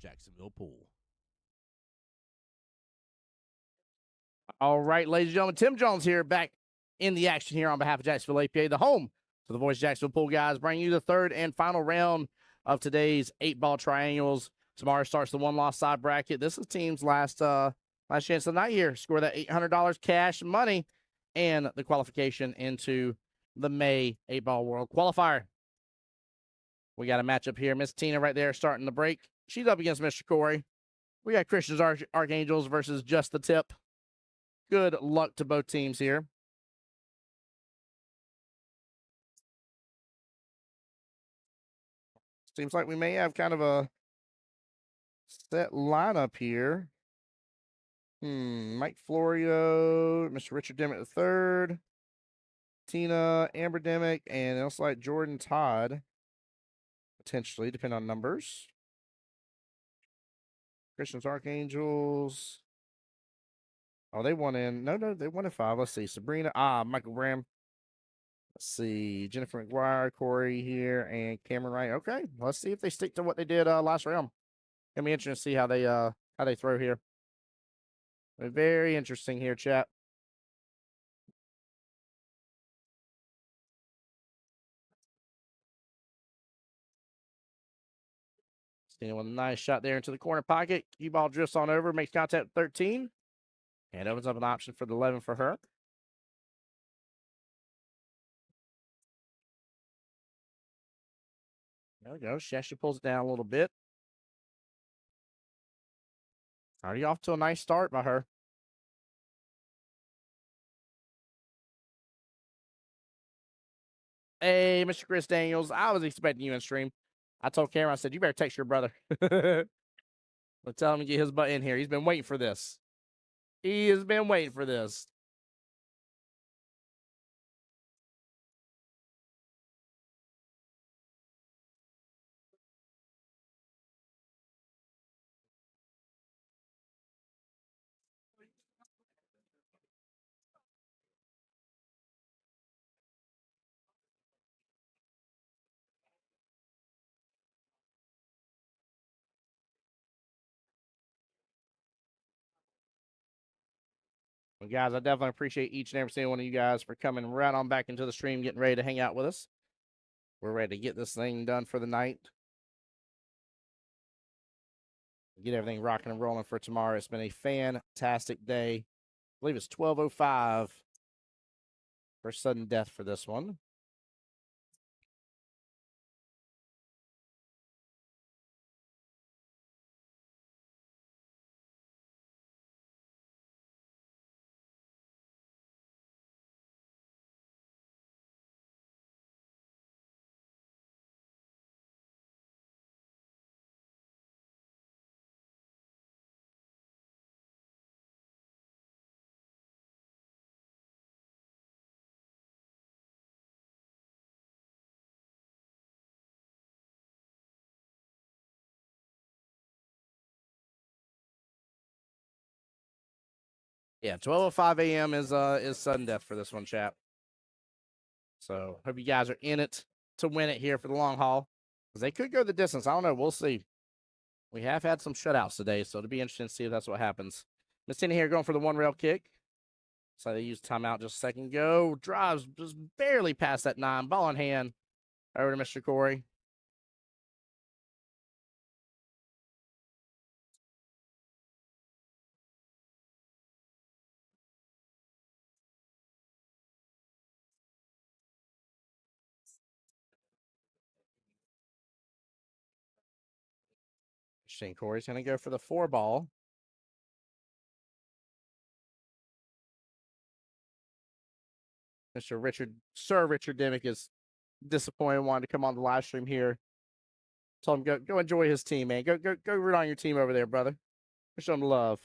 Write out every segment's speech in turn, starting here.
Jacksonville Pool. All right, ladies and gentlemen, Tim Jones here, back in the action here on behalf of Jacksonville APA, the home to the Voice of Jacksonville Pool guys, bringing you the third and final round of today's 8-ball triangles. Tomorrow starts the one-loss side bracket. This is team's last chance of the night here. Score that $800 cash money and the qualification into the May 8-ball World Qualifier. We got a matchup here. Miss Tina right there starting the break. She's up against Mr. Corey. We got Christian's Archangels versus Just the Tip. Good luck to both teams here. Seems like we may have kind of a set lineup here. Mike Florio, Mr. Richard Dimmick III, Tina, Amber Dimmick, and it looks like Jordan Todd, potentially, depending on numbers. Christian's Archangels. Oh, they won in. No, they won in 5. Let's see. Sabrina. Michael Graham. Let's see. Jennifer McGuire, Corey here, and Cameron Wright. Okay. Let's see if they stick to what they did last round. Gonna be interesting to see how they throw here. Very interesting here, chat. Stina with a nice shot there into the corner pocket. Qball drifts on over, makes contact at 13, and opens up an option for the 11 for her. There we go. She actually pulls it down a little bit. Already off to a nice start by her. Hey, Mr. Chris Daniels, I was expecting you in stream. I told Cameron, I said, you better text your brother. Let's tell him to get his butt in here. He's been waiting for this. He has been waiting for this. Well, guys, I definitely appreciate each and every single one of you guys for coming right on back into the stream, getting ready to hang out with us. We're ready to get this thing done for the night. Get everything rocking and rolling for tomorrow. It's been a fantastic day. I believe it's 12:05 for sudden death for this one. Yeah, 12:05 a.m. is sudden death for this one, chat. So hope you guys are in it to win it here for the long haul, because they could go the distance. I don't know. We'll see. We have had some shutouts today, so it'll be interesting to see if that's what happens. Miss Tina here going for the one rail kick. So they used timeout just a second ago. Drives just barely past that 9. Ball in hand. Over to Mr. Corey. Shane Corey's going to go for the 4 ball. Sir Richard Dimmick is disappointed, wanted to come on the live stream here. Told him go enjoy his team, man. Go root on your team over there, brother. Show him love.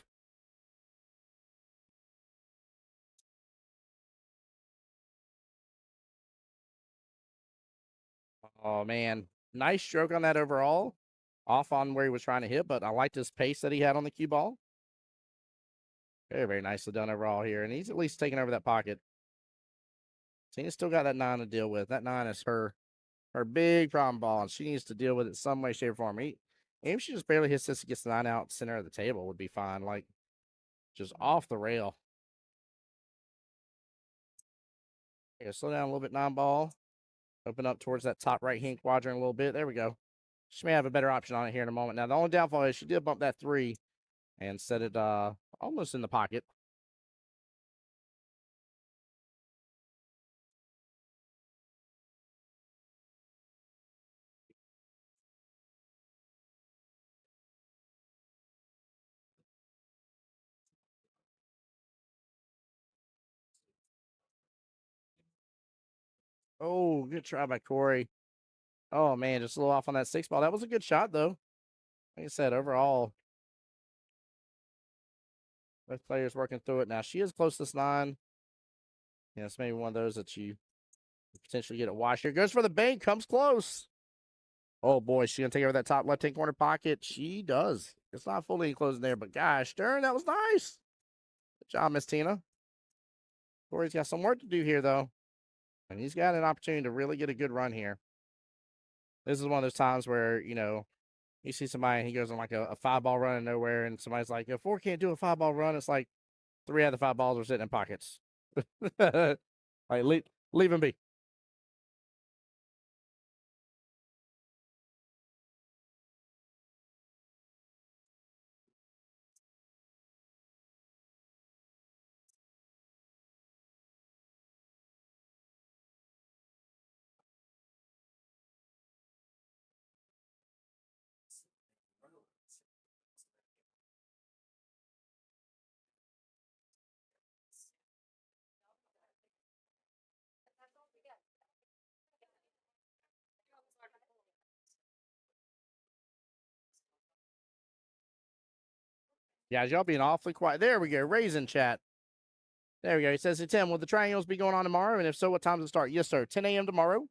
Oh man, nice stroke on that overall. Off on where he was trying to hit, but I liked his pace that he had on the cue ball. Very, very nicely done overall here, and he's at least taking over that pocket. Tina's still got that 9 to deal with. That 9 is her big problem ball, and she needs to deal with it some way, shape, or form. Maybe she just barely hits this and gets the 9 out center of the table would be fine. Like, just off the rail. Okay, slow down a little bit, 9-ball. Open up towards that top right-hand quadrant a little bit. There we go. She may have a better option on it here in a moment. Now, the only downfall is she did bump that 3 and set it almost in the pocket. Oh, good try by Corey. Oh, man, just a little off on that 6-ball. That was a good shot, though. Like I said, overall, both players working through it. Now, she is close to this 9. Yeah, it's maybe one of those that you potentially get a wash here. Goes for the bank, comes close. Oh, boy, she's going to take over that top left-hand corner pocket. She does. It's not fully enclosed in there, but gosh, darn, that was nice. Good job, Miss Tina. Corey's got some work to do here, though. And he's got an opportunity to really get a good run here. This is one of those times where, you see somebody and he goes on like a 5-ball run and nowhere, and somebody's like, if 4 can't do a 5-ball run, it's like 3 out of the 5 balls are sitting in pockets. Like, leave him be. Guys, y'all being awfully quiet. There we go. Raisin chat. There we go. He says, hey, Tim, will the triangles be going on tomorrow? And if so, what time does it start? Yes, sir. 10 a.m. tomorrow.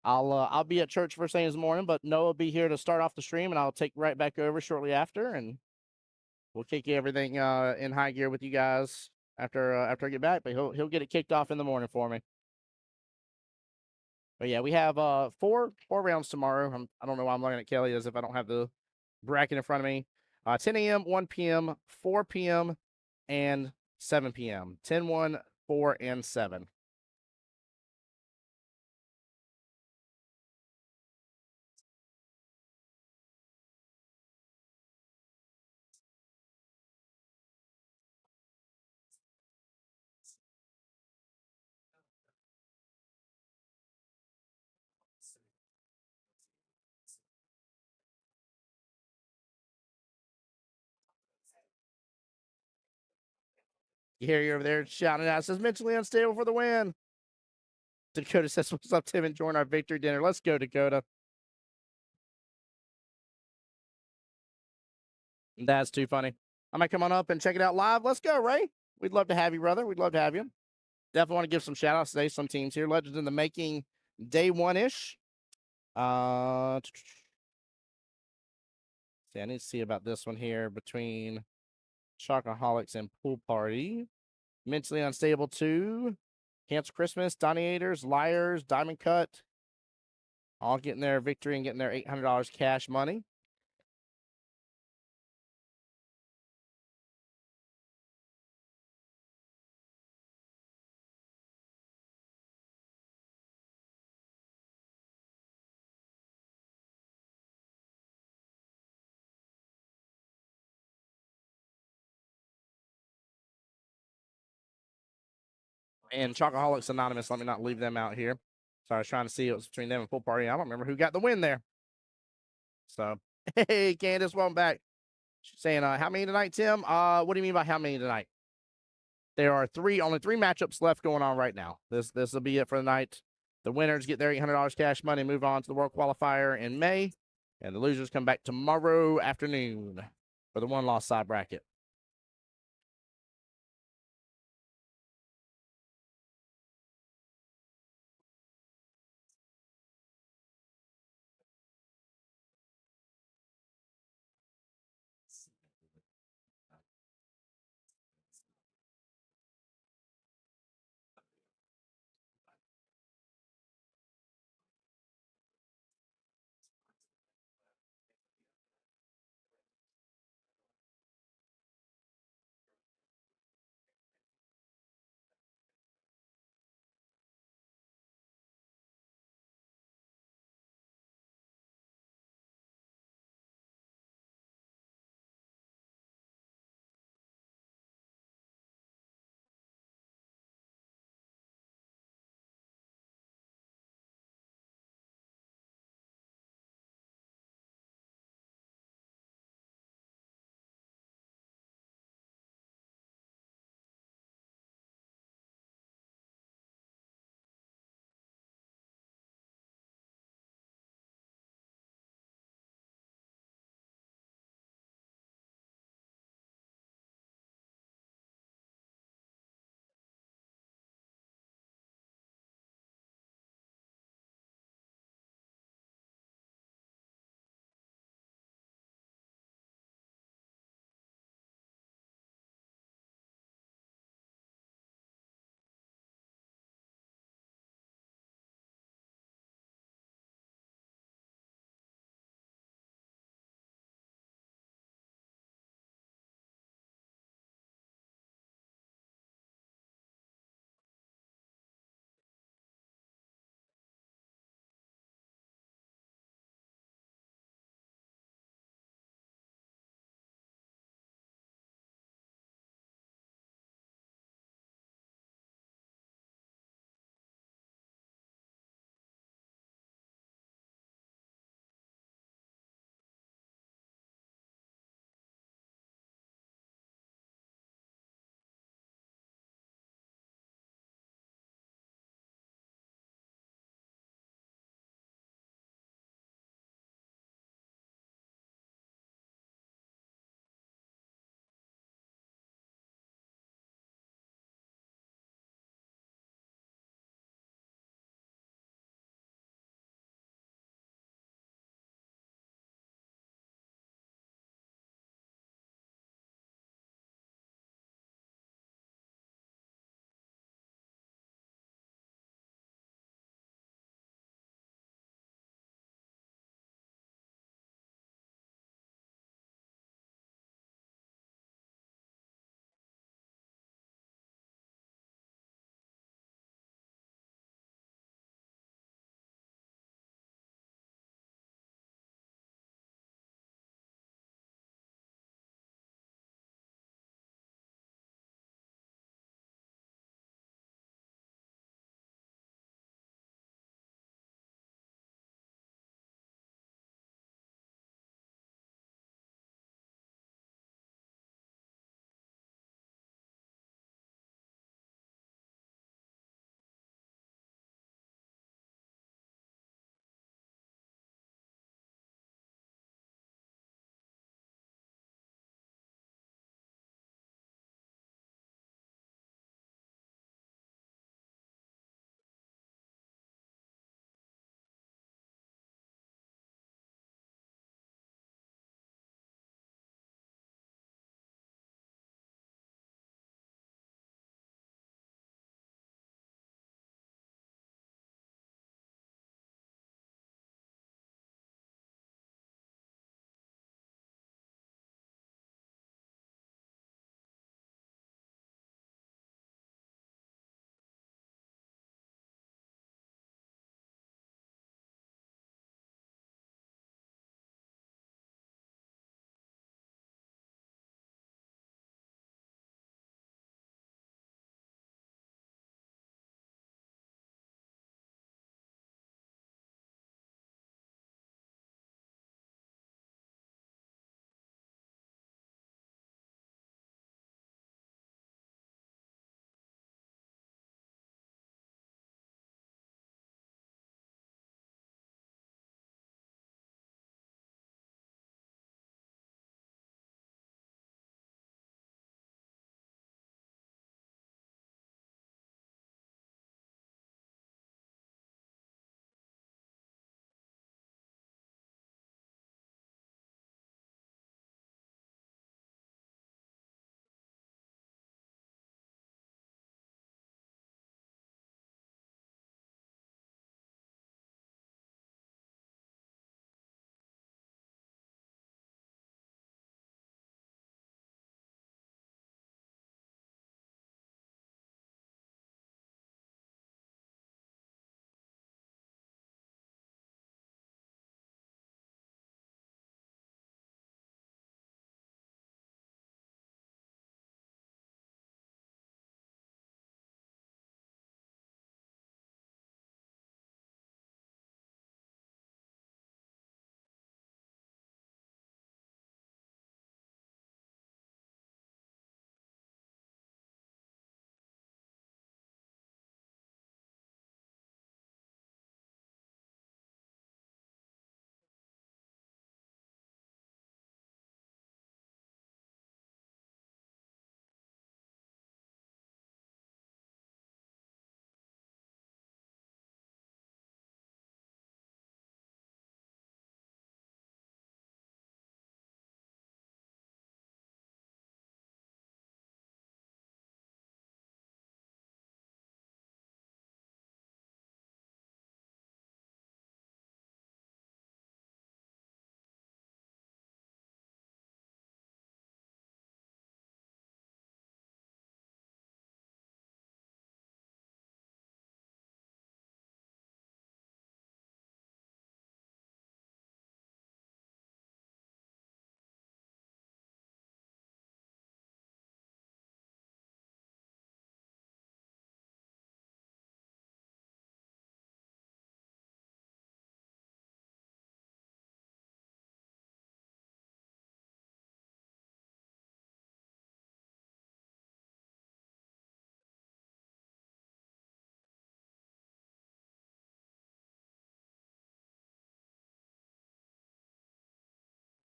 I'll be at church first thing in the morning, but Noah will be here to start off the stream, and I'll take right back over shortly after, and we'll kick everything in high gear with you guys after I get back. But he'll get it kicked off in the morning for me. But yeah, we have four rounds tomorrow. I don't know why I'm looking at Kelly as if I don't have the bracket in front of me. 10 a.m., 1 p.m., 4 p.m., and 7 p.m. 10, 1, 4, and 7. You hear you over there shouting out, says mentally unstable for the win. Dakota says, what's up, Tim? Enjoying our victory dinner. Let's go, Dakota. That's too funny. I might come on up and check it out live. Let's go, Ray. We'd love to have you, brother. We'd love to have you. Definitely want to give some shout outs today. Some teams here. Legends in the making, day 1-ish. See, I need to see about this one here between Chocoholics and Pool Party. Mentally Unstable 2. Cancel Christmas, Doniators, Liars, Diamond Cut. All getting their victory and getting their $800 cash money. And Chocoholics Anonymous, let me not leave them out here. So I was trying to see it was between them and Pool Party. I don't remember who got the win there. So, hey, Candace, welcome back. She's saying, how many tonight, Tim? What do you mean by how many tonight? There are only three matchups left going on right now. This will be it for the night. The winners get their $800 cash money, move on to the World Qualifier in May, and the losers come back tomorrow afternoon for the one-loss side bracket.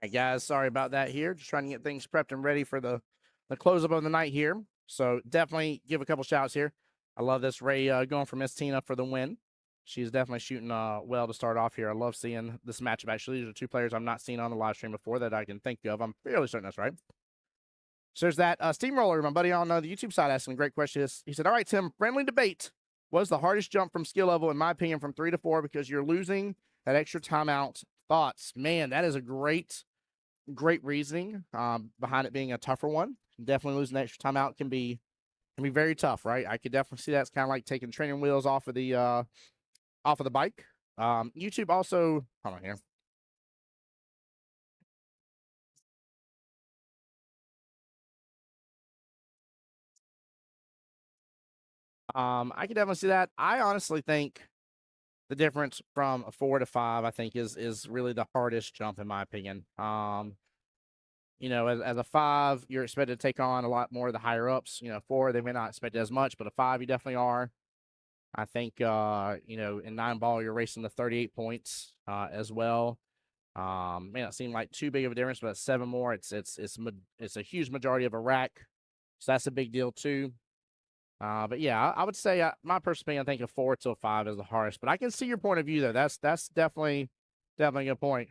Hey guys, sorry about that here. Just trying to get things prepped and ready for the close up of the night here. So definitely give a couple shouts here. I love this Ray going for Miss Tina for the win. She's definitely shooting well to start off here. I love seeing this matchup. Actually, these are two players I've not seen on the live stream before that I can think of. I'm fairly certain that's right. So there's that Steamroller, my buddy on the YouTube side, asking a great question. He said, "All right, Tim, friendly debate. Was the hardest jump from skill level, in my opinion, from 3 to 4 because you're losing that extra timeout? Thoughts?" Man, that is a great reasoning behind it being a tougher one. Definitely losing extra timeout can be very tough, right? I could definitely see that's kind of like taking training wheels off of the bike. YouTube also, hold on here. I can definitely see that. I honestly think the difference from a 4 to 5, I think, is really the hardest jump in my opinion. As a 5, you're expected to take on a lot more of the higher ups. 4, they may not expect as much, but a 5, you definitely are. I think in 9 ball, you're racing the 38 points as well. May not seem like too big of a difference, but 7 more, it's a huge majority of a rack, so that's a big deal too. But yeah, I would say my personal opinion, I think a 4 to a 5 is the hardest. But I can see your point of view though. That's definitely a good point.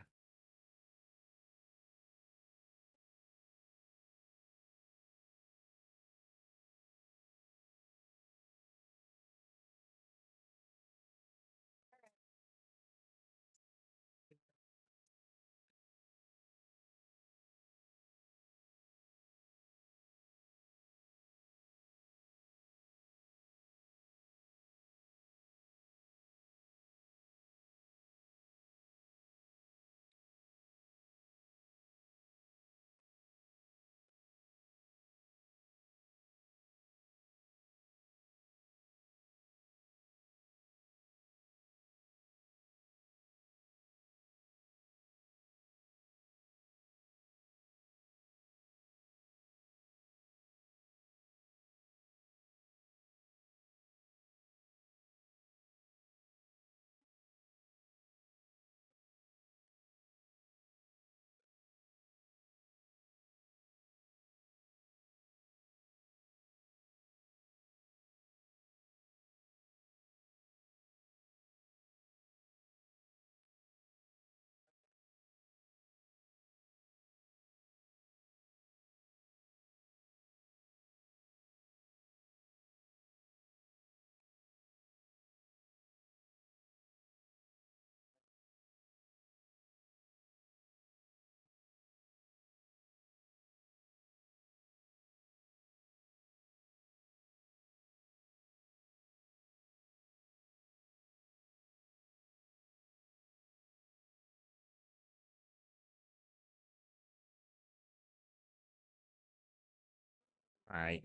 All right.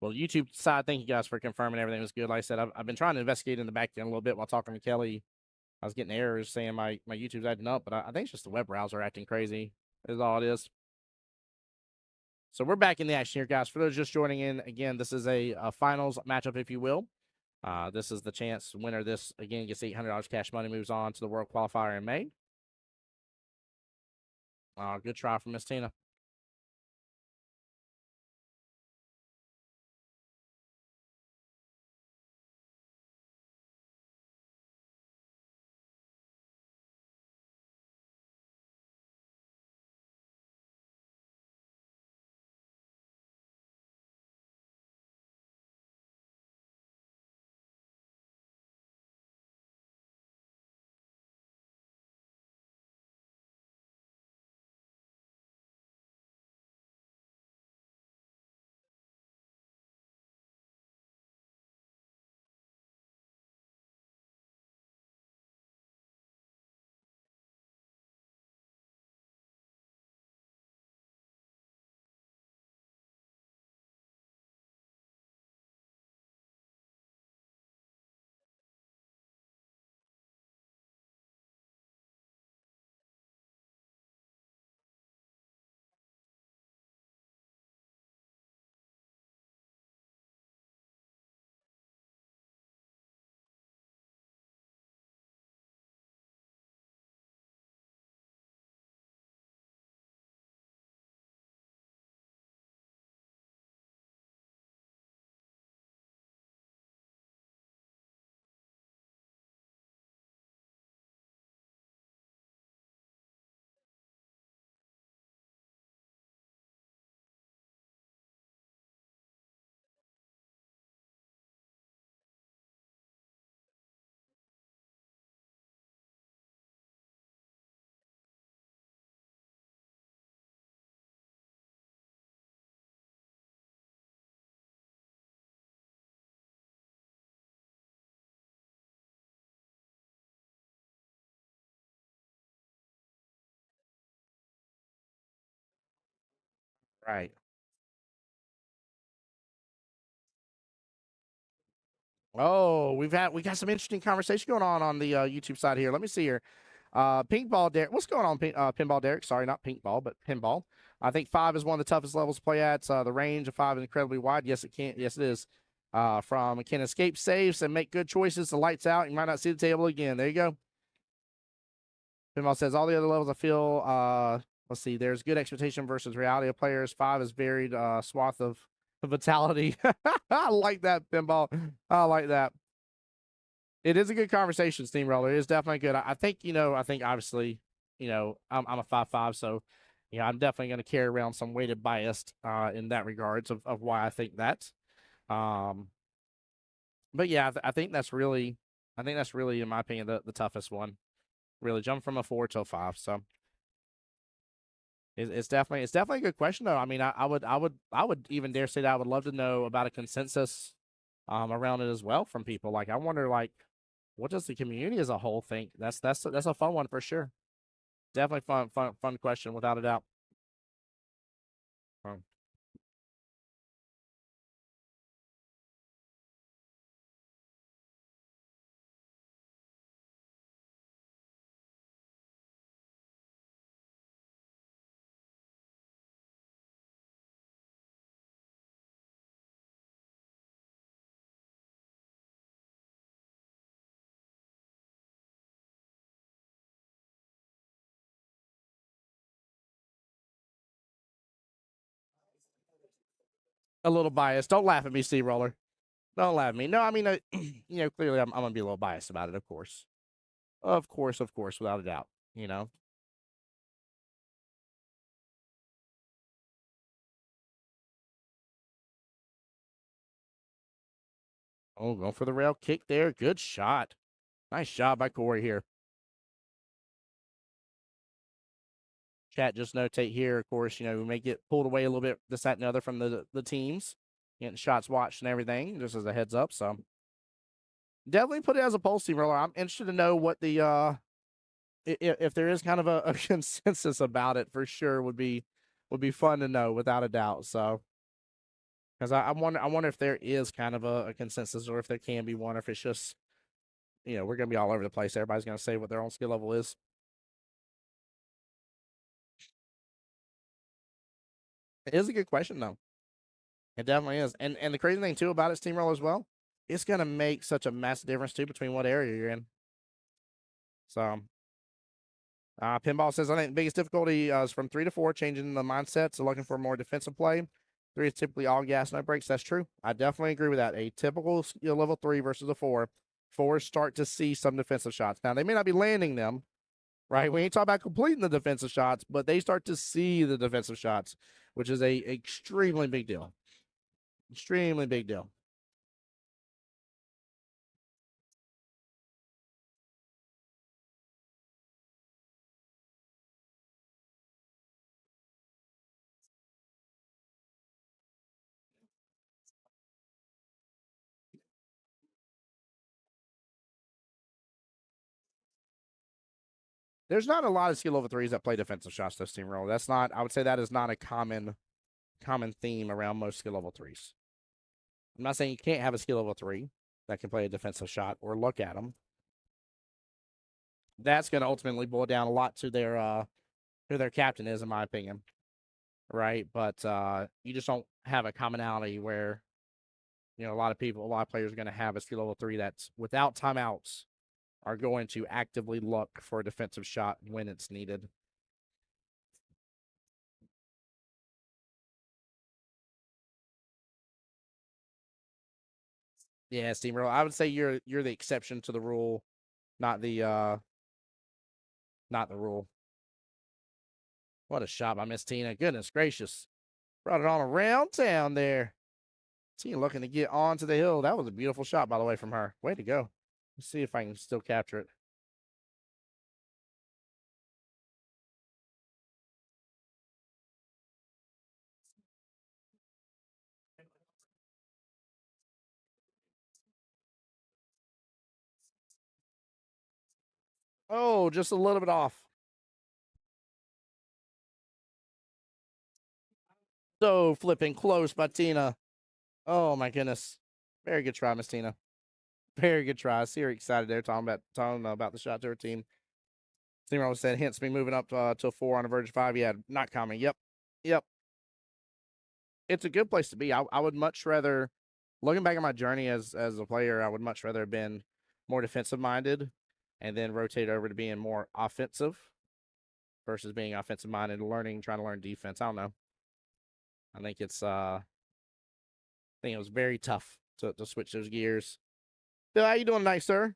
Well, YouTube side, thank you guys for confirming everything was good. Like I said, I've been trying to investigate in the back end a little bit while talking to Kelly. I was getting errors saying my YouTube's acting up, but I think it's just the web browser acting crazy. Is all it is. So we're back in the action here, guys. For those just joining in, again, this is a finals matchup, if you will. This is the chance winner. This again gets $800 cash money. Moves on to the World Qualifier in May. Good try from Miss Tina. Right. Oh, we got some interesting conversation going on the YouTube side here. Let me see here. Pinkball Derek, what's going on? Pinball Derek, sorry, not pinkball, but pinball. I think 5 is one of the toughest levels to play at. The range of 5 is incredibly wide. Yes, it can. Yes, it is. From can escape safes and make good choices. The lights out. You might not see the table again. There you go. Pinball says all the other levels I feel. Let's see. There's good expectation versus reality of players. 5 is varied swath of vitality. I like that, Pinball. I like that. It is a good conversation, Steamroller. It is definitely good. I think, I think obviously, I'm a 5-5, so I'm definitely going to carry around some weighted bias in that regards of why I think that. Um, but yeah, I think that's really, in my opinion, the toughest one. Really, jump from a 4 to a 5. So it's definitely a good question though. I mean, I would even dare say that I would love to know about a consensus around it as well from people. Like, I wonder, like, what does the community as a whole think? That's a fun one for sure. Definitely fun question without a doubt. Um, a little biased. Don't laugh at me, Steamroller. Don't laugh at me. No, I mean, clearly I'm gonna be a little biased about it, of course. Of course, without a doubt. You know. Oh, going for the rail kick there. Good shot. Nice job by Corey here. Chat, just notate here, of course, we may get pulled away a little bit, this, that, and the other from the teams, getting shots watched and everything, just as a heads up. So definitely put it as a poll, Steamroller. I'm interested to know what the if there is kind of a consensus about it, for sure would be fun to know without a doubt. So because I wonder if there is kind of a consensus, or if there can be one, or if it's just we're gonna be all over the place. Everybody's gonna say what their own skill level is. It is a good question though. It definitely is. And the crazy thing too about it, Steamroller, as well, it's gonna make such a massive difference too between what area you're in. So Pinball says, I think the biggest difficulty is from 3 to 4, changing the mindset. So looking for more defensive play. 3 is typically all gas, no brakes. That's true. I definitely agree with that. A typical level 3 versus a 4. 4s start to see some defensive shots. Now, they may not be landing them, right? We ain't talking about completing the defensive shots, but they start to see the defensive shots, which is a extremely big deal. Extremely big deal. There's not a lot of skill level 3s that play defensive shots, though, Steamroller. That's not, I would say that is not a common theme around most skill level 3s. I'm not saying you can't have a skill level 3 that can play a defensive shot or look at them. That's going to ultimately boil down a lot to their who their captain is, in my opinion, right? But you just don't have a commonality where a lot of players are going to have a skill level 3 that's without timeouts are going to actively look for a defensive shot when it's needed. Yeah, Steamer. I would say you're the exception to the rule, not the not the rule. What a shot by Miss Tina. Goodness gracious. Brought it on around town there. Tina looking to get onto the hill. That was a beautiful shot, by the way, from her. Way to go. Let's see if I can still capture it. Oh, just a little bit off. So flipping close by Tina. Oh my goodness. Very good try, Miss Tina. Very good try. I see her excited there talking about the shot to her team. Steamroller said, hence me moving up to a 4 on the verge of 5. Yeah, not coming. Yep. Yep. It's a good place to be. I would much rather, looking back at my journey as a player, I would much rather have been more defensive minded and then rotate over to being more offensive versus being offensive minded and trying to learn defense. I don't know. I think I think it was very tough to switch those gears. Bill, how you doing tonight, sir?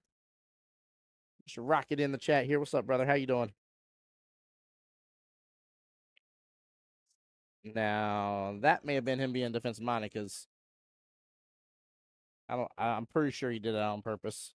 Just rock it in the chat here. What's up, brother? How you doing? Now, that may have been him being defensive minded because I'm pretty sure he did it on purpose.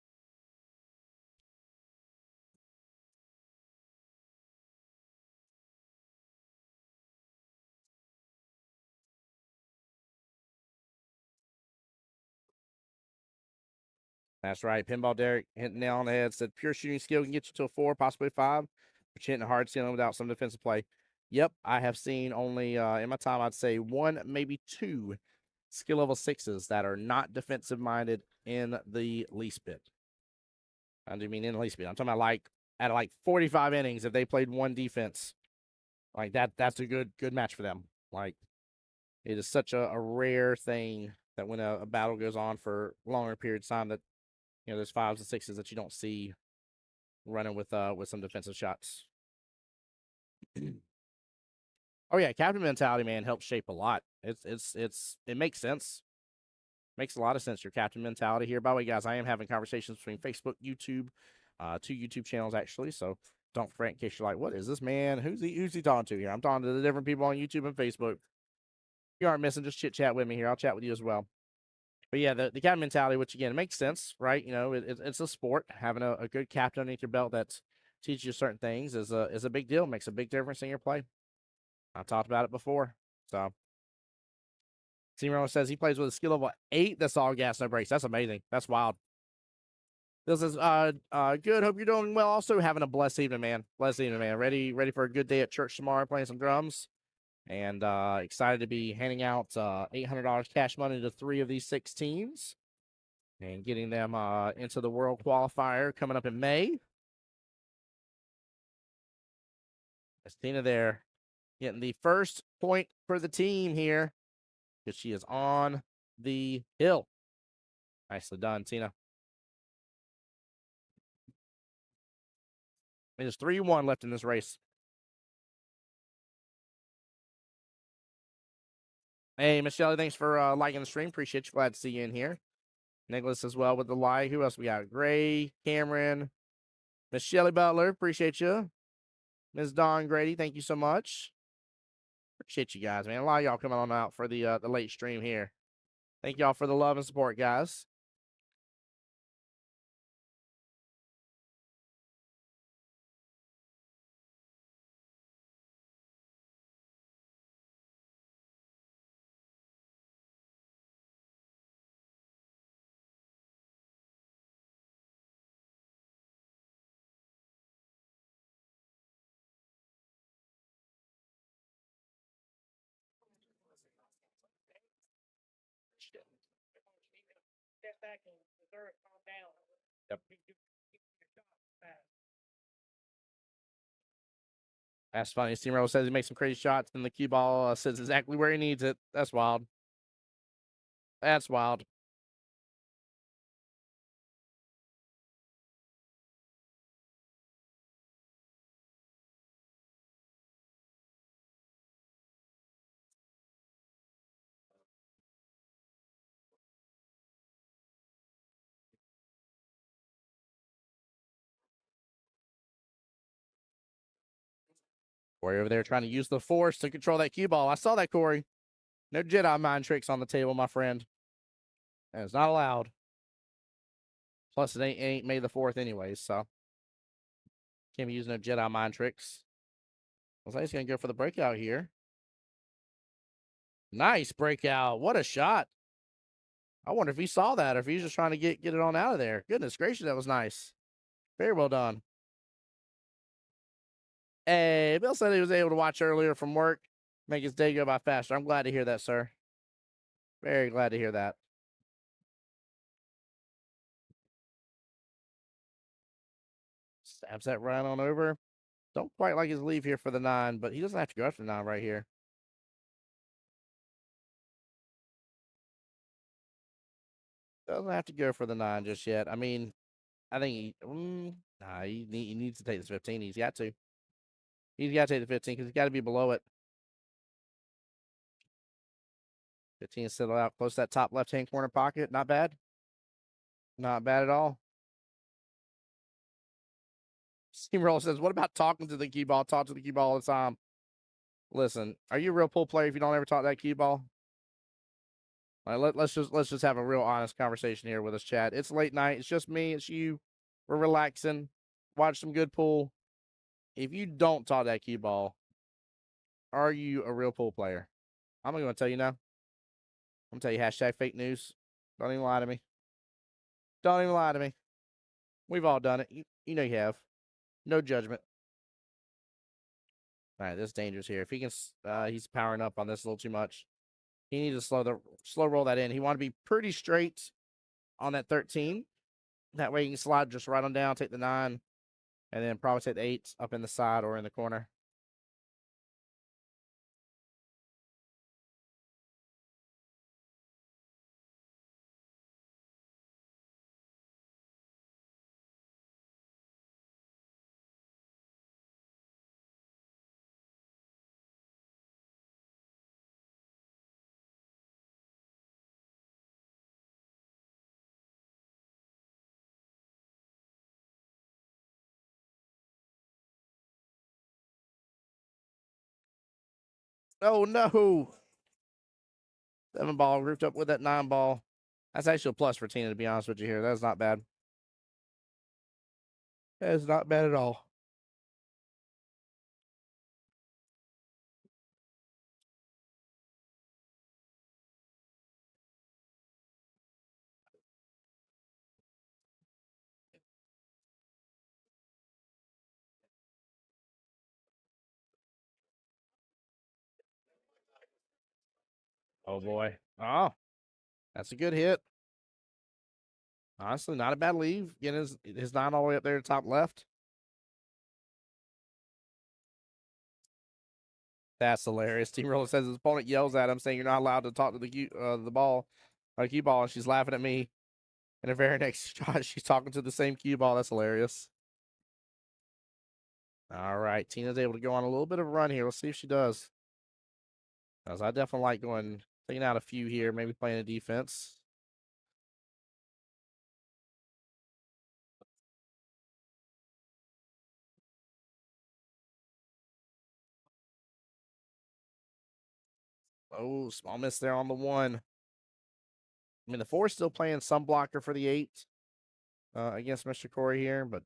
That's right. Pinball Derek hit the nail on the head. Said pure shooting skill can get you to a 4, possibly 5. But hitting a hard ceiling without some defensive play. Yep, I have seen only in my time, I'd say 1, maybe 2 skill level 6s that are not defensive minded in the least bit. I do mean in the least bit. I'm talking about like at like 45 innings, if they played 1 defense, like that's a good match for them. Like it is such a rare thing that when a battle goes on for longer periods of time that there's 5s and 6s that you don't see running with some defensive shots. Oh yeah, captain mentality, man, helps shape a lot. It makes sense. Makes a lot of sense, your captain mentality here. By the way, guys, I am having conversations between Facebook, YouTube, 2 YouTube channels actually. So don't fret in case you're like, what is this man? Who's he talking to here? I'm talking to the different people on YouTube and Facebook. If you aren't missing, just chit chat with me here. I'll chat with you as well. But yeah, the captain mentality, which again makes sense, right? It's a sport. Having a good captain underneath your belt that teaches you certain things is a big deal. Makes a big difference in your play. I talked about it before. So Steamroller says he plays with a skill level 8. That's all gas, no brakes. That's amazing. That's wild. This is good. Hope you're doing well. Also having a blessed evening, man. Blessed evening, man. Ready for a good day at church tomorrow, playing some drums. And excited to be handing out $800 cash money to 3 of these 6 teams and getting them into the World Qualifier coming up in May. That's Tina there getting the first point for the team here because she is on the hill. Nicely done, Tina. There's 3-1 left in this race. Hey, Michelle, thanks for liking the stream. Appreciate you. Glad to see you in here. Nicholas as well with the like. Who else we got? Gray, Cameron, Miss Shelly Butler. Appreciate you. Ms. Dawn Grady, thank you so much. Appreciate you guys, man. A lot of y'all coming on out for the late stream here. Thank y'all for the love and support, guys. Yep. That's funny. Steamroller says he makes some crazy shots, and the Qball sits exactly where he needs it. That's wild. That's wild. Corey over there trying to use the force to control that Qball. I saw that, Corey. No Jedi mind tricks on the table, my friend. That is not allowed. Plus, it ain't May the 4th anyways, so can't be using no Jedi mind tricks. Looks like he's going to go for the breakout here. Nice breakout. What a shot. I wonder if he saw that or if he's just trying to get it on out of there. Goodness gracious, that was nice. Very well done. Hey, Bill said he was able to watch earlier from work. Make his day go by faster. I'm glad to hear that, sir. Very glad to hear that. Stabs that right on over. Don't quite like his leave here for the 9, but he doesn't have to go after the 9 right here. Doesn't have to go for the 9 just yet. I mean, I think he needs to take this 15. He's got to. He's got to take the 15 because he's got to be below it. 15 settled out close to that top left-hand corner pocket. Not bad. Not bad at all. Steamroller says, what about talking to the Qball? Talk to the Qball all the time. Listen, are you a real pool player if you don't ever talk that Qball? Let's just have a real honest conversation here with us, Chad. It's late night. It's just me. It's you. We're relaxing. Watch some good pool. If you don't talk that Qball, are you a real pool player? I'm going to tell you now. I'm going to tell you hashtag fake news. Don't even lie to me. Don't even lie to me. We've all done it. You know you have. No judgment. All right, this is dangerous here. If he can, he's powering up on this a little too much. He needs to slow roll that in. He want to be pretty straight on that 13. That way you can slide just right on down, take the 9, and then probably take the 8 up in the side or in the corner. Oh, no. 7 ball grouped up with that 9 ball. That's actually a plus for Tina, to be honest with you here. That's not bad. That is not bad at all. Oh, boy. Oh, that's a good hit. Honestly, not a bad leave. Getting his 9 all the way up there to top left. That's hilarious. Steamroller says his opponent yells at him, saying you're not allowed to talk to the cue ball, and she's laughing at me. And the very next shot, she's talking to the same cue ball. That's hilarious. All right, Tina's able to go on a little bit of a run here. Let's see if she does. Because I definitely like taking out a few here, maybe playing a defense. Oh, small miss there on the 1. I mean, the 4 is still playing some blocker for the 8 against Mr. Corey here, but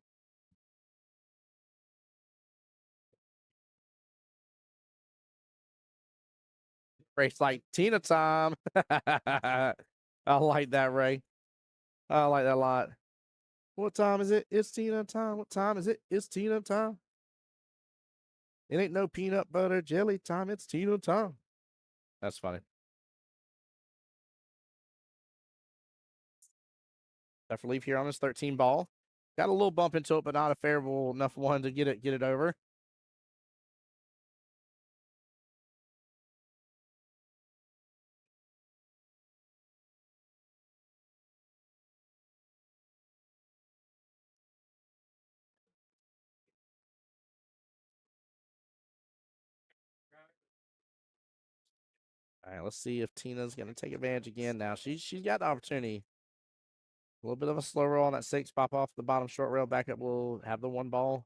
Ray's like, Tina time. I like that, Ray. I like that a lot. What time is it? It's Tina time. What time is it? It's Tina time. It ain't no peanut butter jelly time. It's Tina time. That's funny. Tough relief here on this 13 ball. Got a little bump into it, but not a favorable enough one to get it over. All right, let's see if Tina's going to take advantage again now. She's got the opportunity. A little bit of a slow roll on that 6. Pop off the bottom short rail. Back up will have the 1 ball.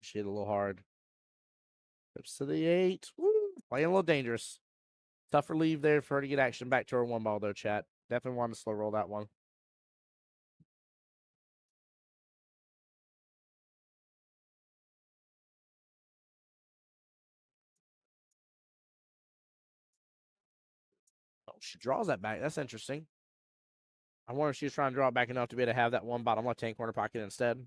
She hit a little hard. Trips to the 8. Woo, playing a little dangerous. Tough relief there for her to get action back to her 1 ball, though, chat. Definitely wanted to slow roll that one. Oh, she draws that back. That's interesting. I wonder if she was trying to draw it back enough to be able to have that 1 bottom left-hand corner pocket instead.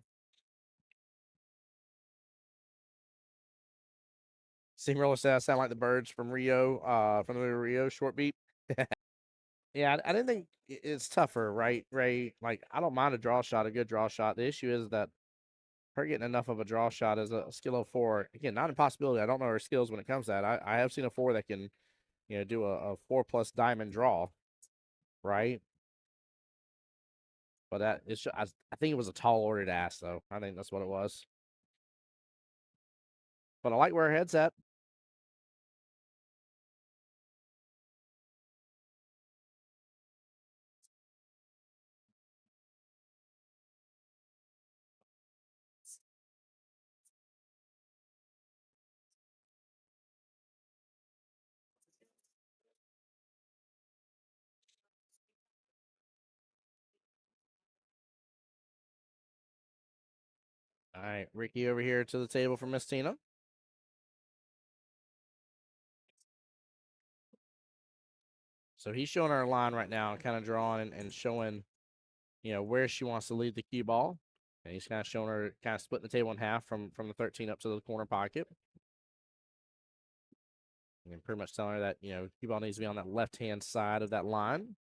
Steamroller said I sound like the birds from Rio, from the movie Rio, short beat. Yeah, I didn't think it's tougher, right, Ray? Like, I don't mind a draw shot, a good draw shot. The issue is that her getting enough of a draw shot as a skill of 4. Again, not an impossibility. I don't know her skills when it comes to that. I have seen a 4 that can, do a 4+ diamond draw, right? But I think it was a tall ordered ass, though. I think that's what it was. But I like where her head's at. All right, Ricky over here to the table for Miss Tina. So he's showing her a line right now, kind of drawing and showing, where she wants to lead the cue ball. And he's kind of showing her, kind of splitting the table in half from the 13 up to the corner pocket. And pretty much telling her that, cue ball needs to be on that left-hand side of that line.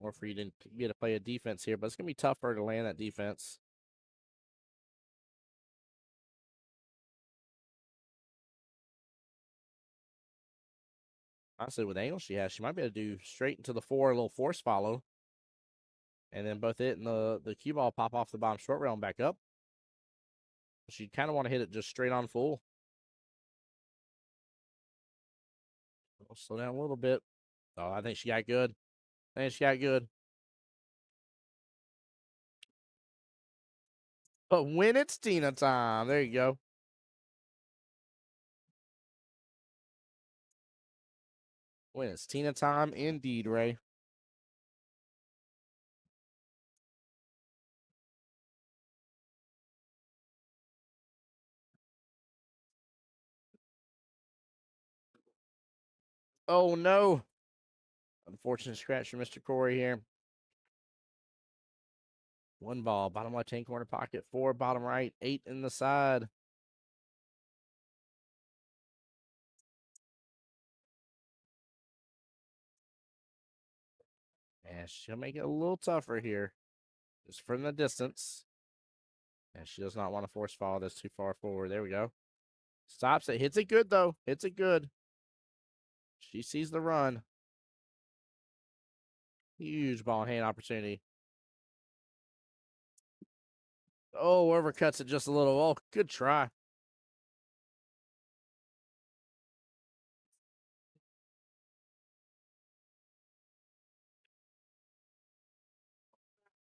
Or for you to be able to play a defense here. But it's going to be tough for her to land that defense. Honestly, with the angle she has, she might be able to do straight into the 4, a little force follow. And then both it and the cue ball pop off the bottom short rail and back up. She kind of want to hit it just straight on full. I'll slow down a little bit. Oh, I think she got good. But when it's Tina time, there you go. When it's Tina time, indeed, Ray. Oh, no. Unfortunate scratch for Mr. Corey here. 1 ball, bottom left-hand corner pocket, 4 bottom right, 8 in the side. And she'll make it a little tougher here, just from the distance. And she does not want to force follow this too far forward. There we go. Stops it. Hits it good, though. Hits it good. She sees the run. Huge ball and hand opportunity. Oh, overcuts it just a little. Oh, good try.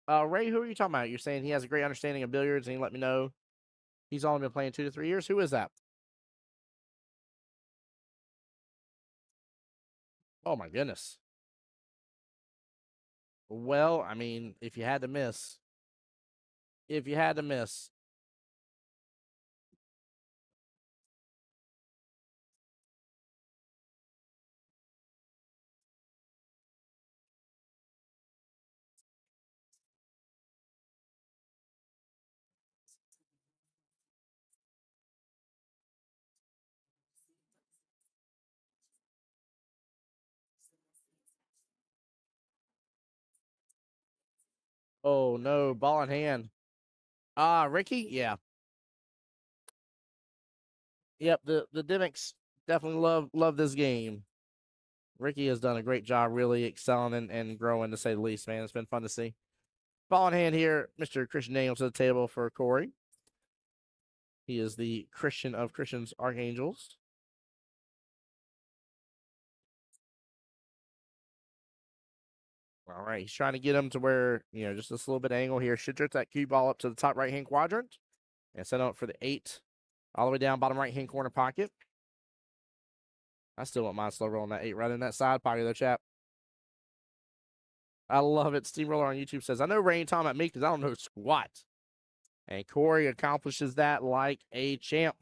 Ray, who are you talking about? You're saying he has a great understanding of billiards, and he let me know he's only been playing 2 to 3 years. Who is that? Oh my goodness. Well, I mean, if you had to miss, oh no, ball in hand. Ricky, yeah, yep. The Dimmicks definitely love this game. Ricky has done a great job, really excelling and growing, to say the least. Man, it's been fun to see. Ball in hand here, Mr. Christian Daniels to the table for Corey. He is the Christian of Christian's Archangels. All right, he's trying to get him to where, just this little bit of angle here. Should jerk that cue ball up to the top right-hand quadrant and set up for the 8 all the way down bottom right-hand corner pocket. I still want mine slow rolling that 8 right in that side pocket, though, chap. I love it. Steamroller on YouTube says, I know Ray ain't talking about me because I don't know squat. And Corey accomplishes that like a champ.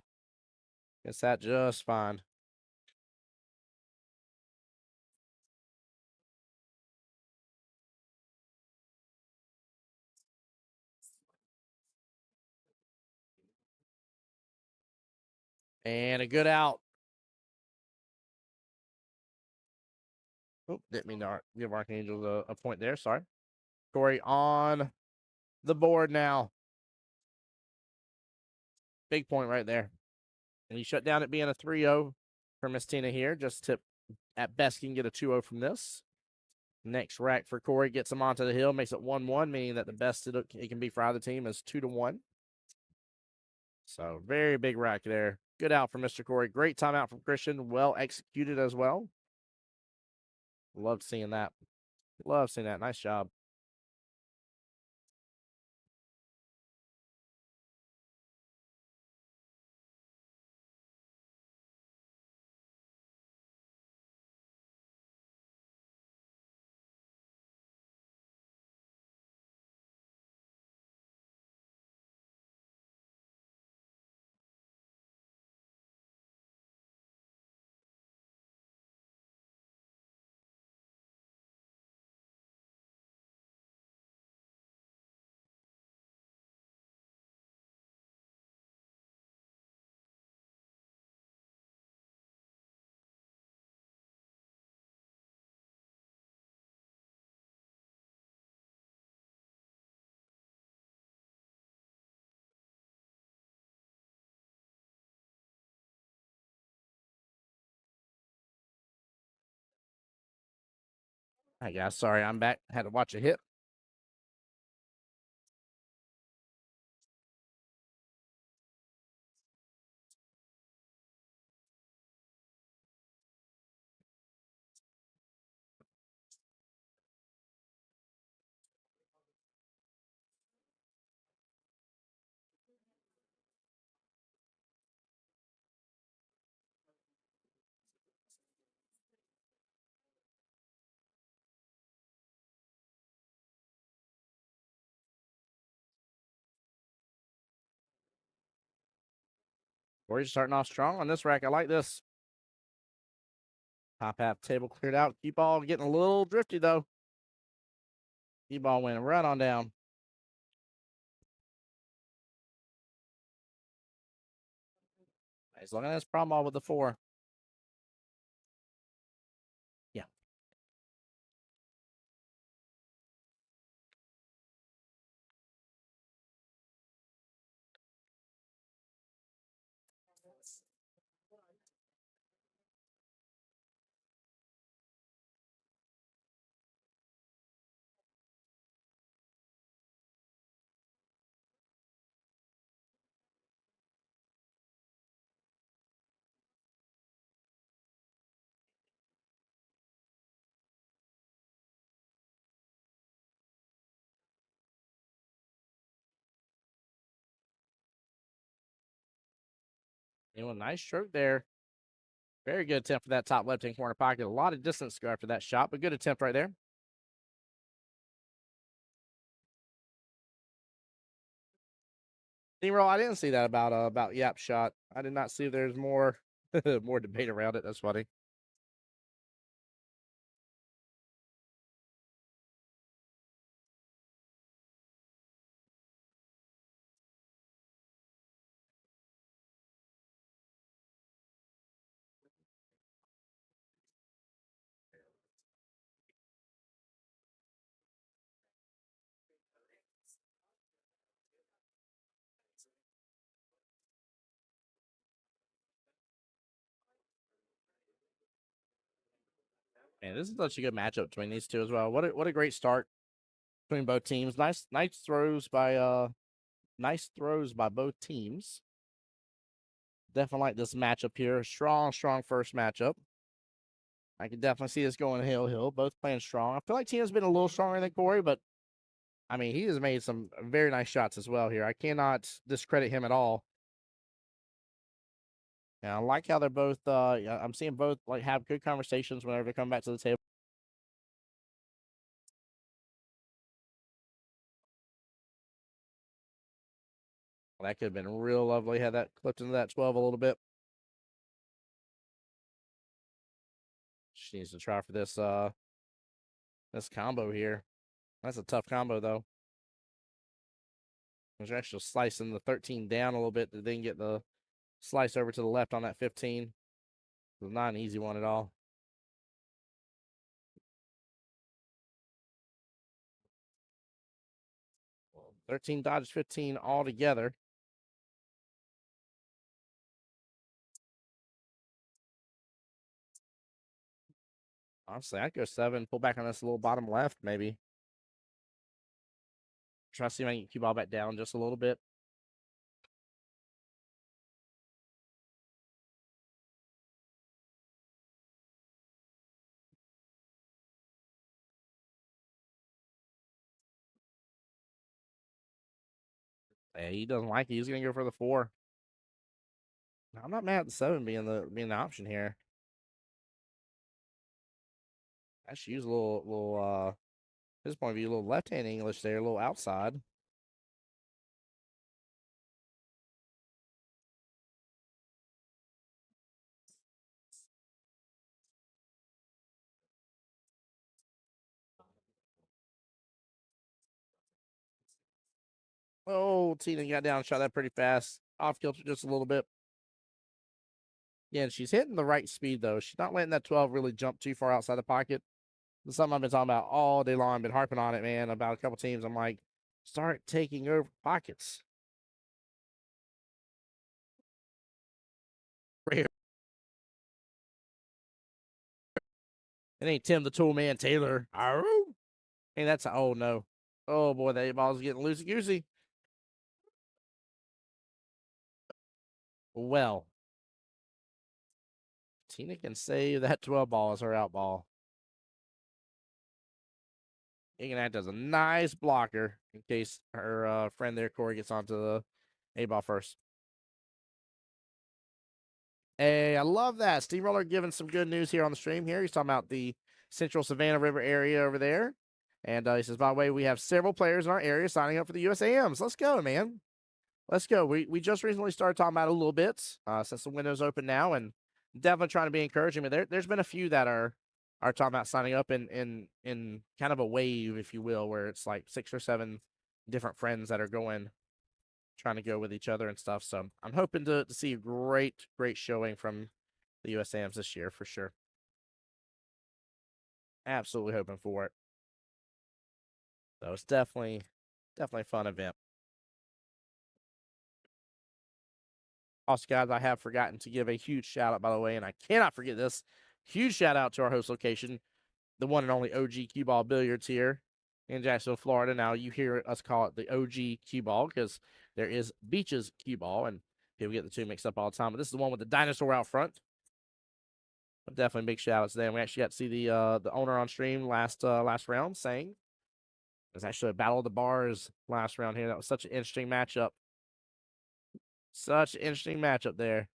Gets that just fine. And a good out. Oh, didn't mean to give Archangels a point there. Sorry. Corey on the board now. Big point right there. And he shut down it being a 3-0 for Miss Tina here. Just to, at best, can get a 2-0 from this. Next rack for Corey gets him onto the hill, makes it 1-1, meaning that the best it can be for either team is 2-1. So very big rack there. Good out from Mr. Corey. Great timeout from Christian. Well executed as well. Loved seeing that. Love seeing that. Nice job. All right, guys. Sorry, I'm back. Had to watch a hit. Corey's starting off strong on this rack. I like this. Top half table cleared out. Qball getting a little drifty, though. Qball went right on down. He's looking at his problem ball with the 4. Yeah. Doing a nice stroke there. Very good attempt for that top left-hand corner pocket. A lot of distance to go after that shot, but good attempt right there. Steamroll, I didn't see that about Yap's shot. I did not see if there's more more debate around it. That's funny. Man, this is such a good matchup between these two as well. What a great start between both teams. Nice throws by both teams. Definitely like this matchup here. Strong first matchup. I can definitely see this going hill. Both playing strong. I feel like Tina's been a little stronger than Corey, but I mean, he has made some very nice shots as well here. I cannot discredit him at all. And I like how they're both. I'm seeing both like have good conversations whenever they come back to the table. Well, that could have been real lovely. Had that clipped into that 12 a little bit. She needs to try for this this combo here. That's a tough combo though. There's actually slicing the 13 down a little bit to then get the slice over to the left on that 15. It was not an easy one at all. 13 dodges, 15 altogether. Honestly, I'd go 7, pull back on this little bottom left, maybe. Try to see if I can get cue ball back down just a little bit. Yeah, he doesn't like it. He's gonna go for the 4. I'm not mad at the 7 being the option here. I should use a little his point of view, a little left hand English there, a little outside. Oh, Tina got down, shot that pretty fast. Off kilter just a little bit. Yeah, and she's hitting the right speed though. She's not letting that 12 really jump too far outside the pocket. It's something I've been talking about all day long. I've been harping on it, man, about a couple teams. I'm like, start taking over pockets. It ain't Tim the Tool Man Taylor. Hey, that's oh no. Oh boy, that ball's getting loosey goosey. Well, Tina can save that 12 ball as her out ball. Ignat does a nice blocker in case her friend there, Corey, gets onto the A ball first. Hey, I love that. Steamroller giving some good news here on the stream here. He's talking about the Central Savannah River area over there. And he says, by the way, we have several players in our area signing up for the USAMs. Let's go, man. Let's go. We just recently started talking about it a little bit since the window's open now, and definitely trying to be encouraging. But there's been a few that are talking about signing up in kind of a wave, if you will, where it's like 6 or 7 different friends that are trying to go with each other and stuff. So I'm hoping to see a great showing from the USAMs this year for sure. Absolutely hoping for it. So it's definitely a fun event. Also, guys, I have forgotten to give a huge shout out, by the way, and I cannot forget this. Huge shout out to our host location, the one and only OG Qball Billiards here in Jacksonville, Florida. Now, you hear us call it the OG Qball because there is Beaches Qball, and people get the two mixed up all the time. But this is the one with the dinosaur out front. But definitely big shout outs to them. We actually got to see the owner on stream last round saying it was actually a battle of the bars last round here. That was such an interesting matchup. Such an interesting matchup there.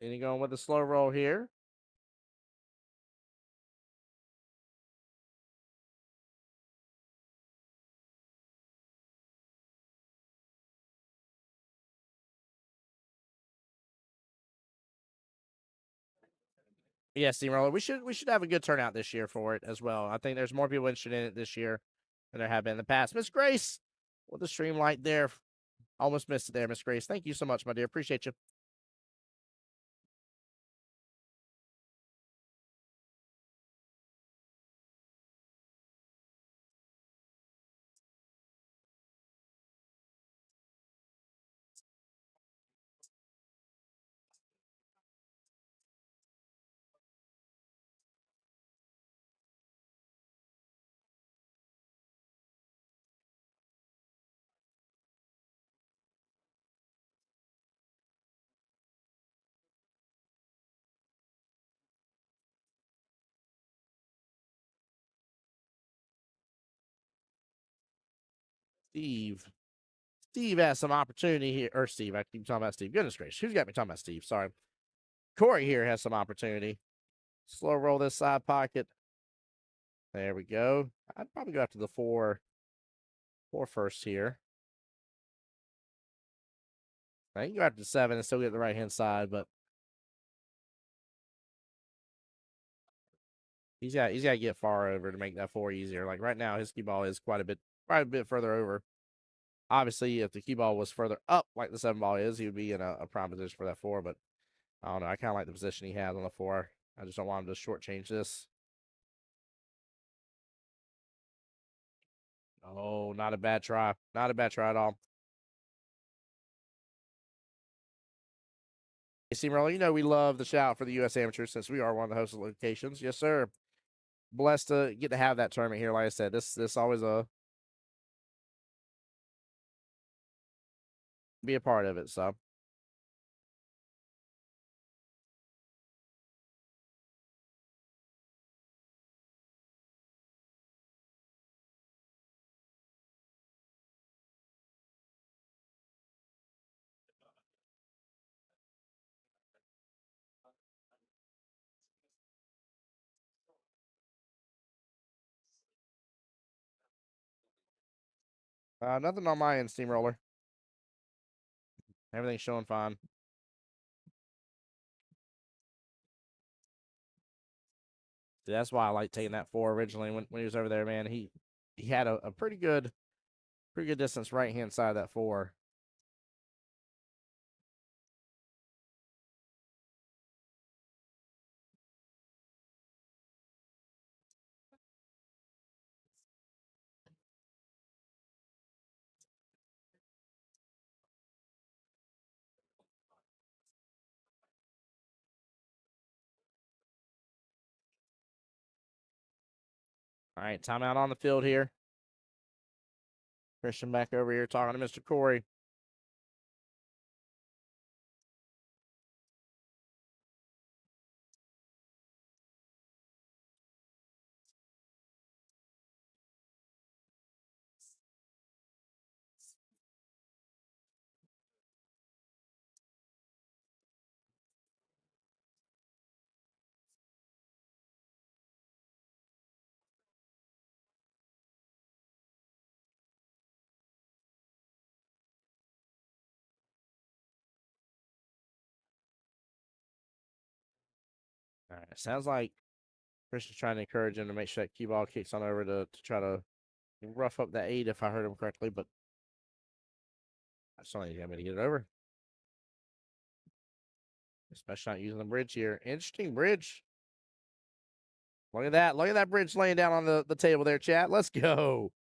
And you going with the slow roll here. Yeah, Steamroller. We should have a good turnout this year for it as well. I think there's more people interested in it this year than there have been in the past. Miss Grace with the stream light there. Almost missed it there, Miss Grace. Thank you so much, my dear. Appreciate you. Steve. Steve has some opportunity here. Or Steve, I keep talking about Steve. Goodness gracious. Who's got me talking about Steve? Sorry. Corey here has some opportunity. Slow roll this side pocket. There we go. I'd probably go after the four first here. I can go after the 7 and still get the right-hand side, but he's got to get far over to make that 4 easier. Like right now, his Qball is quite a bit further over. Obviously, if the Qball was further up like the 7 ball is, he would be in a prime position for that 4, but I don't know. I kind of like the position he has on the 4. I just don't want him to shortchange this. Oh, not a bad try. Not a bad try at all. Hey, Steamroller, you know we love the shout for the U.S. Amateurs since we are one of the host locations. Yes, sir. Blessed to get to have that tournament here. Like I said, this always be a part of it. So. Nothing on my end, Steamroller. Everything's showing fine. See, that's why I like taking that 4 originally when he was over there, man. He had a pretty good distance right hand side of that 4. All right, timeout on the field here. Christian back over here talking to Mr. Corey. All right, sounds like Christian's trying to encourage him to make sure that Qball kicks on over to try to rough up that 8 if I heard him correctly, but I just don't think he's going to get it over. Especially not using the bridge here. Interesting bridge. Look at that. Look at that bridge laying down on the table there, chat. Let's go.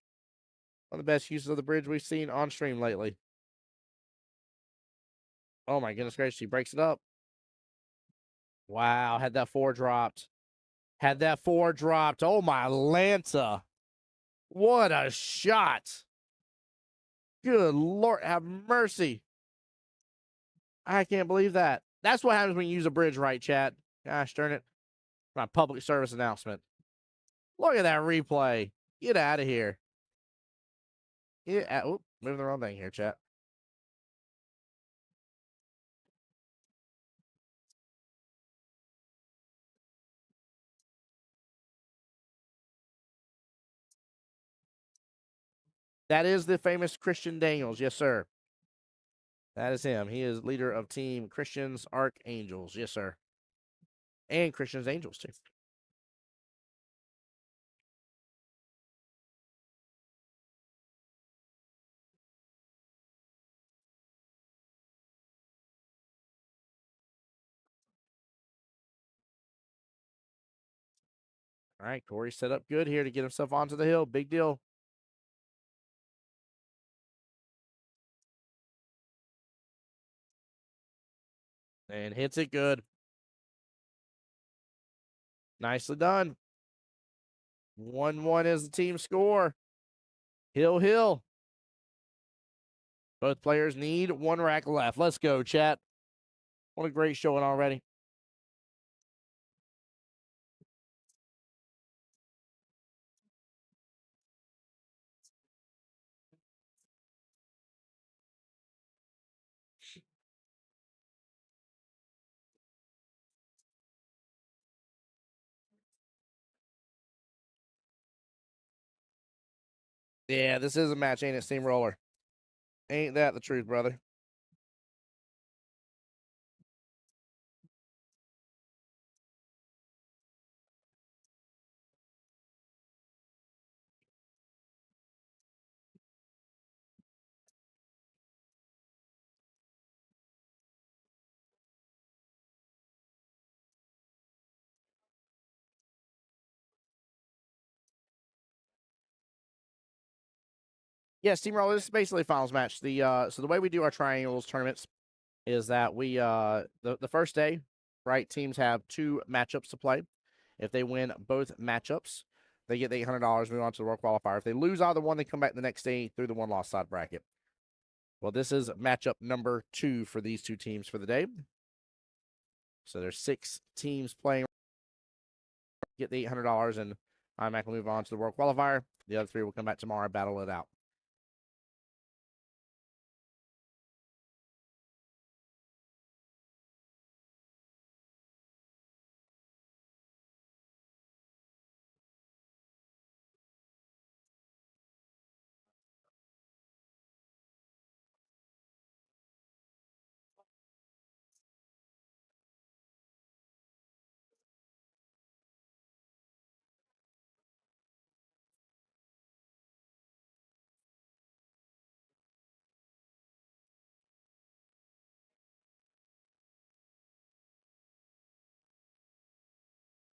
One of the best uses of the bridge we've seen on stream lately. Oh, my goodness gracious. He breaks it up. Wow. Had that 4 dropped. Had that 4 dropped. Oh, my Lanta. What a shot. Good Lord. Have mercy. I can't believe that. That's what happens when you use a bridge right, chat. Gosh darn it. My public service announcement. Look at that replay. Get out of here. Moving the wrong thing here, chat. That is the famous Christian Daniels. Yes, sir. That is him. He is leader of team Christians Archangels. Yes, sir. And Christians Angels, too. All right, Corey set up good here to get himself onto the hill. Big deal. And hits it good. Nicely done. 1-1 is the team score. Hill. Both players need 1 rack left. Let's go, chat. What a great showing already. Yeah, this is a match, ain't it, Steamroller? Ain't that the truth, brother? Yeah, Steamroller, this is basically a finals match. So the way we do our triangles tournaments is that we the first day, right, teams have 2 matchups to play. If they win both matchups, they get the $800, move on to the World Qualifier. If they lose either one, they come back the next day through the one-loss side bracket. Well, this is matchup number 2 for these 2 teams for the day. So there's 6 teams playing. Get the $800, and I'm going to move on to the World Qualifier. The other 3 will come back tomorrow and battle it out.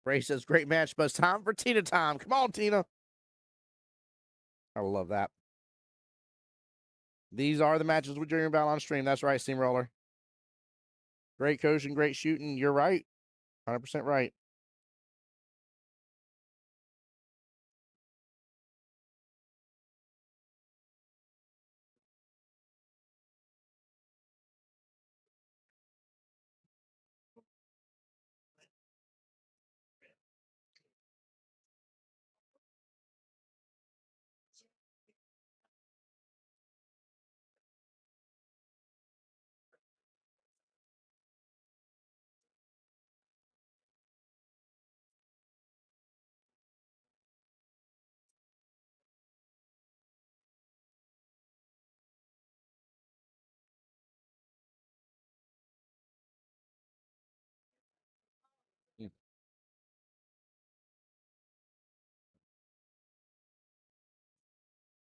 Ray says, great match, but it's time for Tina time. Come on, Tina. I love that. These are the matches we dream about on stream. That's right, Steamroller. Great coaching, great shooting. You're right. 100% right.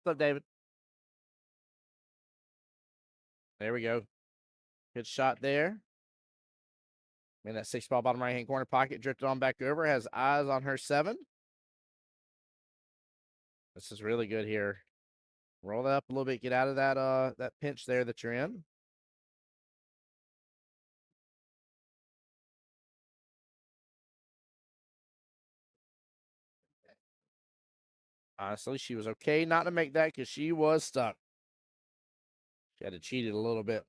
What's up, David? There we go. Good shot there. In that 6 ball bottom right hand corner pocket, drifted on back over, has eyes on her 7. This is really good here. Roll that up a little bit, get out of that pinch there that you're in. Honestly, she was okay not to make that because she was stuck. She had to cheat it a little bit.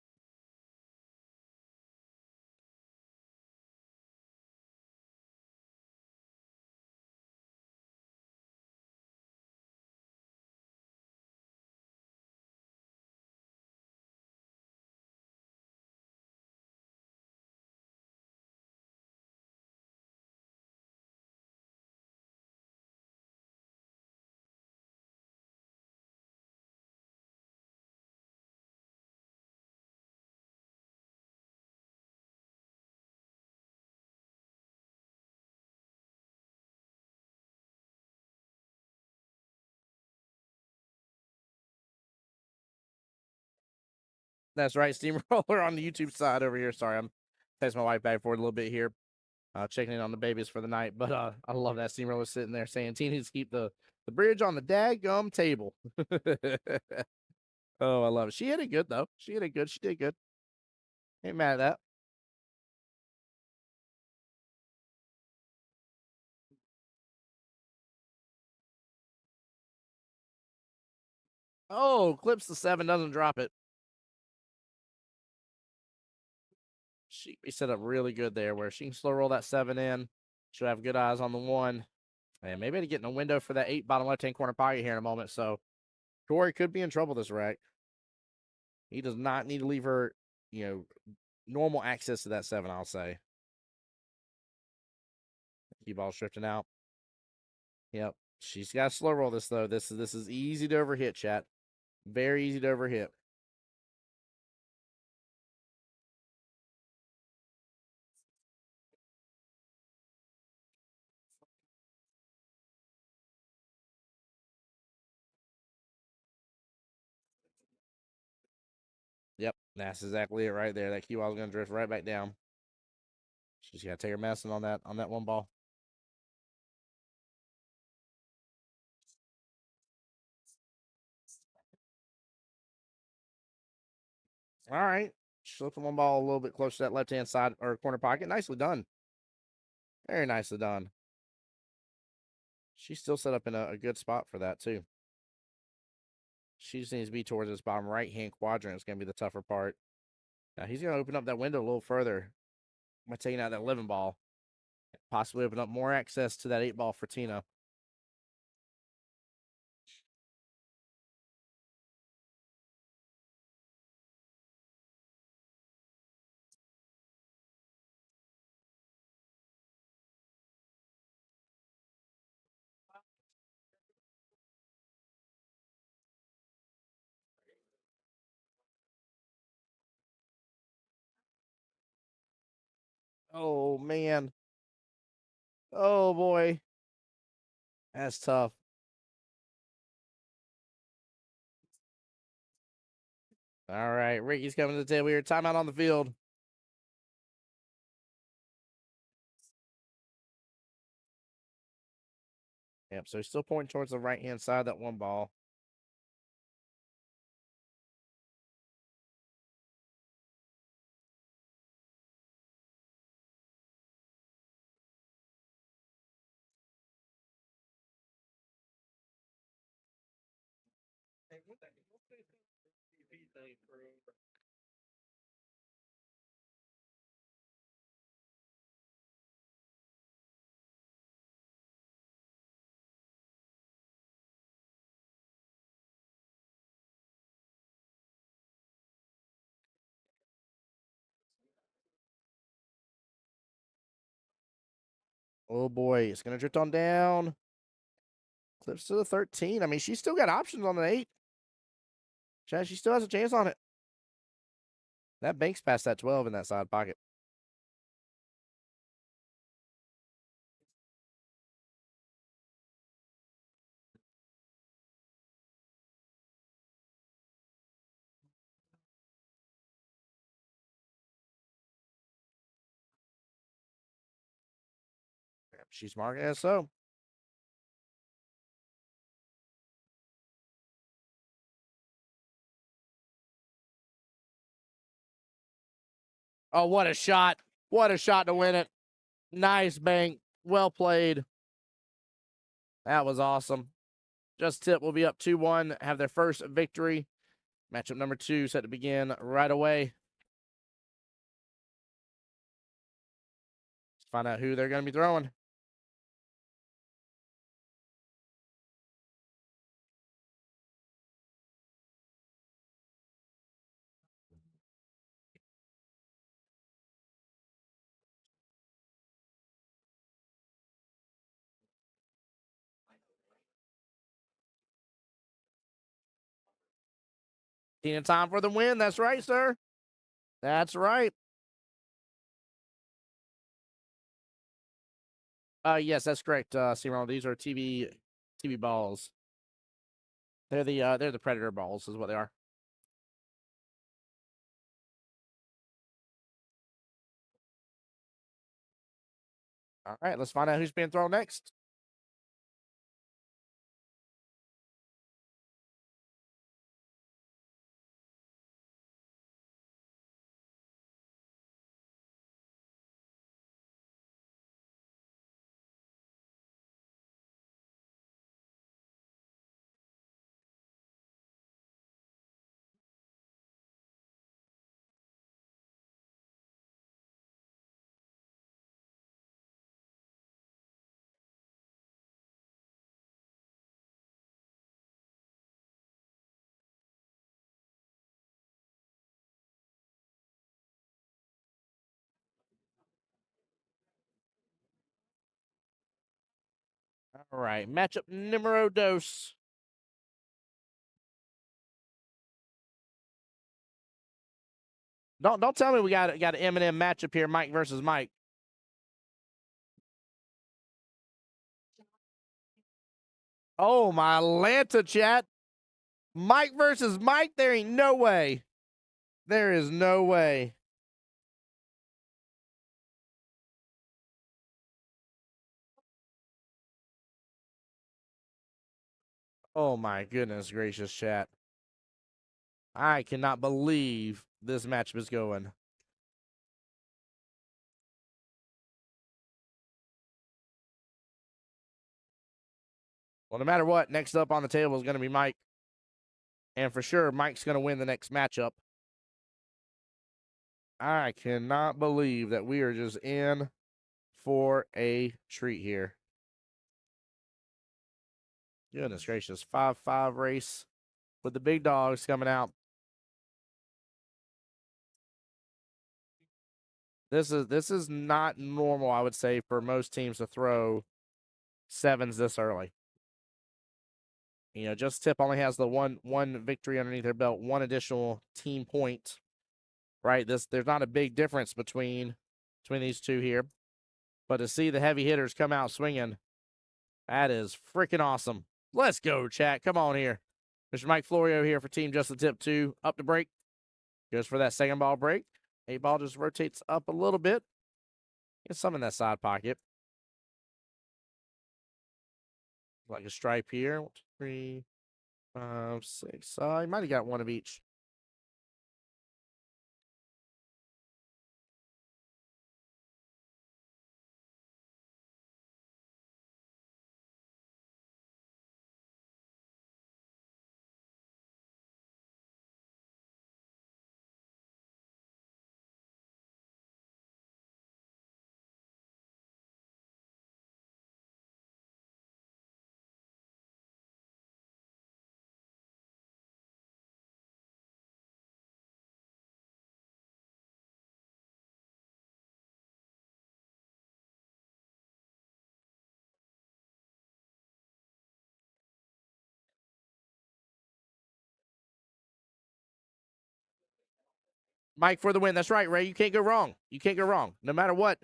That's right, Steamroller on the YouTube side over here. Sorry, I'm texting my wife back for a little bit here, checking in on the babies for the night. But I love that Steamroller sitting there saying, "Teen needs to keep the bridge on the daggum table." Oh, I love it. She hit it good though. She hit it good. She did good. Ain't mad at that. Oh, clips the 7, doesn't drop it. She set up really good there where she can slow roll that 7 in. She'll have good eyes on the 1. And maybe to get in a window for that 8 bottom left-hand corner pocket here in a moment. So Corey could be in trouble this rack. He does not need to leave her, normal access to that 7, I'll say. Qball drifting out. Yep. She's got to slow roll this though. This is easy to overhit, chat. Very easy to overhit. Yep, that's exactly it right there. That Qball is going to drift right back down. She's got to take her medicine on that one ball. All right. Slip one ball a little bit closer to that left-hand side or corner pocket. Nicely done. Very nicely done. She's still set up in a good spot for that, too. She just needs to be towards this bottom right-hand quadrant. It's going to be the tougher part. Now, he's going to open up that window a little further by taking out that 11 ball. Possibly open up more access to that 8 ball for Tina. Oh, man. Oh, boy. That's tough. All right. Ricky's coming to the table here. Timeout on the field. Yep. So he's still pointing towards the right-hand side of that 1 ball. Oh, boy. It's going to drift on down. Clips to the 13. I mean, she's still got options on the 8. Chad, she still has a chance on it. That banks past that 12 in that side pocket. She's marking it so. Oh, what a shot. What a shot to win it. Nice bank. Well played. That was awesome. Just Tip will be up 2-1, have their first victory. Matchup number 2 set to begin right away. Let's find out who they're going to be throwing. Tina time for the win. That's right, sir. That's right. Yes, that's correct. C-Ron, these are TV balls. They're the Predator balls, is what they are. All right, let's find out who's being thrown next. All right, matchup numero dos. Don't tell me we got an Eminem matchup here, Mike versus Mike. Oh my Atlanta chat. Mike versus Mike. There ain't no way. There is no way. Oh my goodness gracious, chat. I cannot believe this matchup is going. Well, no matter what, next up on the table is going to be Mike. And for sure, Mike's going to win the next matchup. I cannot believe that we are just in for a treat here. Goodness gracious. 5-5 race with the big dogs coming out. This is not normal, I would say, for most teams to throw sevens this early. You know, Just Tip only has the one victory underneath their belt, one additional team point. Right? There's not a big difference between these two here. But to see the heavy hitters come out swinging, that is freaking awesome. Let's go, chat. Come on here. Mr. Mike Florio here for Team Just the Tip 2. Up to break. Goes for that second ball break. 8-ball just rotates up a little bit. Get some in that side pocket. Like a stripe here. 1, 2, 3, 5, 6. He might have got one of each. Mike for the win. That's right, Ray. You can't go wrong. You can't go wrong. No matter what.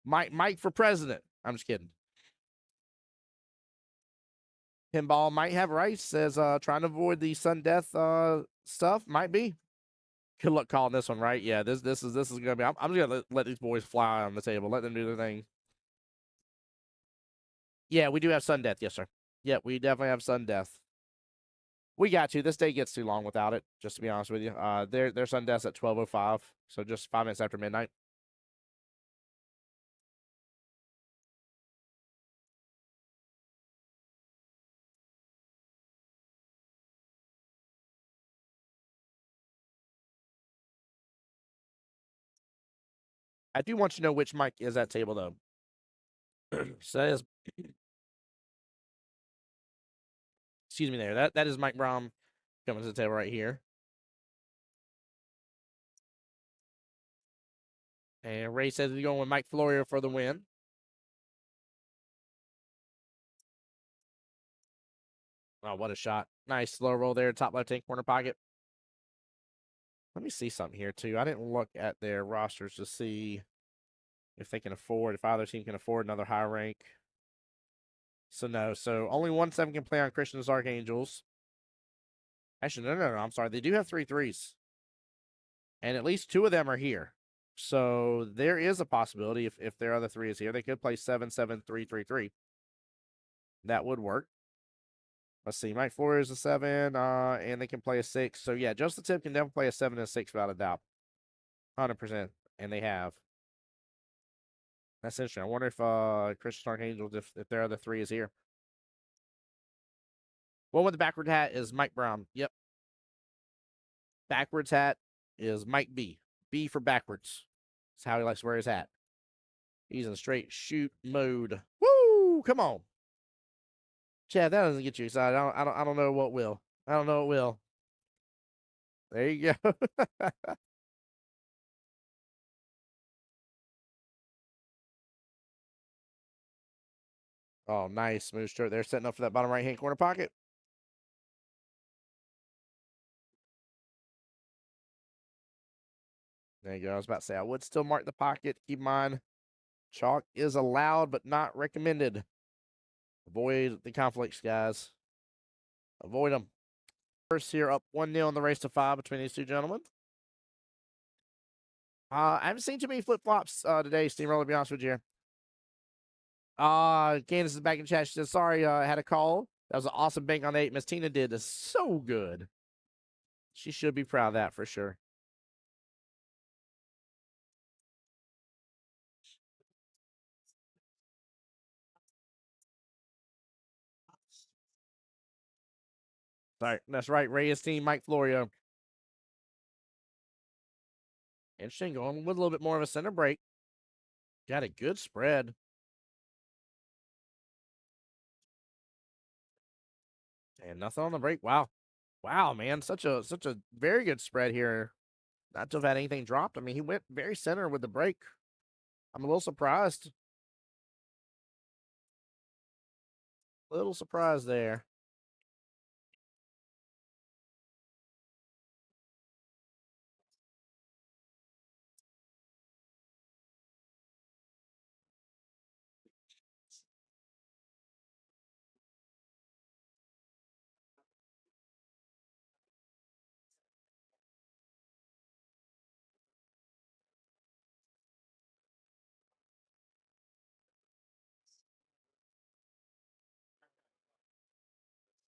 Mike for president. I'm just kidding. Pinball might have rice. Says trying to avoid the sudden death stuff. Might be. Good luck calling this one, right? Yeah, this is gonna be. I'm just gonna let these boys fly on the table. Let them do their thing. Yeah, we do have sudden death. Yes, sir. Yeah, we definitely have sudden death. We got to. This day gets too long without it. Just to be honest with you, their sudden death's at 12:05, so just 5 minutes after midnight. I do want you to know which mic is that table though. Says, excuse me, there. That is Mike Brom coming to the table right here. And Ray says he's going with Mike Florio for the win. Oh, what a shot. Nice slow roll there, top left-hand corner pocket. Let me see something here, too. I didn't look at their rosters to see if they can afford, if either team can afford another high rank. So, no. So, only 1-7 can play on Christian's Archangels. Actually, no. I'm sorry. They do have 3 threes. And at least 2 of them are here. So, there is a possibility if their other 3 is here, they could play 7-7-3-3-3. That would work. Let's see. Mike Florio is a 7, and they can play a 6. So, yeah, Just the Tip can definitely play a 7 and a 6 without a doubt. 100%. And they have. That's interesting. I wonder if Christian Archangels, if their other 3 is here. One with the backward hat is Mike Brown. Yep. Backwards hat is Mike B. B for backwards. That's how he likes to wear his hat. He's in straight shoot mode. Woo! Come on. Chad, that doesn't get you excited. I don't know what will. I don't know what will. There you go. Oh, nice. Smooth stroke there, setting up for that bottom right-hand corner pocket. There you go. I was about to say, I would still mark the pocket. Keep in mind, chalk is allowed, but not recommended. Avoid the conflicts, guys. Avoid them. First here, up 1-0 in the race to 5 between these two gentlemen. I haven't seen too many flip-flops today, Steamroller, to be honest with you. Candace is back in chat. She says, sorry, I had a call. That was an awesome bank on the 8. Miss Tina did this so good. She should be proud of that for sure. Sorry, that's right. Reyes team, Mike Florio. Interesting, going with a little bit more of a center break. Got a good spread. And nothing on the break. Wow. Wow, man. Such a very good spread here. Not to have had anything dropped. I mean, he went very center with the break. I'm a little surprised. Little surprised there.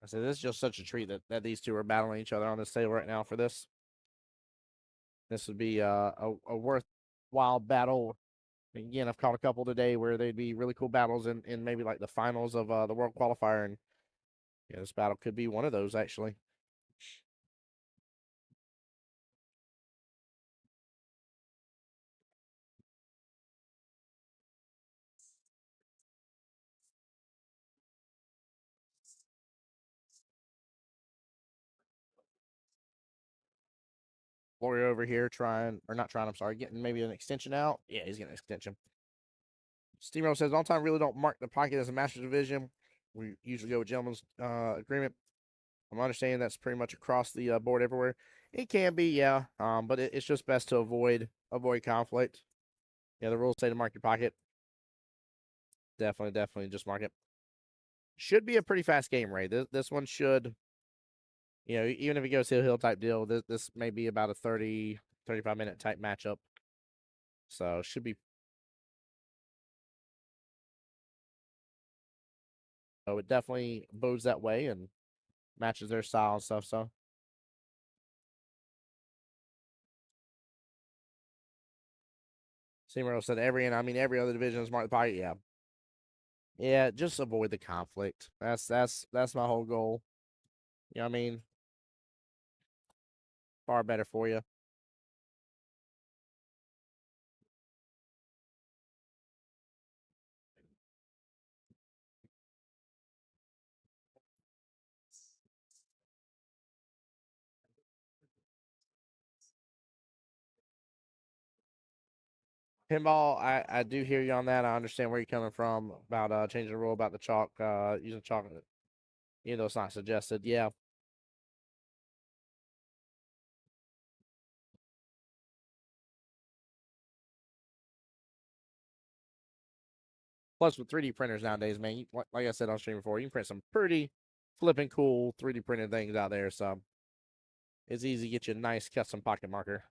I said, this is just such a treat that these two are battling each other on this table right now for this. This would be a worthwhile battle. Again, I've caught a couple today where they'd be really cool battles in maybe like the finals of the World Qualifier. And yeah, this battle could be one of those, actually. Florio over here trying, or not trying, I'm sorry, getting maybe an extension out. Yeah, he's getting an extension. Steamroller says, on time really don't mark the pocket as a master division. We usually go with gentleman's agreement. I'm understanding that's pretty much across the board everywhere. It can be, yeah, but it's just best to avoid conflict. Yeah, the rules say to mark your pocket. Definitely just mark it. Should be a pretty fast game, Ray. This one should, even if it goes hill type deal, this may be about a 30, 35-minute type matchup. So should be. So it definitely bodes that way and matches their style and stuff. So Steamroller said every other division is marked the pocket. Yeah. Yeah, just avoid the conflict. That's my whole goal. You know what I mean? Far better for you. Pinball, I do hear you on that. I understand where you're coming from about changing the rule about the chalk, using chalk, even though it's not suggested. Yeah. Plus, with 3D printers nowadays, man, like I said on stream before, you can print some pretty flipping cool 3D printed things out there. So it's easy to get you a nice custom pocket marker.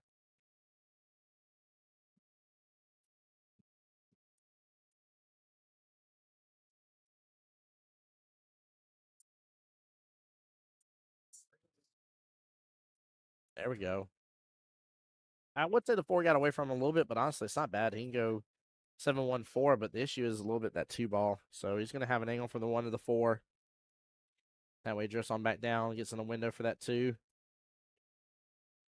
There we go. I would say the 4 got away from him a little bit, but honestly, it's not bad. He can go 7-1-4, but the issue is a little bit that 2 ball. So he's going to have an angle from the 1 to the 4. That way, drifts on back down, gets in the window for that 2.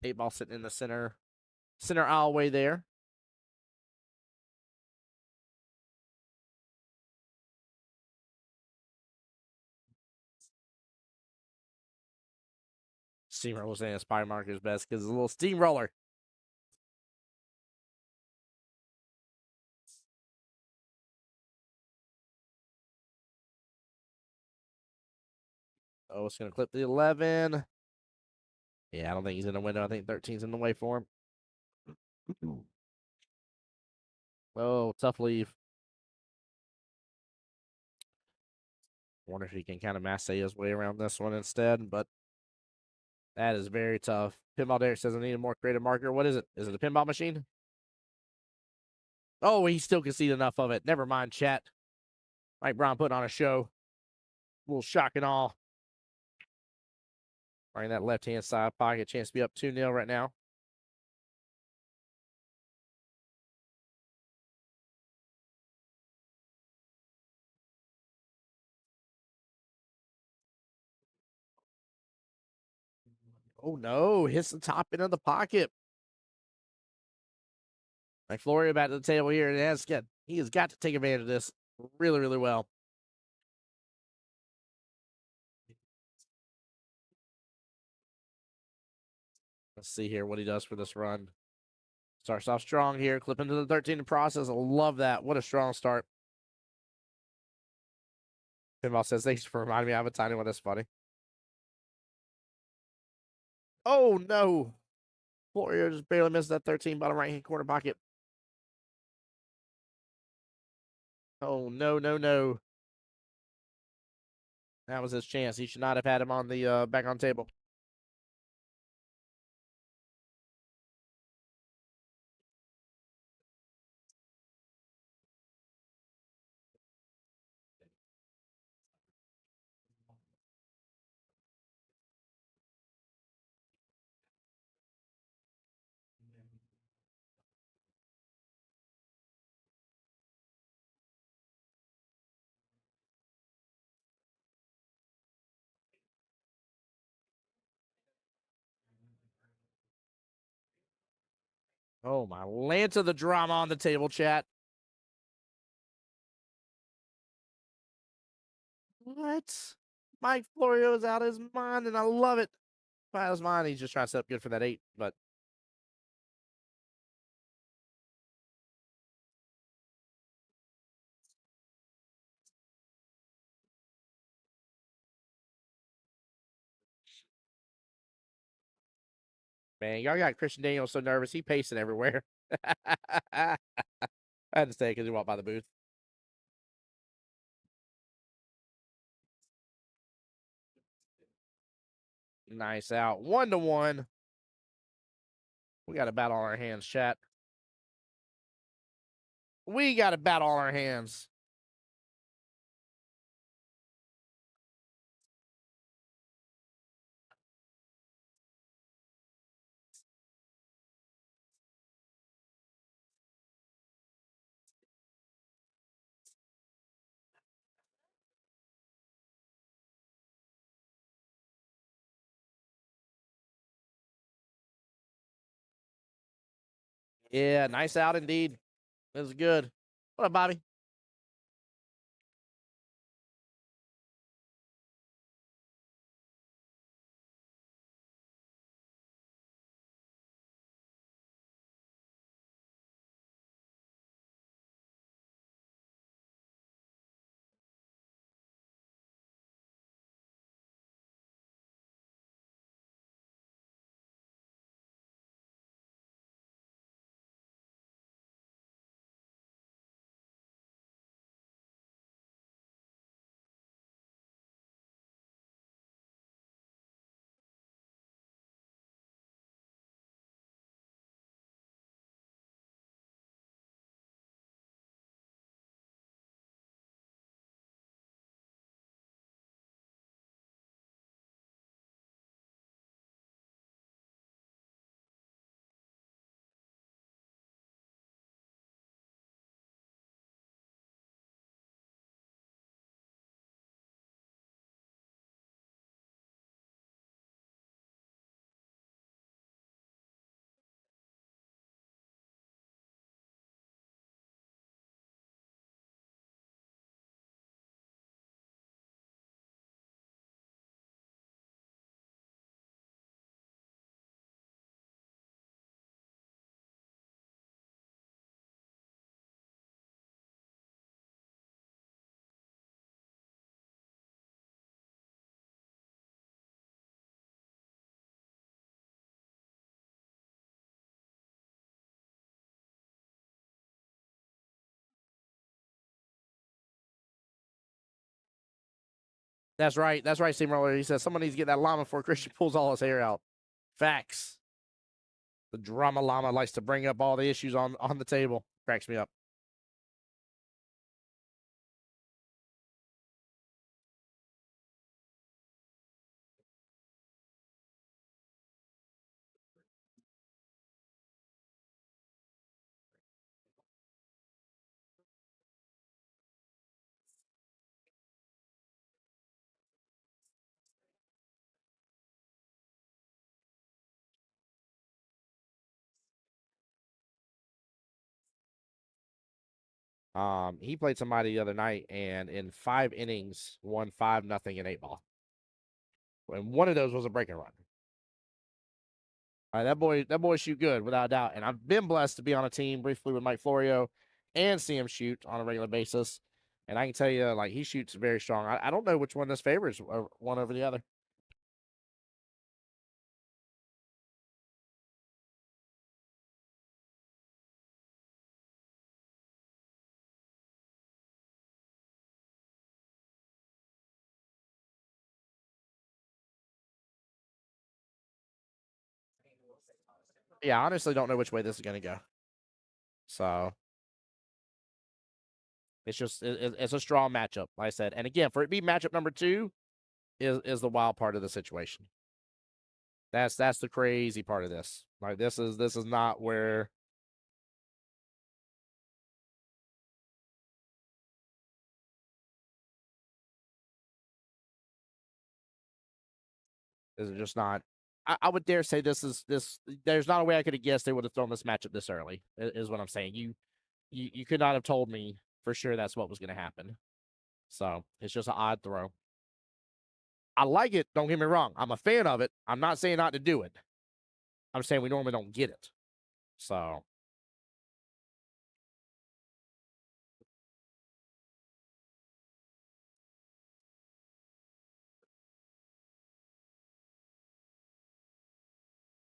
8 ball sitting in the center aisleway there. Steamroller was saying spy marker is best because it's a little steamroller. Oh, it's going to clip the 11. Yeah, I don't think he's in the window. I think 13's in the way for him. Oh, tough leave. Wonder if he can kind of masse his way around this one instead, but that is very tough. Pinball Derek says I need a more creative marker. What is it? Is it a pinball machine? Oh, he still can see enough of it. Never mind, chat. Mike Brown putting on a show. A little shock and awe. Right in that left-hand side pocket. Chance to be up 2-0 right now. Oh, no. Hits the top end of the pocket. Like Florio back to the table here. And he has got to take advantage of this really, really well. Let's see here what he does for this run. Starts off strong here. Clip into the 13 in process. I love that. What a strong start. Pinball says, thanks for reminding me I have a tiny one. That's funny. Oh, no. Florio just barely missed that 13 bottom right-hand corner pocket. Oh, no, no, no. That was his chance. He should not have had him on the back on table. Oh, my Lance of the drama on the table, chat. What? Mike Florio's out of his mind, and I love it. Out of his mind, he's just trying to set up good for that 8, but man, y'all got Christian Daniels so nervous. He pacing everywhere. I had to stay because he walked by the booth. Nice out. 1-1. We got a battle on our hands, chat. We got a battle on our hands. Yeah, nice out indeed. This is good. What up, Bobby? That's right. That's right, Steamroller. He says someone needs to get that llama before Christian pulls all his hair out. Facts. The drama llama likes to bring up all the issues on the table. Cracks me up. He played somebody the other night, and in 5 innings, won 5-0 in 8-ball. And one of those was a break and run. That boy shoot good without a doubt. And I've been blessed to be on a team briefly with Mike Florio and see him shoot on a regular basis. And I can tell you, like, he shoots very strong. I don't know which one this favors one over the other. Yeah, I honestly don't know which way this is going to go. So it's just it's a strong matchup, like I said. And again, for it to be matchup number 2 is the wild part of the situation. That's the crazy part of this. Like this is not where this is just not. I would dare say this. There's not a way I could have guessed they would have thrown this matchup this early. Is what I'm saying. You could not have told me for sure that's what was going to happen. So it's just an odd throw. I like it. Don't get me wrong. I'm a fan of it. I'm not saying not to do it. I'm saying we normally don't get it. So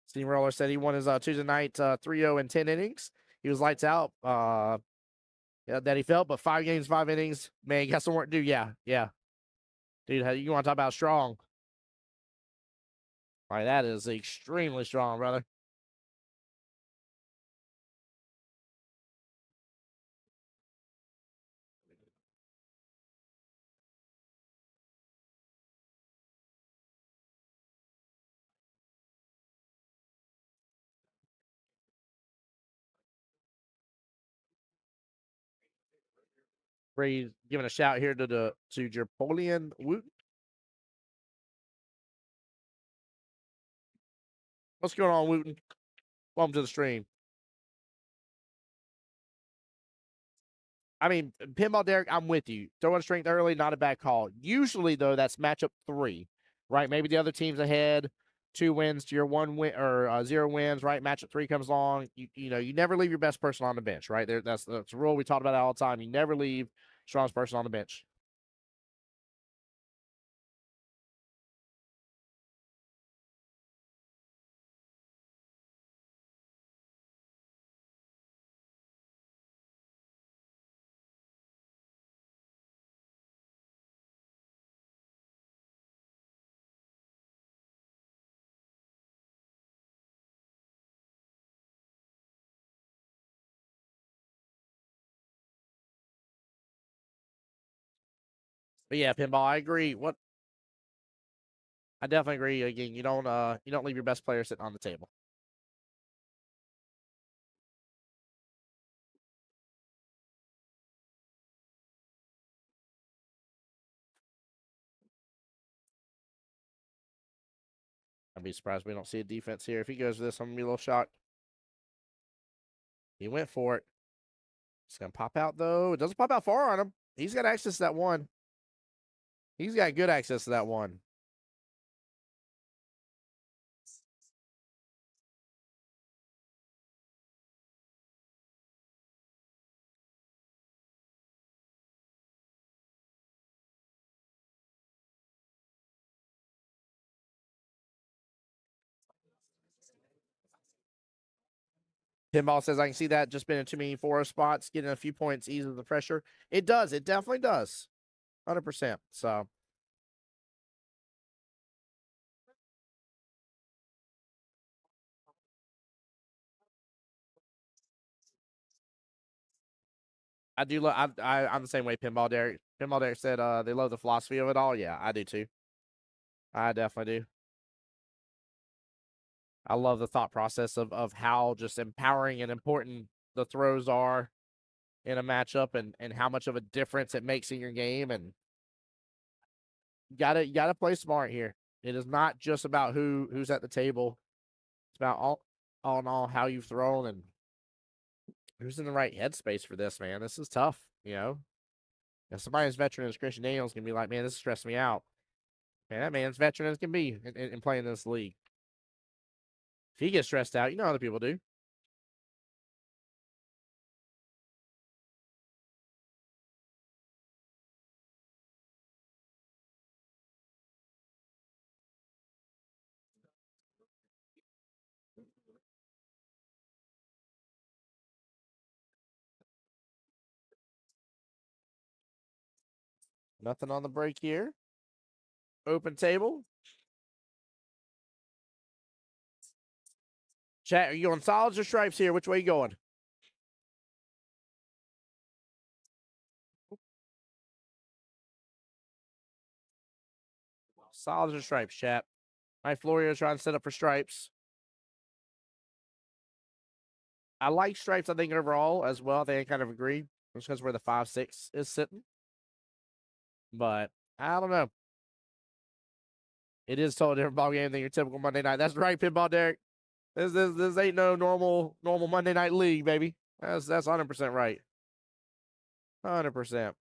Steamroller said he won his Tuesday night 3-0 in 10 innings. He was lights out. Yeah, that he felt, but 5 games, 5 innings. Man, he got some work to do. Yeah. Dude, you want to talk about strong? All right, that is extremely strong, brother. Bray's giving a shout here to Napoleon Wooten. What's going on, Wooten? Welcome to the stream. I mean, Pinball Derek, I'm with you. Throwing strength early, not a bad call. Usually, though, that's matchup 3, right? Maybe the other team's ahead, 2 wins to your 1 win or 0 wins, right? Matchup 3 comes along. You never leave your best person on the bench, right? That's a rule. We talked about that all the time. You never leave strongest person on the bench. But yeah, Pinball, I agree. I definitely agree. Again, you don't leave your best player sitting on the table. I'd be surprised we don't see a defense here. If he goes for this, I'm gonna be a little shocked. He went for it. It's gonna pop out though. It doesn't pop out far on him. He's got access to that one. He's got good access to that one. Pinball says, I can see that just been in too many 4 spots, getting a few points eases the pressure. It does. It definitely does. 100%. So I do love. I'm the same way. Pinball Derek. Pinball Derek said they love the philosophy of it all. Yeah, I do too. I definitely do. I love the thought process of how just empowering and important the throws are in a matchup, and how much of a difference it makes in your game. And you gotta play smart here. It is not just about who's at the table. It's about all in all how you've thrown and who's in the right headspace for this, man. This is tough, you know. If somebody as veteran as Christian Daniels can be like, man, this stressed me out. Man, that man's veteran as can be in playing this league. If he gets stressed out, you know other people do. Nothing on the break here. Open table. Chat, are you on solids or stripes here? Which way you going? Solids or stripes, chat? My Florio trying to set up for stripes. I like stripes, I think, overall as well. I think I kind of agree. Just because where the 5-6 is sitting. But I don't know. It is totally different ball game than your typical Monday night. That's right, Pinball Derek. This ain't no normal Monday night league, baby. That's 100% right. 100%.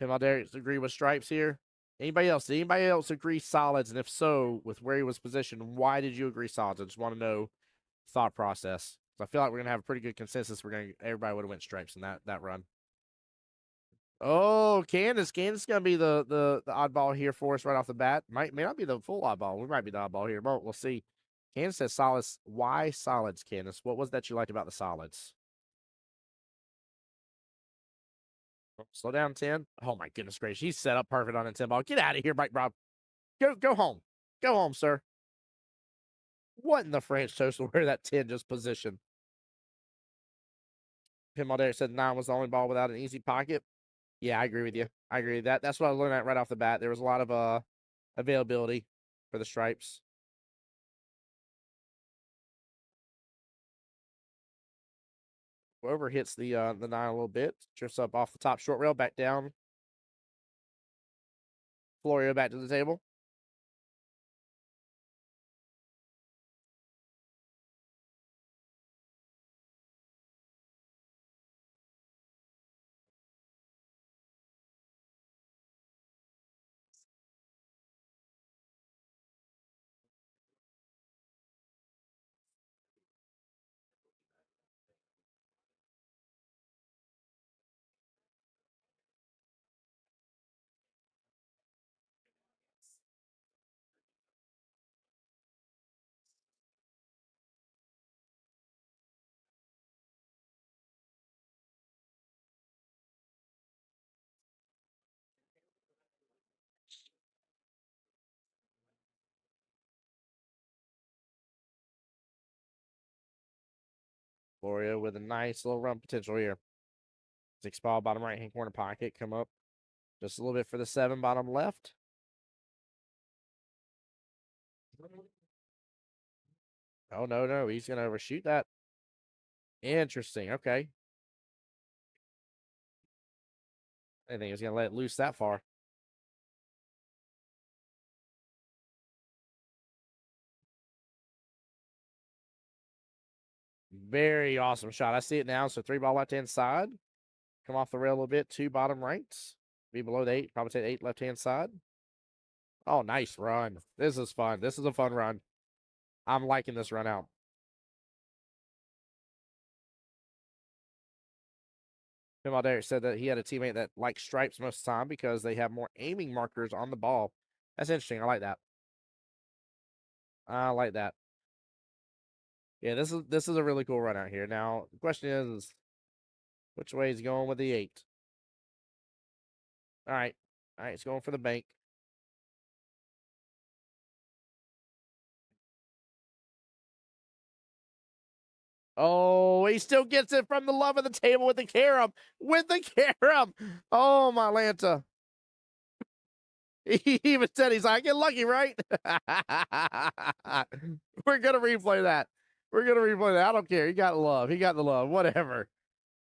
Pinball Derek agree with stripes here. Anybody else? Did anybody else agree solids? And if so, with where he was positioned, why did you agree solids? I just want to know thought process. So I feel like we're gonna have a pretty good consensus. Everybody would have went stripes in that run. Oh, Candace gonna be the oddball here for us right off the bat. May not be the full oddball. We might be the oddball here, but we'll see. Candace says solids. Why solids, Candace? What was that you liked about the solids? Slow down, 10. Oh my goodness gracious. He's set up perfect on a 10 ball. Get out of here, Mike Rob. Go home. Go home, sir. What in the French toast where that 10 just positioned? Pinball Derek said 9 was the only ball without an easy pocket. Yeah, I agree with you. I agree. That's what I learned at right off the bat. There was a lot of availability for the stripes. Over hits the 9 a little bit. Drifts up off the top short rail, back down. Florio back to the table. Florio with a nice little run potential here. 6 ball, bottom right hand corner pocket. Come up just a little bit for the 7, bottom left. Oh, no. He's going to overshoot that. Interesting. Okay. I didn't think he was going to let it loose that far. Very awesome shot. I see it now. So 3 ball left hand side. Come off the rail a little bit. 2 bottom rights. Be below the 8. Probably take 8 left hand side. Oh, nice run. This is fun. This is a fun run. I'm liking this run out. Tim Derek said that he had a teammate that likes stripes most of the time because they have more aiming markers on the ball. That's interesting. I like that. I like that. Yeah, this is a really cool run out here. Now, the question is which way is he going with the 8? All right. All right, it's going for the bank. Oh, he still gets it from the love of the table with the carom. With the carom. Oh, my Lanta. He even said, he's like, get lucky, right? We're going to replay that. We're going to replay that. I don't care. He got the love. He got the love. Whatever.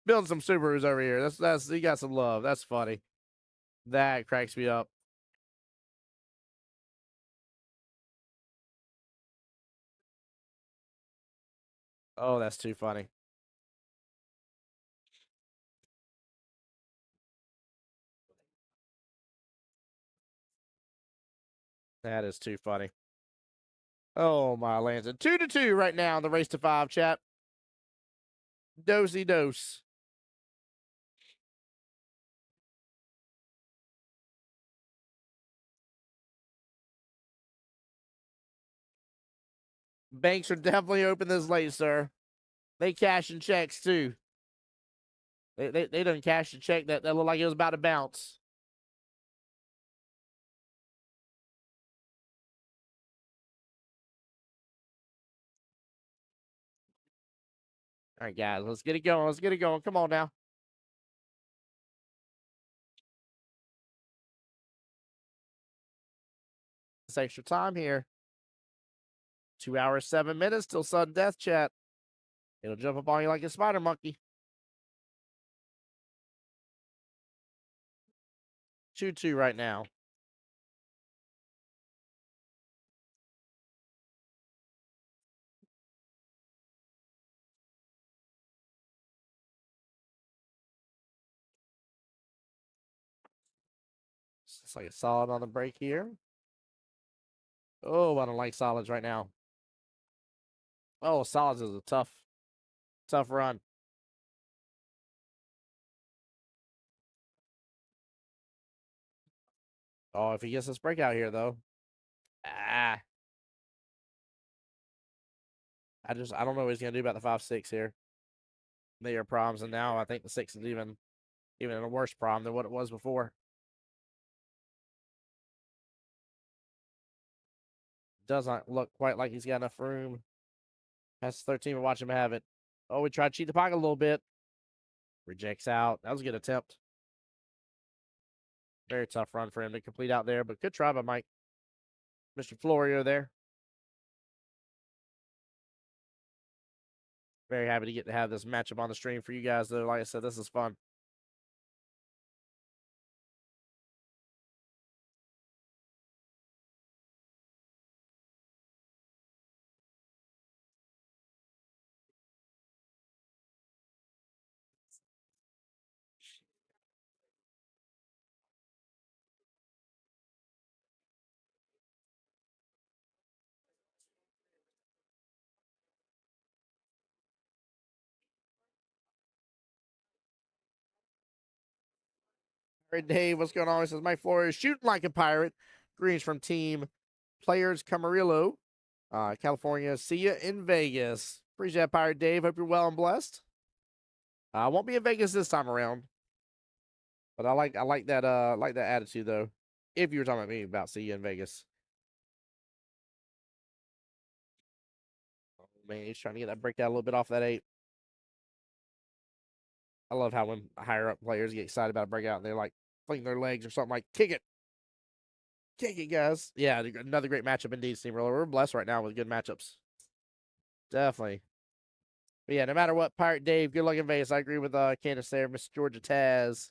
Building some Subarus over here. He got some love. That's funny. That cracks me up. Oh, that's too funny. That is too funny. Oh, my Lanta. 2-2 right now in the race to 5, chat. Dosey dose. Banks are definitely open this late, sir. They cashing checks too. They done cashed a check that looked like it was about to bounce. All right, guys, let's get it going. Let's get it going. Come on now. It's extra time here. 2 hours, 7 minutes till sudden death, chat. It'll jump up on you like a spider monkey. 2-2 right now. It's like a solid on the break here. Oh, I don't like solids right now. Oh, solids is a tough run. Oh, if he gets this breakout here, though. Ah. I don't know what he's going to do about the 5-6 here. They are problems, and now I think the 6 is even a worse problem than what it was before. Doesn't look quite like he's got enough room. Pass 13, we'll watch him have it. Oh, we tried to cheat the pocket a little bit. Rejects out. That was a good attempt. Very tough run for him to complete out there, but good try by Mike. Mr. Florio there. Very happy to get to have this matchup on the stream for you guys, though. Like I said, this is fun. All right, Dave, what's going on? He says, Mike Flores shooting like a pirate. Greens from team Players Camarillo, California. See you in Vegas. Appreciate that, Pirate Dave. Hope you're well and blessed. I won't be in Vegas this time around, but I like that attitude though. If you were talking about me about see you in Vegas, oh, man, he's trying to get that breakdown a little bit off that 8. I love how when higher up players get excited about a breakout and they're like flinging their legs or something like kick it, guys. Yeah, another great matchup indeed, Steamroller. We're blessed right now with good matchups. Definitely. But yeah, no matter what, Pirate Dave, good luck in Vegas. I agree with Candace there, Miss Georgia Taz.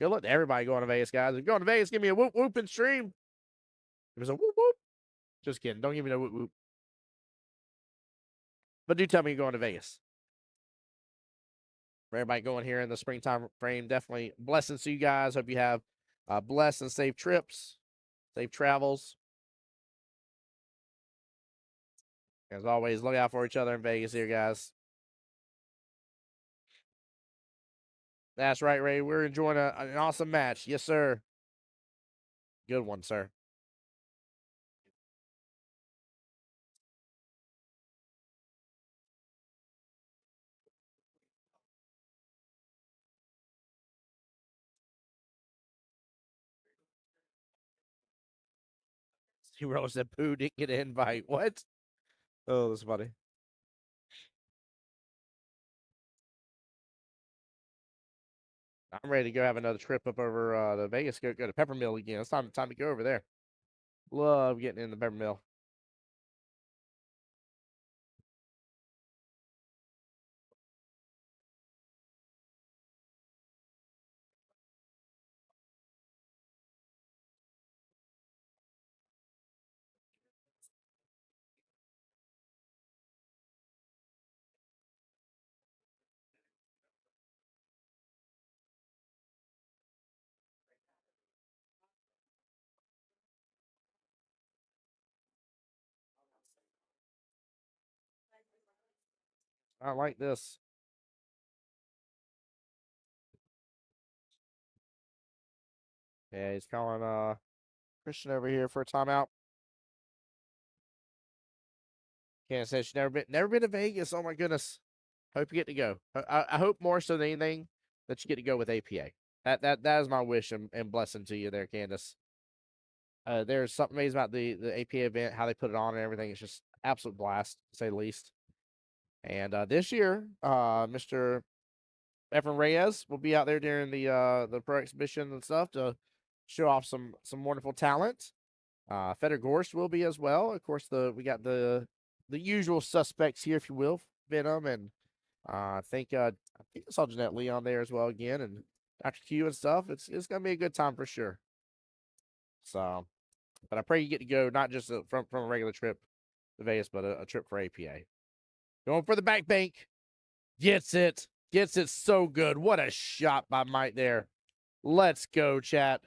Good luck to everybody going to Vegas, guys. If you're going to Vegas, give me a whoop whoop and stream. There's a whoop whoop. Just kidding. Don't give me no whoop whoop. But do tell me you're going to Vegas. For everybody going here in the springtime frame, definitely blessings to you guys. Hope you have blessed and safe trips, safe travels. As always, look out for each other in Vegas here, guys. That's right, Ray. We're enjoying an awesome match. Yes, sir. Good one, sir. He Rose said, "Pooh didn't get an invite." What? Oh, that's funny. I'm ready to go have another trip up over to Vegas. Go to Peppermill again. It's time to go over there. Love getting in the Peppermill. I like this. Yeah, he's calling Christian over here for a timeout. Can't say she's never been to Vegas. Oh my goodness. Hope you get to go. I hope more so than anything that you get to go with APA. That is my wish and blessing to you there, Candace. There's something amazing about the APA event, how they put it on and everything. It's just absolute blast, to say the least. And this year, Mr. Efren Reyes will be out there during the pro exhibition and stuff to show off some wonderful talent. Feder Gorst will be as well. Of course, we got the usual suspects here, if you will, Venom and I think I saw Jeanette Lee on there as well again, and Dr. Q and stuff. It's gonna be a good time for sure. So, but I pray you get to go not just from a regular trip to Vegas, but a trip for APA. Going for the back bank, gets it so good. What a shot by Mike there. Let's go, chat.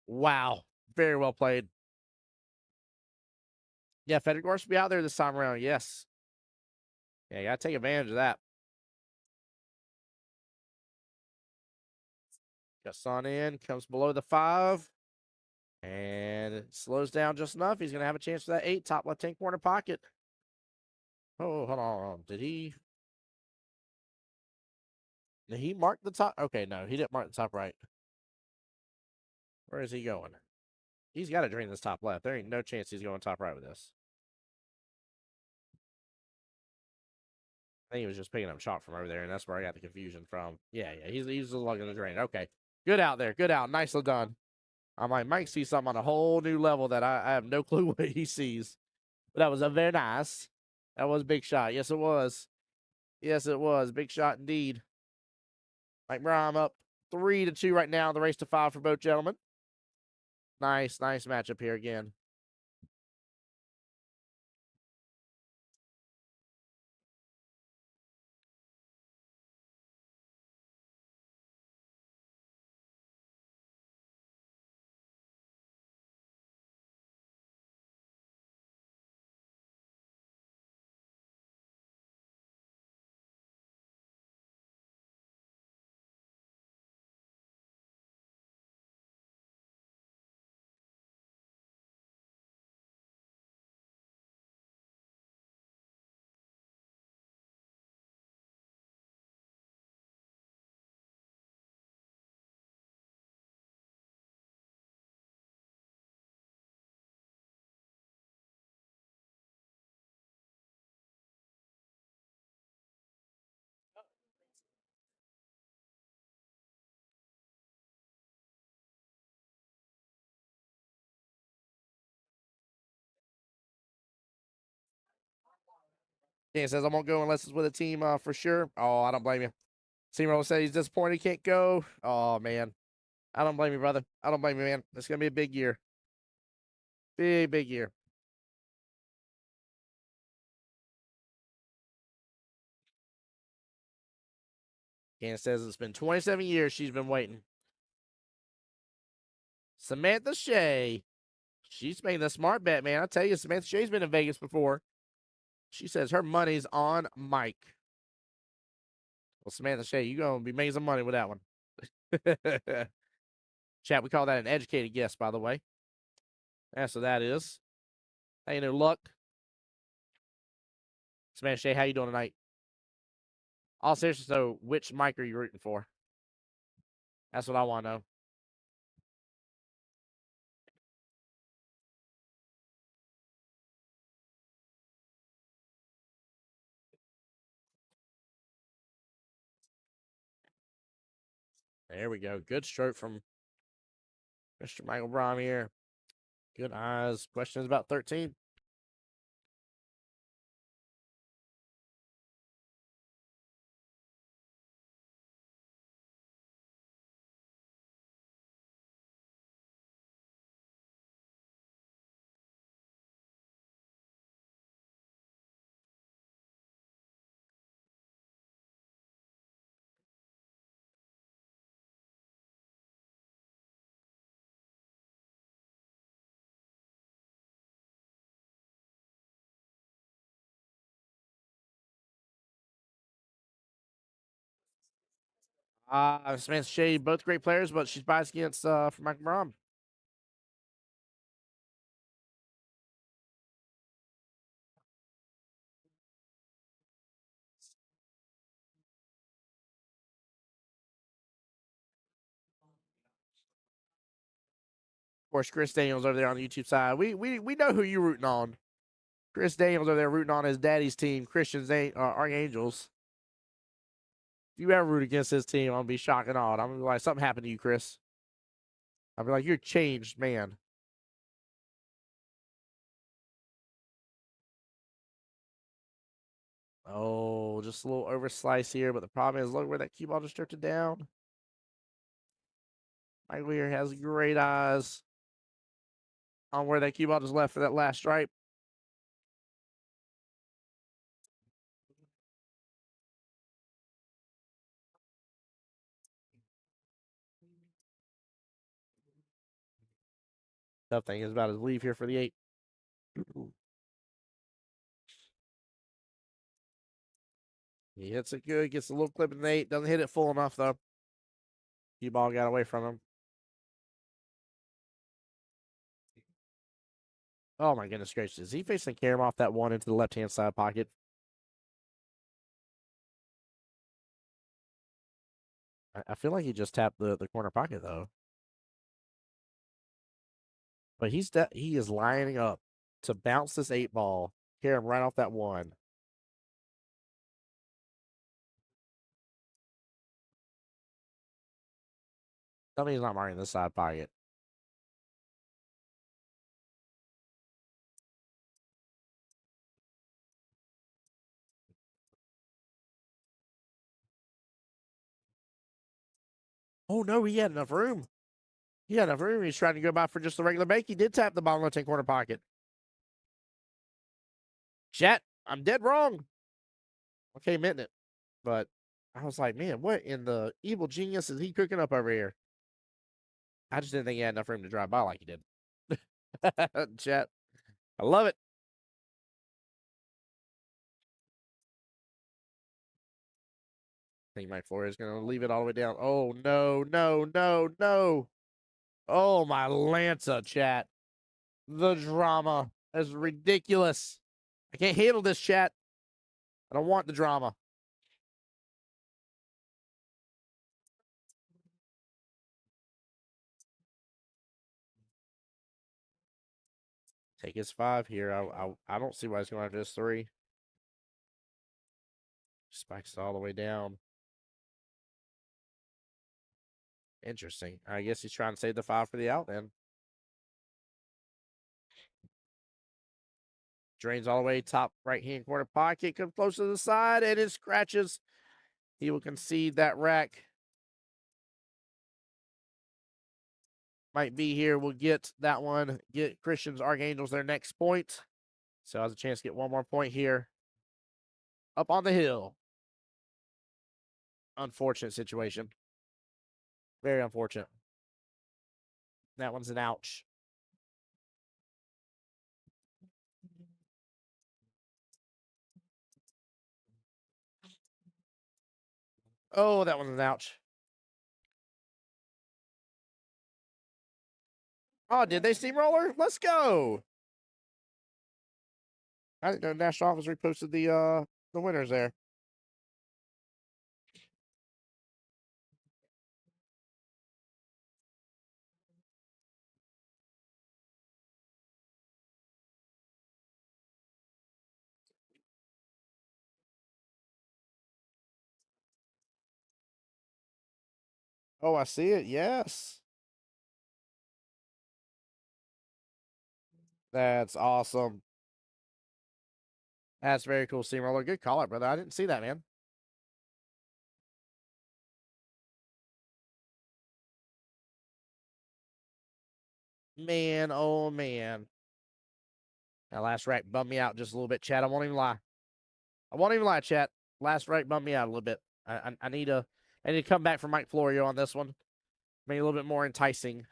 Wow, very well played. Yeah, Federer should be out there this time around. Yes. Yeah, you gotta take advantage of that. Got Son in, comes below the 5. And it slows down just enough. He's going to have a chance for that 8, top left-hand corner pocket. Oh, hold on. Did he mark the top? Okay, no, he didn't mark the top right. Where is he going? He's got to drain this top left. There ain't no chance he's going top right with this. I think he was just picking up shot from over there, and that's where I got the confusion from. Yeah, he's looking to drain. Okay, good out there. Good out. Nicely done. I'm like, Mike sees something on a whole new level that I have no clue what he sees. But that was a very nice. That was a big shot. Yes, it was. Yes, it was. Big shot indeed. Mike Brom up 3-2 right now. The race to 5 for both gentlemen. Nice matchup here again. Dan says, I won't go unless it's with a team for sure. Oh, I don't blame you. Seymour said he's disappointed he can't go. Oh, man. I don't blame you, brother. I don't blame you, man. It's going to be a big year. Big year. Dan says it's been 27 years she's been waiting. Samantha Shea. She's making the smart bet, man. I tell you, Samantha Shea's been in Vegas before. She says her money's on Mike. Well, Samantha Shea, you going to be making some money with that one. Chat, we call that an educated guess, by the way. That's what that is. Ain't no luck. Samantha Shea, how you doing tonight? All seriousness, though, which Mike are you rooting for? That's what I want to know. There we go. Good stroke from Mr. Michael Brom here. Good eyes. Question is about 13. Samantha Shea, both great players, but she's biased against for Michael Brom. Of course, Chris Daniels over there on the YouTube side. We know who you're rooting on. Chris Daniels over there rooting on his daddy's team, Christian's Archangels. If you ever root against his team, I'm gonna be shocked and awed. I'm gonna be like, something happened to you, Chris. I'll be like, you're changed, man. Oh, just a little overslice here, but the problem is, look where that cue ball just drifted down. Michael here has great eyes on where that cue ball just left for that last stripe. Tough thing is about his leave here for the 8. He hits it good, gets a little clip in the 8. Doesn't hit it full enough, though. Cue ball got away from him. Oh, my goodness gracious. Is he facing Karam off that one into the left-hand side pocket? I feel like he just tapped the corner pocket, though. But he is lining up to bounce this 8 ball. Karam right off that one. Tell me he's not marking this side pocket. Oh, no, he had enough room. He had enough room. He's trying to go by for just the regular bank. He did tap the bottom left-hand corner pocket. Chat, I'm dead wrong. Okay, admitting it. But I was like, man, what in the evil genius is he cooking up over here? I just didn't think he had enough room to drive by like he did. Chat, I love it. I think Mike Flores is going to leave it all the way down. Oh, no, no, no, no. Oh, my Lanza, chat. The drama is ridiculous. I can't handle this, chat. I don't want the drama. Take his 5 here. I don't see why he's going after this 3. Spikes it all the way down. Interesting. I guess he's trying to save the 5 for the out then. Drains all the way top right-hand corner pocket. Comes close to the side, and it scratches. He will concede that rack. Might be here. We'll get that one. Get Christian's Archangels their next point. So has a chance to get one more point here. Up on the hill. Unfortunate situation. Very unfortunate. That one's an ouch. Oh, that one's an ouch. Oh, did they steamroller? Let's go. I didn't know National Office reposted the winners there. Oh, I see it. Yes. That's awesome. That's very cool, Steamroller. Good call out, brother. I didn't see that, man. Man, oh man. That last rack bummed me out just a little bit, chat. I won't even lie. I won't even lie, chat. Last rack bummed me out a little bit. I need to come back from Mike Florio on this one. Maybe a little bit more enticing.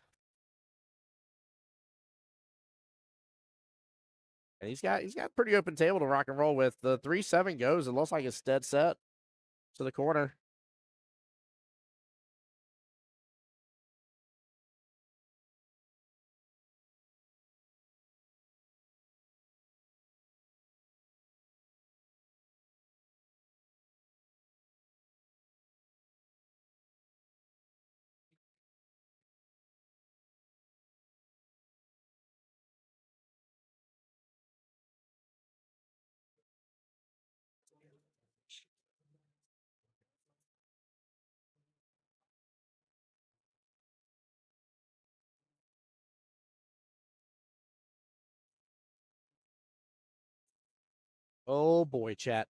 And he's got a pretty open table to rock and roll with. The 3-7 goes. It looks like it's dead set to the corner. Oh boy, chat.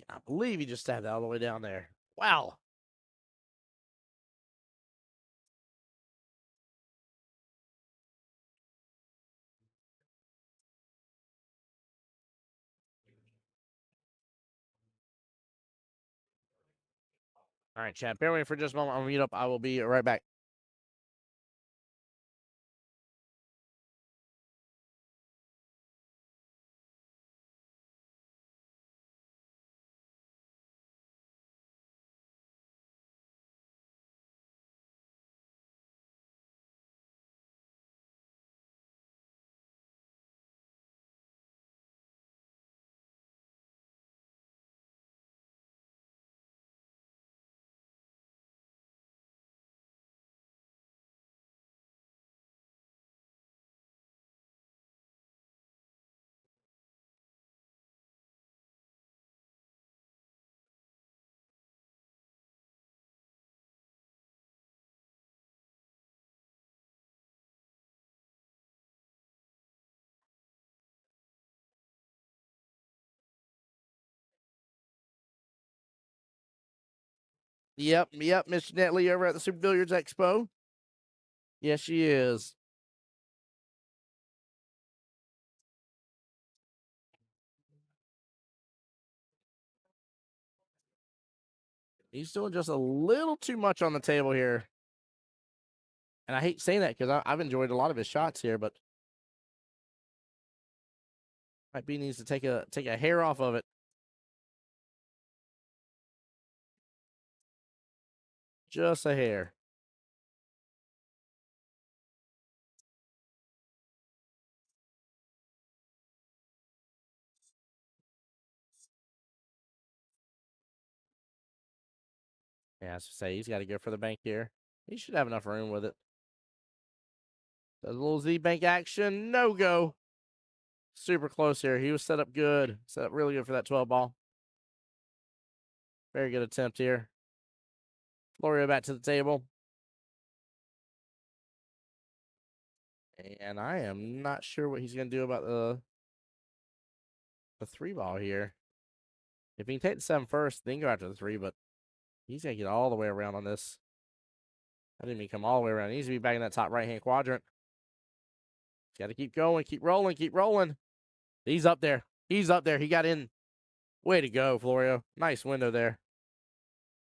I believe he just stabbed that all the way down there. Wow. All right, chat. Bear with me for just a moment. I'll mute up. I will be right back. Yep, Mr. Netley over at the Super Billiards Expo. Yes, she is. He's doing just a little too much on the table here. And I hate saying that because I've enjoyed a lot of his shots here, but might be needs to take a hair off of it. Just a hair. Yeah, as I say, he's got to go for the bank here. He should have enough room with it. A little Z bank action, no go. Super close here. He was set up good. Set up really good for that 12 ball. Very good attempt here. Florio back to the table. And I am not sure what he's going to do about the 3 ball here. If he can take the 7 first, then go after the 3, but he's going to get all the way around on this. I didn't mean come all the way around. He needs to be back in that top right-hand quadrant. Got to keep going, keep rolling, keep rolling. He's up there. He's up there. He got in. Way to go, Florio. Nice window there.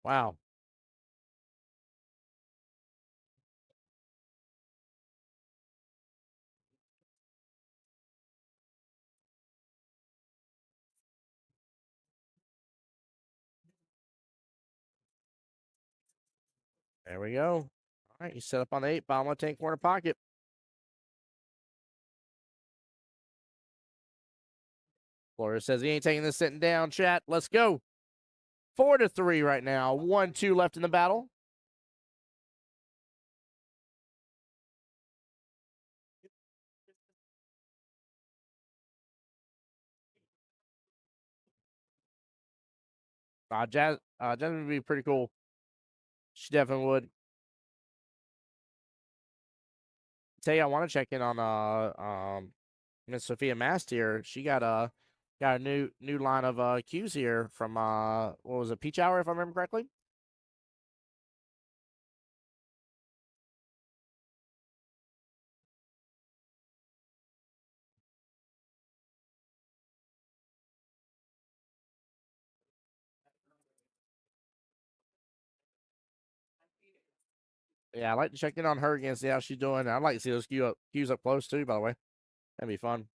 Wow. There we go. All right, he's set up on the 8 ball, 110 corner pocket. Florio says he ain't taking this sitting down, chat. Let's go. 4-3 right now. 1-2 left in the battle. Jasmine would be pretty cool. She definitely would. Tell you, I want to check in on Miss Sophia Mast here. She got a new line of cues here from what was it, Peach Hour, if I remember correctly. Yeah, I'd like to check in on her again, see how she's doing. I'd like to see those cues up close too, by the way. That'd be fun.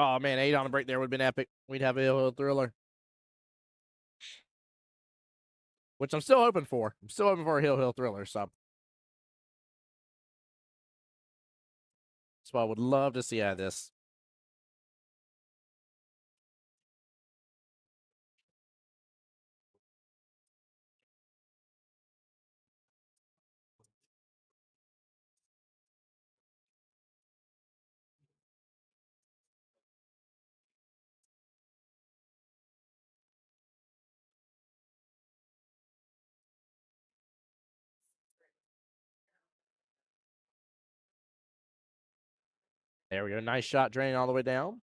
Oh man, 8 on a break there would have been epic. We'd have a Hill Thriller, which I'm still hoping for. I'm still hoping for a Hill Thriller. So that's what I would love to see out of this. There we go. Nice shot, draining all the way down.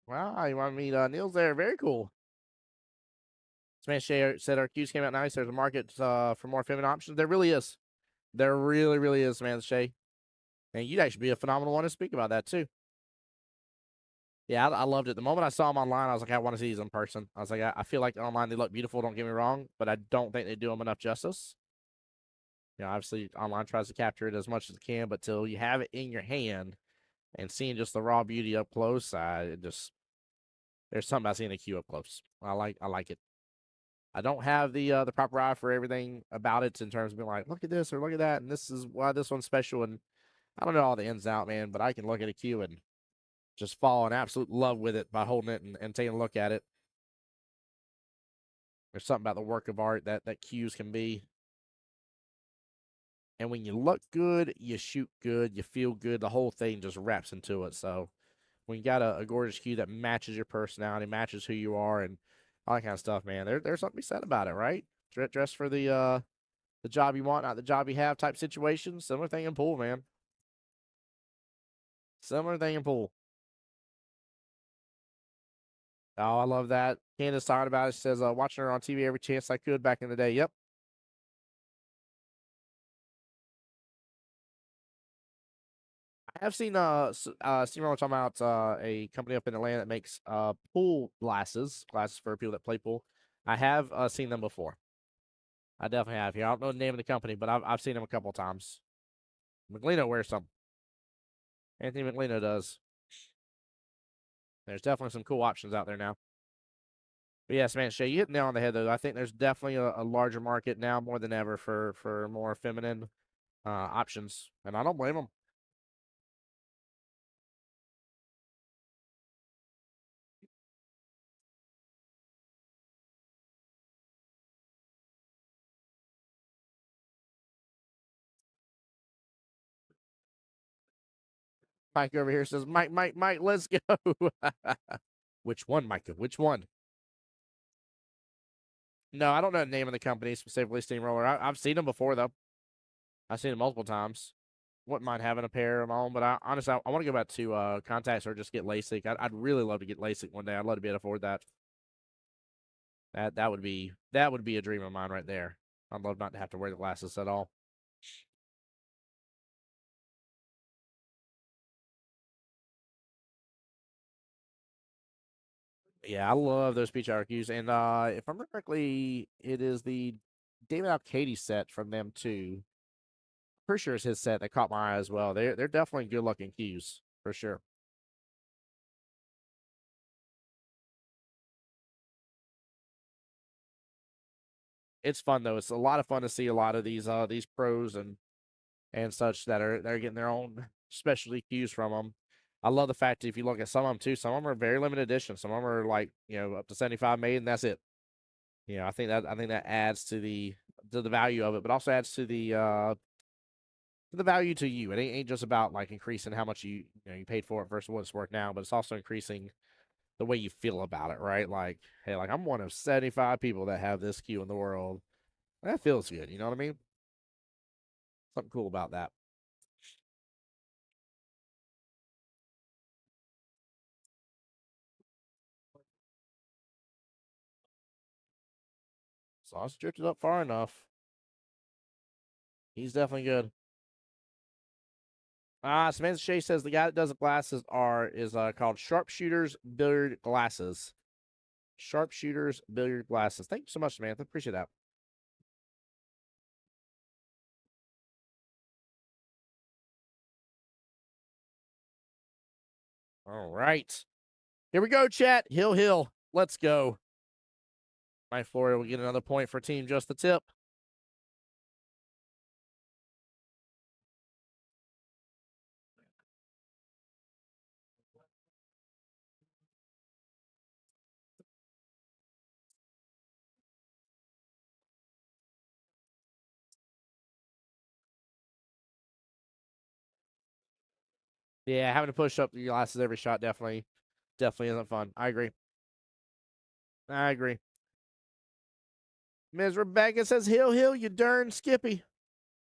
Wow, you want to meet Niels there? Very cool. Smash said our cues came out nice. There's a market for more feminine options. There really is. There really, really is, man, Shay. And you'd actually be a phenomenal one to speak about that too. Yeah, I loved it. The moment I saw them online, I was like, I want to see these in person. I was like, I feel like online they look beautiful. Don't get me wrong, but I don't think they do them enough justice. You know, obviously online tries to capture it as much as it can, but till you have it in your hand and seeing just the raw beauty up close, there's something about seeing a cue up close. I like it. I don't have the proper eye for everything about it in terms of being like, look at this or look at that, and this is why this one's special. And I don't know all the ins and out, man, but I can look at a cue and just fall in absolute love with it by holding it and taking a look at it. There's something about the work of art that cues can be. And when you look good, you shoot good, you feel good, the whole thing just wraps into it. So when you got a gorgeous cue that matches your personality, matches who you are, and all that kind of stuff, man, there's something to be said about it, right? Dress for the job you want, not the job you have type situation. Similar thing in pool, man. Similar thing in pool. Oh, I love that. Candace talking about it. She says, watching her on TV every chance I could back in the day. Yep. I have seen Steamroller talking about a company up in Atlanta that makes pool glasses for people that play pool. I have seen them before. I definitely have here. I don't know the name of the company, but I've seen them a couple times. McLeano wears some. Anthony McLeano does. There's definitely some cool options out there now. But yes, man, Shay, you hit the nail on the head though. I think there's definitely a larger market now more than ever for more feminine options, and I don't blame them. Mike over here says, Mike, let's go. Which one, Micah? Which one? No, I don't know the name of the company specifically, Steamroller. I've seen them before though. I've seen them multiple times. Wouldn't mind having a pair of my own, but honestly, I want to go back to contacts or just get LASIK. I'd really love to get LASIK one day. I'd love to be able to afford that. That would be a dream of mine right there. I'd love not to have to wear the glasses at all. Yeah, I love those peach hour cues. And if I remember correctly, it is the David Alcady set from them too. Pretty sure it's his set that caught my eye as well. They're definitely good looking cues for sure. It's fun though. It's a lot of fun to see a lot of these pros and such that are they're getting their own specialty cues from them. I love the fact that if you look at some of them too, some of them are very limited edition. Some of them are like up to 75 made, and that's it. I think that adds to the value of it, but also adds to the value to you. It ain't just about like increasing how much you paid for it versus what it's worth now, but it's also increasing the way you feel about it, right? Like, hey, like I'm one of 75 people that have this cue in the world. That feels good. You know what I mean? Something cool about that. So I drifted up far enough. He's definitely good. Samantha Shea says the guy that does the glasses is called Sharpshooters Billiard Glasses. Sharpshooters Billiard Glasses. Thank you so much, Samantha. Appreciate that. All right. Here we go, chat. Hill. Let's go. My Florida will get another point for team just the tip. Yeah, having to push up the glasses every shot definitely isn't fun. I agree. I agree. Ms. Rebecca says, Hill, you darn Skippy.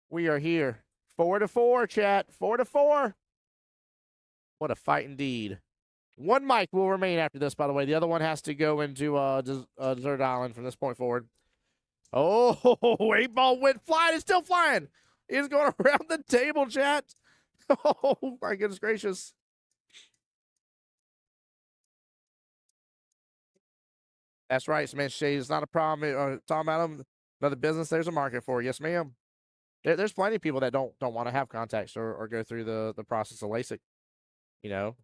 We are here. 4-4, chat. 4-4. What a fight indeed. One mic will remain after this, by the way. The other one has to go into Desert Island from this point forward. Oh, 8 ball went flying. It's still flying. It's going around the table, chat. Oh, my goodness gracious. That's right, Samantha Shea. It's not a problem. Talking about them, another business, there's a market for. Yes, ma'am. There's plenty of people that don't want to have contacts or go through the process of LASIK, you know.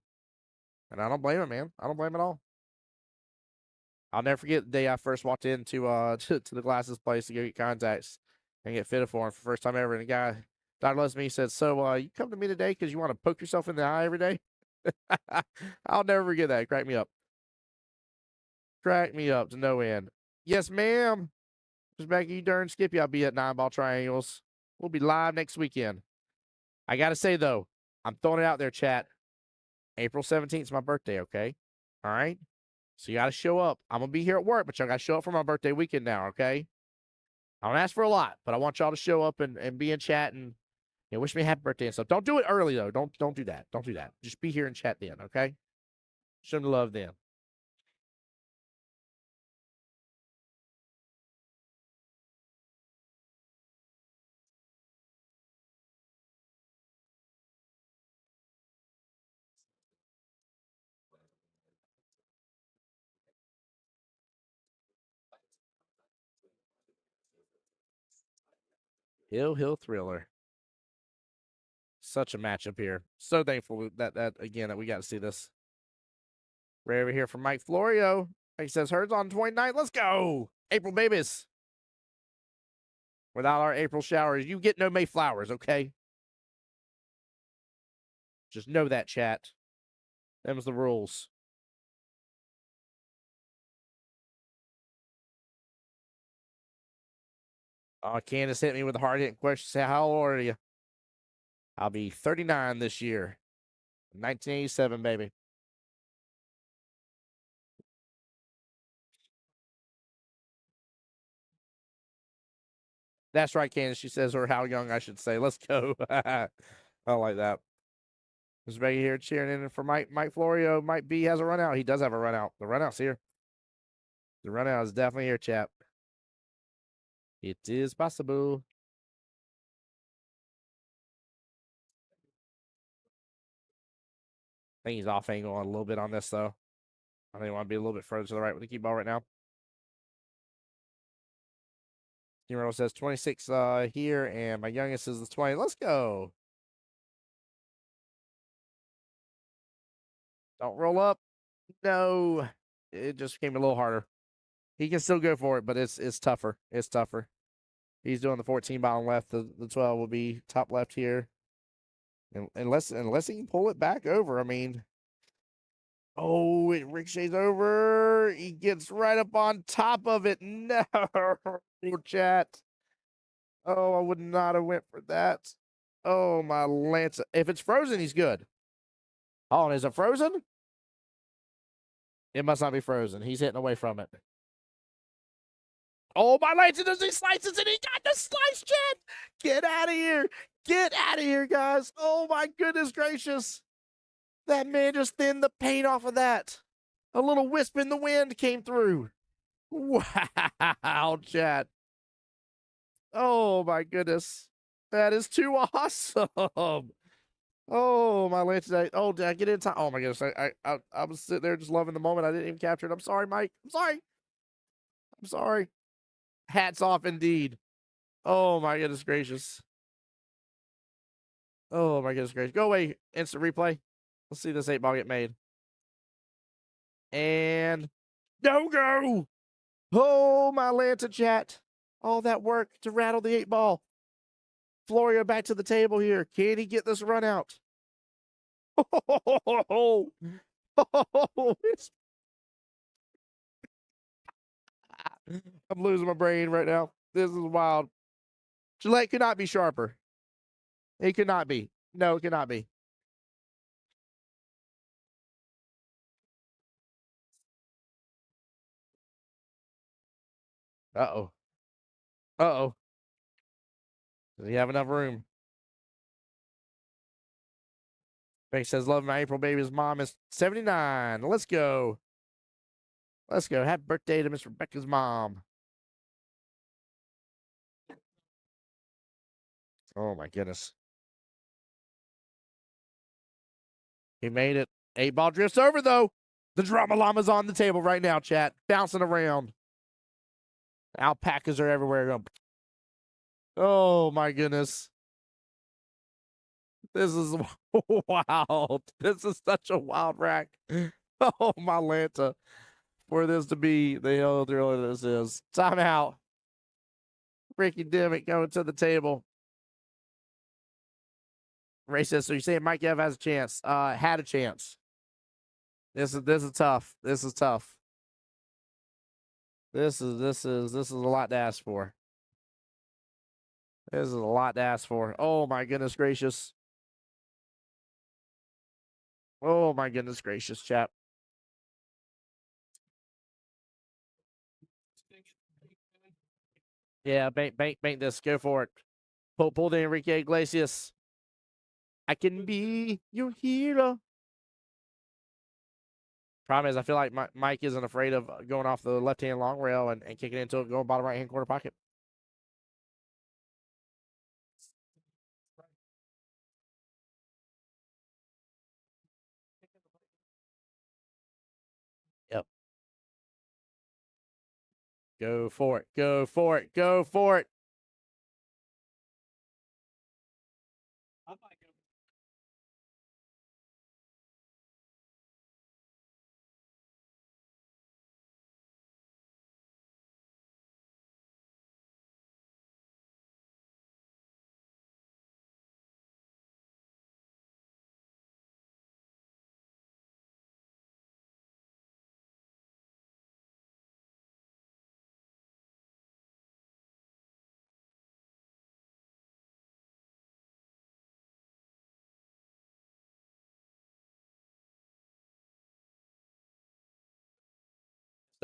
And I don't blame him, man. I don't blame him at all. I'll never forget the day I first walked into to the glasses place to go get contacts and get fitted for him for the first time ever. And the guy, Dr. Leslie, he said, "So you come to me today because you want to poke yourself in the eye every day?" I'll never forget that. It cracked me up. Cracked me up to no end. Yes, ma'am. Just back you darn Skippy. I'll be at 9 ball triangles. We'll be live next weekend. I gotta say though, I'm throwing it out there, chat. April 17th is my birthday, okay? All right. So you got to show up. I'm going to be here at work, but y'all got to show up for my birthday weekend now, okay? I don't ask for a lot, but I want y'all to show up and be in chat and wish me a happy birthday and stuff. Don't do it early, though. Don't do that. Don't do that. Just be here and chat then, okay? Show them love then. Hill Thriller. Such a matchup here. So thankful that again that we got to see this. Right over here from Mike Florio. He says, Herds on 29th. Let's go. April babies. Without our April showers, you get no May flowers, okay? Just know that, chat. Them's the rules. Candace hit me with a hard hitting question. Say, how old are you? I'll be 39 this year. 1987, baby. That's right, Candace. She says, or how young I should say. Let's go. I like that. Just Becky here cheering in for Mike Florio. Mike B has a run out. He does have a run out. The run out's here. The run out is definitely here, chap. It is possible. I think he's off angle a little bit on this, though. I think I want to be a little bit further to the right with the Qball right now. Hero says 26 here, and my youngest is the 20. Let's go. Don't roll up. No. It just came a little harder. He can still go for it, but it's tougher. It's tougher. He's doing the 14 bottom left. The 12 will be top left here. And unless he can pull it back over. I mean, oh, it ricochets over. He gets right up on top of it. No, chat. Oh, I would not have went for that. Oh, my Lance. If it's frozen, he's good. Oh, and is it frozen? It must not be frozen. He's hitting away from it. Oh, my Lance, does he slices it? He got the slice, chat. Get out of here. Get out of here, guys. Oh, my goodness gracious. That man just thinned the paint off of that. A little wisp in the wind came through. Wow, chat. Oh, my goodness. That is too awesome. Oh, my Lance. Oh, did I get in time? Oh, my goodness. I was sitting there just loving the moment. I didn't even capture it. I'm sorry, Mike. I'm sorry. I'm sorry. Hats off indeed. Oh, my goodness gracious. Oh, my goodness gracious. Go away. Instant replay. Let's see this 8-ball get made. And no go. Oh, my Lanta chat. All that work to rattle the 8-ball. Florio back to the table here. Can he get this run out? Oh, I'm losing my brain right now. This is wild. Gillette could not be sharper. It could not be. No, it could not be. Uh-oh. Uh-oh. Does he have enough room? Bank says, love my April baby's mom is 79. Let's go. Let's go. Happy birthday to Miss Rebecca's mom. Oh, my goodness. He made it. 8-ball drifts over, though. The drama llama's on the table right now, chat. Bouncing around. Alpacas are everywhere. Oh, my goodness. This is wild. This is such a wild rack. Oh, my Lanta. For this to be the hell thriller this is. Timeout. Ricky Dimmick going to the table. Ray says, so you're saying Mike Ev has a chance? Had a chance. This is tough. This is tough. This is a lot to ask for. This is a lot to ask for. Oh my goodness gracious. Oh my goodness gracious, chap. Yeah, bank this. Go for it. Pull the Enrique Iglesias. I can be your hero. Problem is, I feel like Mike isn't afraid of going off the left-hand long rail and kicking into it, going bottom right-hand corner pocket. Yep. Go for it. Go for it. Go for it.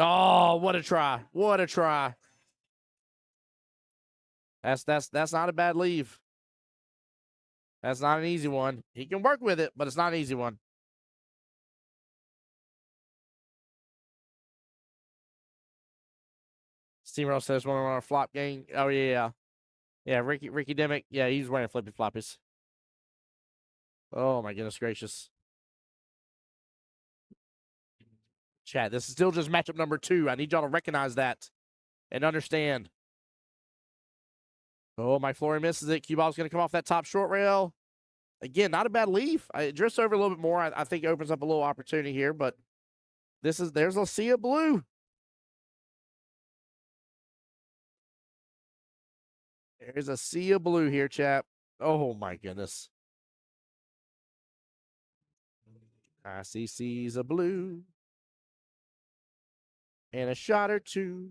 Oh, what a try. What a try. That's not a bad leave. That's not an easy one. He can work with it, but it's not an easy one. Steamroll says one on our flop game. Oh yeah. Yeah, Ricky Dimmick. Yeah, he's wearing flippy floppies. Oh my goodness gracious. Chat, this is still just matchup number 2. I need y'all to recognize that and understand. Oh, Mike Flory misses it. Qball's going to come off that top short rail. Again, not a bad leaf. It drifts over a little bit more. I think it opens up a little opportunity here, but there's a sea of blue. There's a sea of blue here, chap. Oh, my goodness. I see seas of blue. And a shot or two.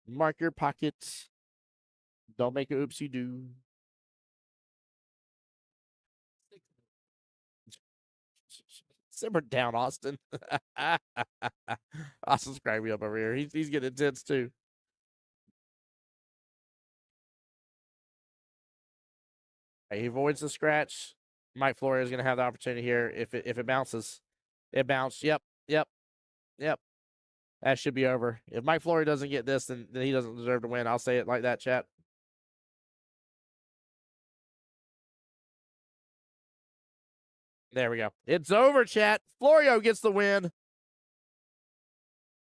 Mark your pockets. Don't make a oopsie do. Simmer down, Austin. Austin's cracking me up over here. He's getting intense too. He avoids the scratch. Mike Flores is going to have the opportunity here if it bounces. It bounced. Yep. That should be over. If Mike Flory doesn't get this, then he doesn't deserve to win. I'll say it like that, chat. There we go. It's over, chat. Florio gets the win.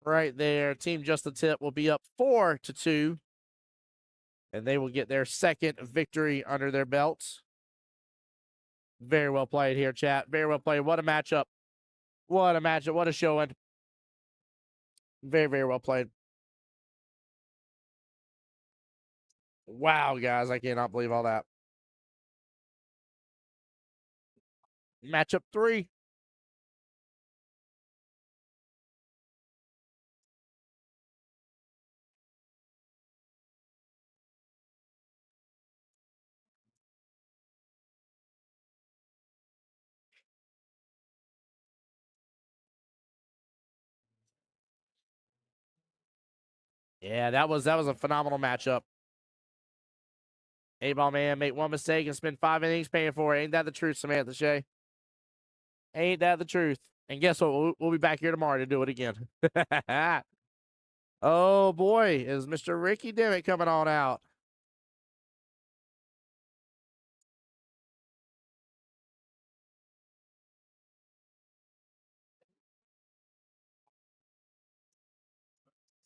Right there. Team Just the Tip will be up 4-2. And they will get their second victory under their belts. Very well played here, chat. Very well played. What a matchup. What a matchup. What a showing. Very, very well played. Wow, guys. I cannot believe all that. Matchup 3. Yeah, that was a phenomenal matchup. 8-ball man, make one mistake and spend 5 innings paying for it. Ain't that the truth, Samantha Shea? Ain't that the truth? And guess what? We'll be back here tomorrow to do it again. Oh, boy. Is Mr. Ricky Dimmick coming on out?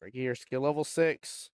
Ricky here, skill level 6.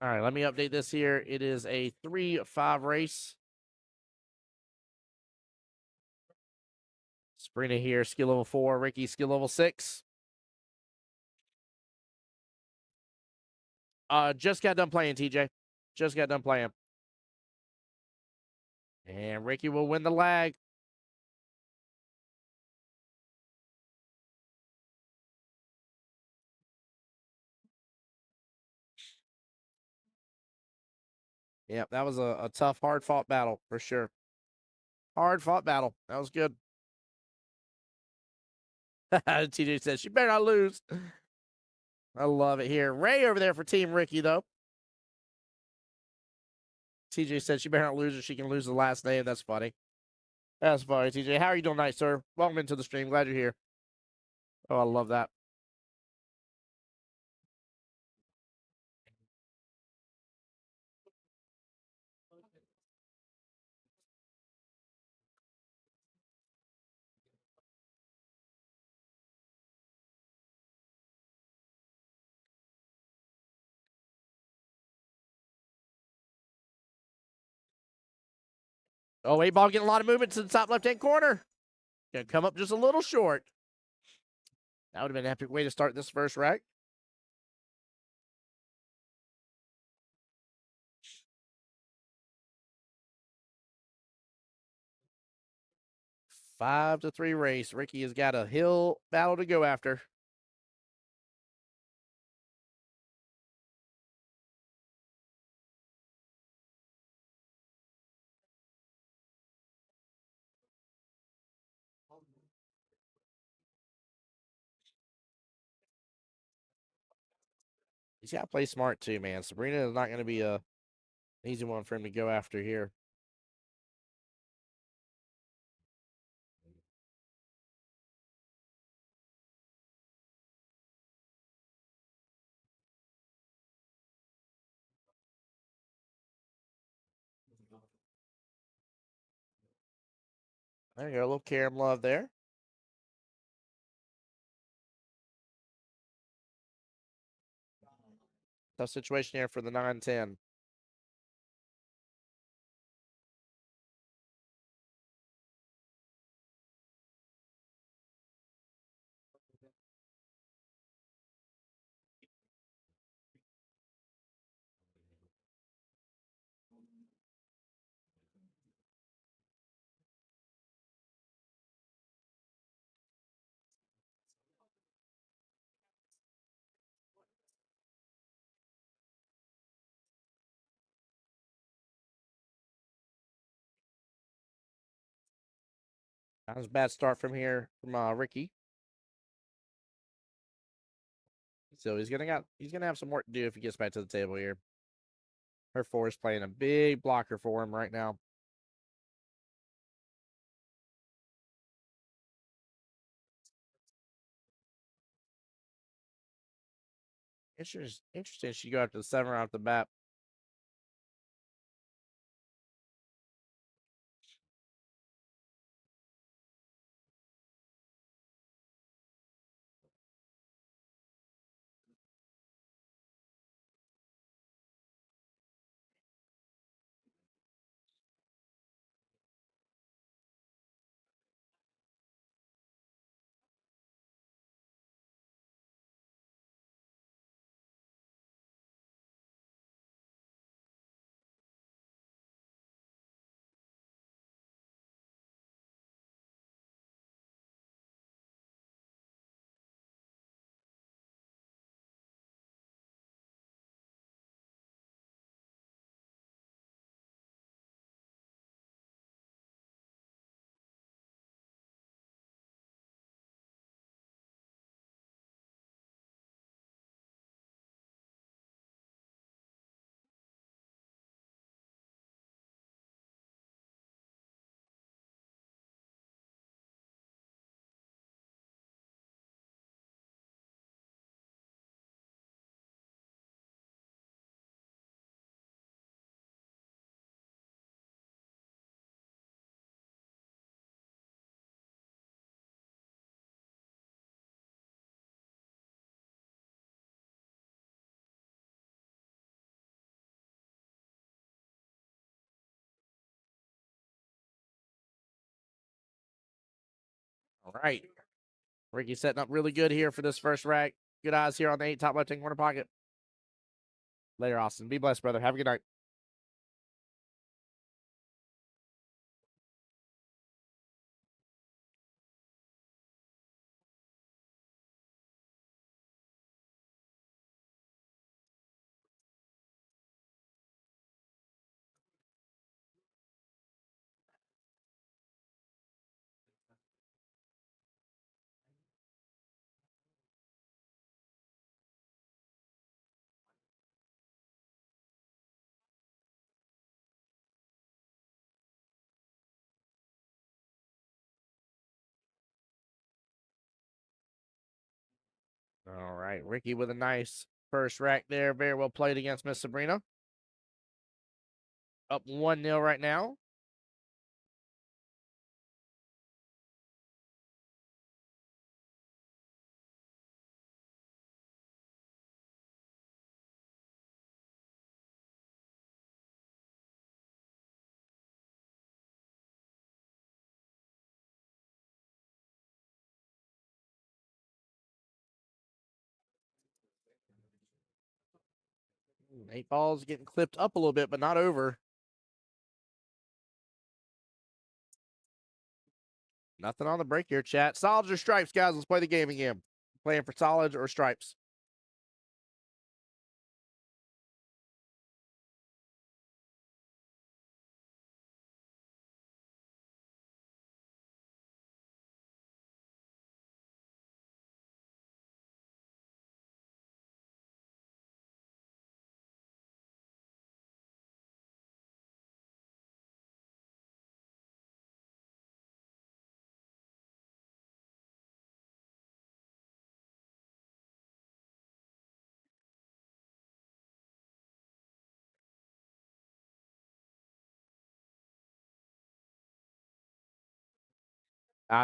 All right, let me update this here. It is a 3-5 race. Sabrina here, skill level 4. Ricky, skill level 6. Just got done playing, TJ. Just got done playing. And Ricky will win the lag. Yep, that was a tough, hard-fought battle for sure. Hard-fought battle. That was good. TJ says, she better not lose. I love it here. Ray over there for Team Ricky, though. TJ said she better not lose or she can lose the last name. That's funny. That's funny, TJ. How are you doing tonight, sir? Welcome into the stream. Glad you're here. Oh, I love that. Oh, 8-ball getting a lot of movement to the top left-hand corner. Gonna come up just a little short. That would have been an epic way to start this first rack. 5-3 race. Ricky has got a hill battle to go after. He's got to play smart too, man. Sabrina is not going to be an easy one for him to go after here. There you go, a little Karam love there. Tough situation here for the 9-10. That was a bad start from here from Ricky. So he's gonna have some work to do if he gets back to the table here. Her 4 is playing a big blocker for him right now. Interesting. She go after the 7 right off the bat. All right. Ricky setting up really good here for this first rack. Good eyes here on the 8 top left-hand corner pocket. Later, Austin. Be blessed, brother. Have a good night. All right. Ricky with a nice first rack there. Very well played against Miss Sabrina. Up 1-0 right now. Eight balls getting clipped up a little bit, but not over. Nothing on the break here, chat. Solids or stripes, guys? Let's play the game again. Playing for solids or stripes?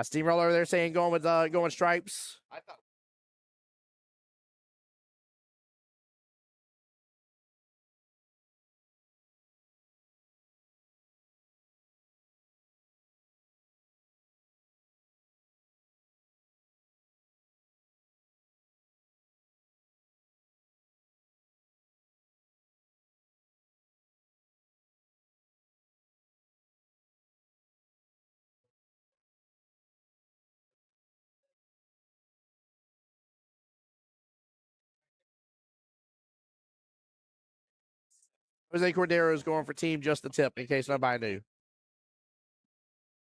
Steamroller over there saying going with going stripes. I thought. Jose Cordero is going for team just the tip, in case nobody knew.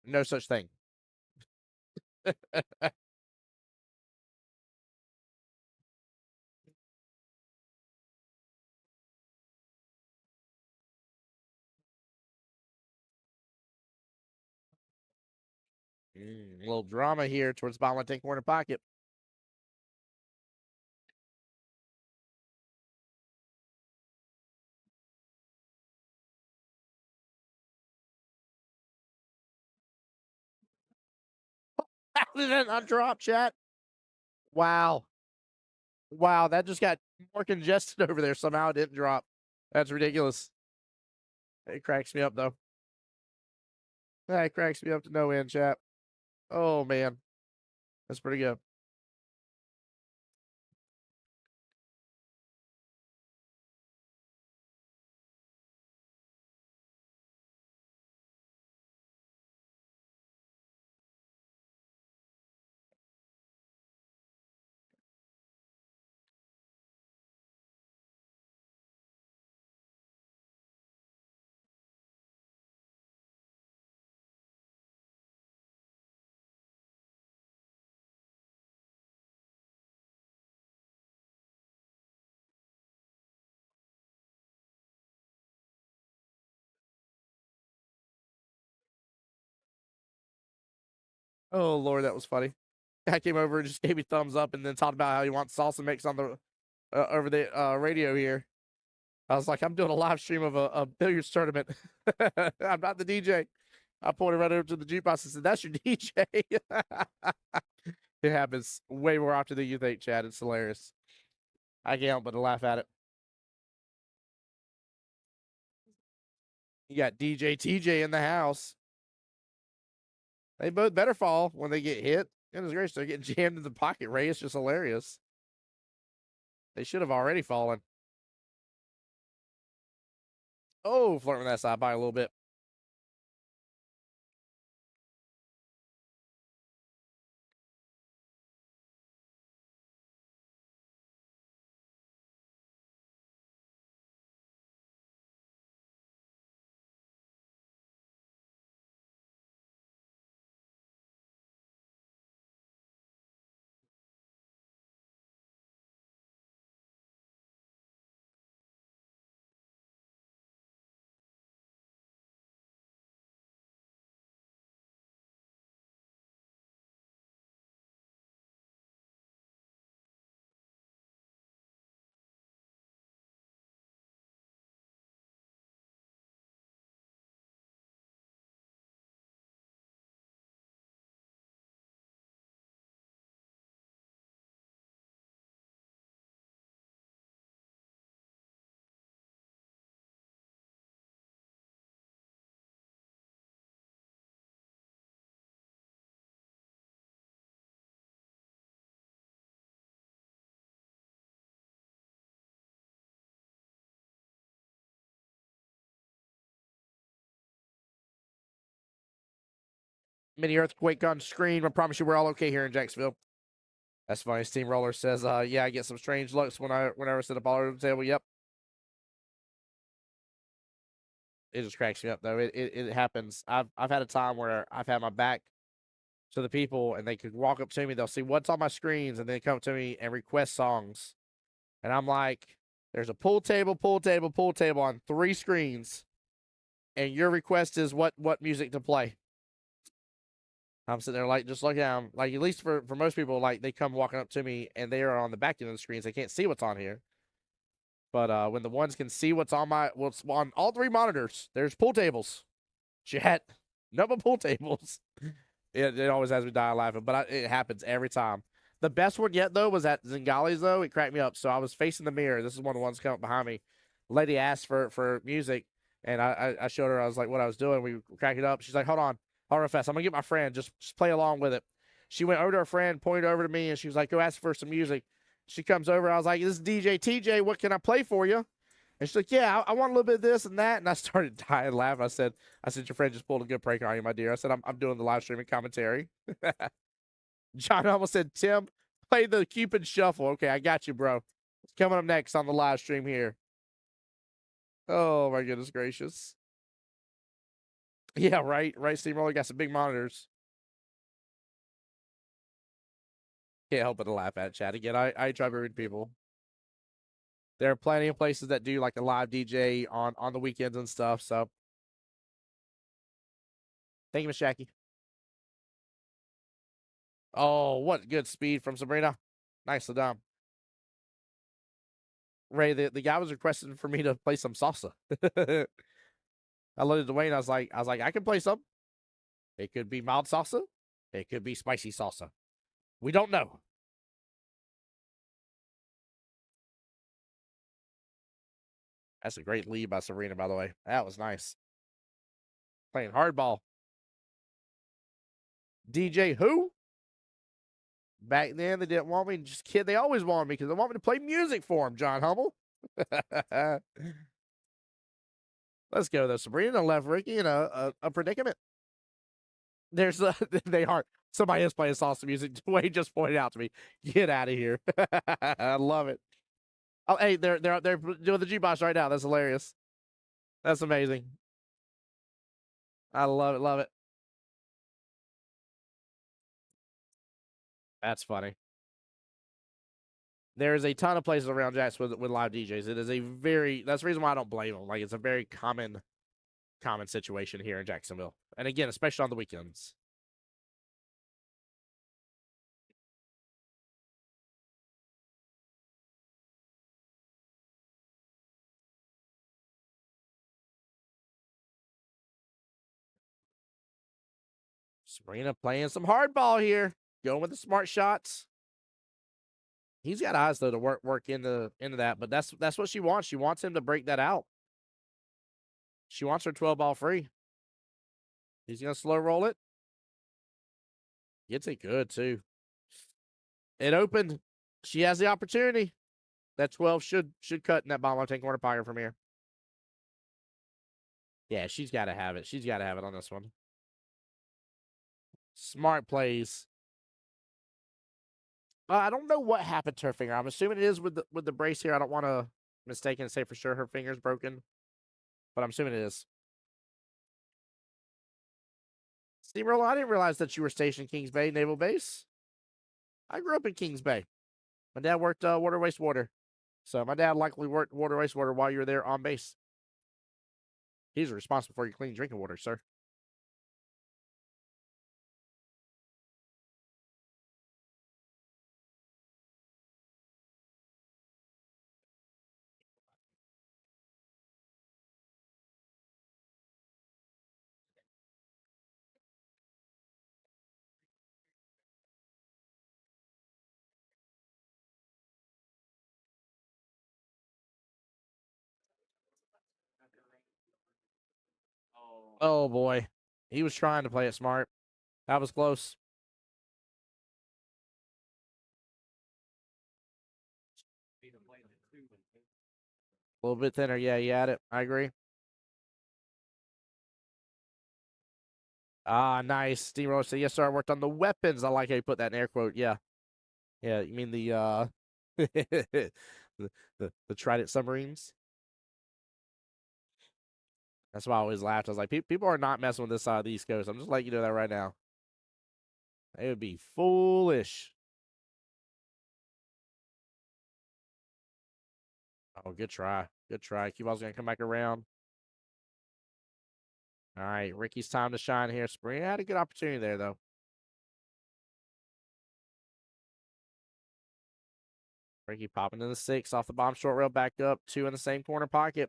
No such thing. A little drama here towards bottom left corner pocket. How did that not drop, chat? Wow. Wow, that just got more congested over there. Somehow it didn't drop. That's ridiculous. It cracks me up, though. That cracks me up to no end, chat. Oh, man. That's pretty good. Oh, Lord, that was funny. Guy came over and just gave me thumbs up and then talked about how he wants salsa mix on the over the radio here. I was like, I'm doing a live stream of a billiards tournament. I'm not the DJ. I pointed right over to the jukebox and said, "That's your DJ." It happens way more often than you think, Chad. It's hilarious. I can't help but to laugh at it. You got DJ TJ in the house. They both better fall when they get hit. Goodness gracious, they're getting jammed in the pocket, Ray. It's just hilarious. They should have already fallen. Oh, flirting with that side by a little bit. Mini earthquake on screen. I promise you we're all okay here in Jacksonville. That's funny. Steamroller says, yeah, I get some strange looks whenever I sit up all over the table. Yep. It just cracks me up though. It happens. I've had a time where I've had my back to the people and they could walk up to me, they'll see what's on my screens, and then come up to me and request songs. And I'm like, there's a pool table on 3 screens, and your request is what music to play. I'm sitting there like just looking at them. Like, at least for most people, like they come walking up to me and they are on the back end of the screens. They can't see what's on here. But when the ones can see what's on on all 3 monitors, there's pool tables. Chat, number pool tables. It always has me die laughing, but it happens every time. The best one yet though was at Zingali's though. It cracked me up. So I was facing the mirror. This is one of the ones coming up behind me. Lady asked for music, and I showed her. I was like what I was doing. We cracked it up. She's like, hold on real fast. I'm gonna get my friend. Just play along with it. She went over to her friend, pointed over to me, and she was like, go ask for some music. She comes over. I was like, this is DJ TJ. What can I play for you? And she's like, yeah, I want a little bit of this and that. And I started dying laughing. I said, your friend just pulled a good prank on you, my dear. I said, I'm doing the live streaming commentary. John almost said, Tim, play the Cupid Shuffle. Okay, I got you, bro. It's coming up next on the live stream here. Oh, my goodness gracious. Yeah, right. Steamroller got some big monitors. Can't help but to laugh at chat. Again, I try to read people. There are plenty of places that do like a live DJ on the weekends and stuff. So thank you, Miss Jackie. Oh, what good speed from Sabrina. Nicely done. Ray, the guy was requesting for me to play some salsa. I looked at Dwayne. I was like, I can play some. It could be mild salsa. It could be spicy salsa. We don't know. That's a great lead by Serena, by the way. That was nice. Playing hardball. DJ who? Back then, they didn't want me. Just kid, they always wanted me because they want me to play music for them, John Hummel. Let's go, though. Sabrina left Ricky in a predicament. There's they are. Somebody is playing salsa music. Dwayne just pointed out to me. Get out of here. I love it. Oh, hey, they're doing the G-Box right now. That's hilarious. That's amazing. I love it. Love it. That's funny. There's a ton of places around Jackson with live DJs. It is that's the reason why I don't blame them. Like, it's a very common situation here in Jacksonville. And again, especially on the weekends. Sabrina playing some hardball here. Going with the smart shots. He's got eyes though to work into that, but that's what she wants. She wants him to break that out. She wants her 12 ball free. He's gonna slow roll it. Gets it good too. It opened. She has the opportunity. That 12 should cut in that bottom left-hand corner pocket from here. Yeah, she's got to have it. She's got to have it on this one. Smart plays. I don't know what happened to her finger. I'm assuming it is with the brace here. I don't want to mistake and say for sure her finger's broken, but I'm assuming it is. Steamroller, I didn't realize that you were stationed in Kings Bay Naval Base. I grew up in Kings Bay. My dad worked water wastewater, so my dad likely worked water wastewater while you were there on base. He's responsible for your clean drinking water, sir. Oh boy, he was trying to play it smart. That was close. A little bit thinner. Yeah, you had it. I agree. Ah, nice. Steamroller said, yes, sir. I worked on the weapons. I like how you put that in air quote. Yeah. Yeah, you mean the the, the Trident submarines? That's why I always laughed. I was like, people are not messing with this side of the East Coast. I'm just letting you know that right now. They would be foolish. Oh, good try. Good try. Qball's going to come back around. All right, Ricky's time to shine here. Sabrina had a good opportunity there, though. Ricky popping in the 6 off the bomb short rail, back up. 2 in the same corner pocket.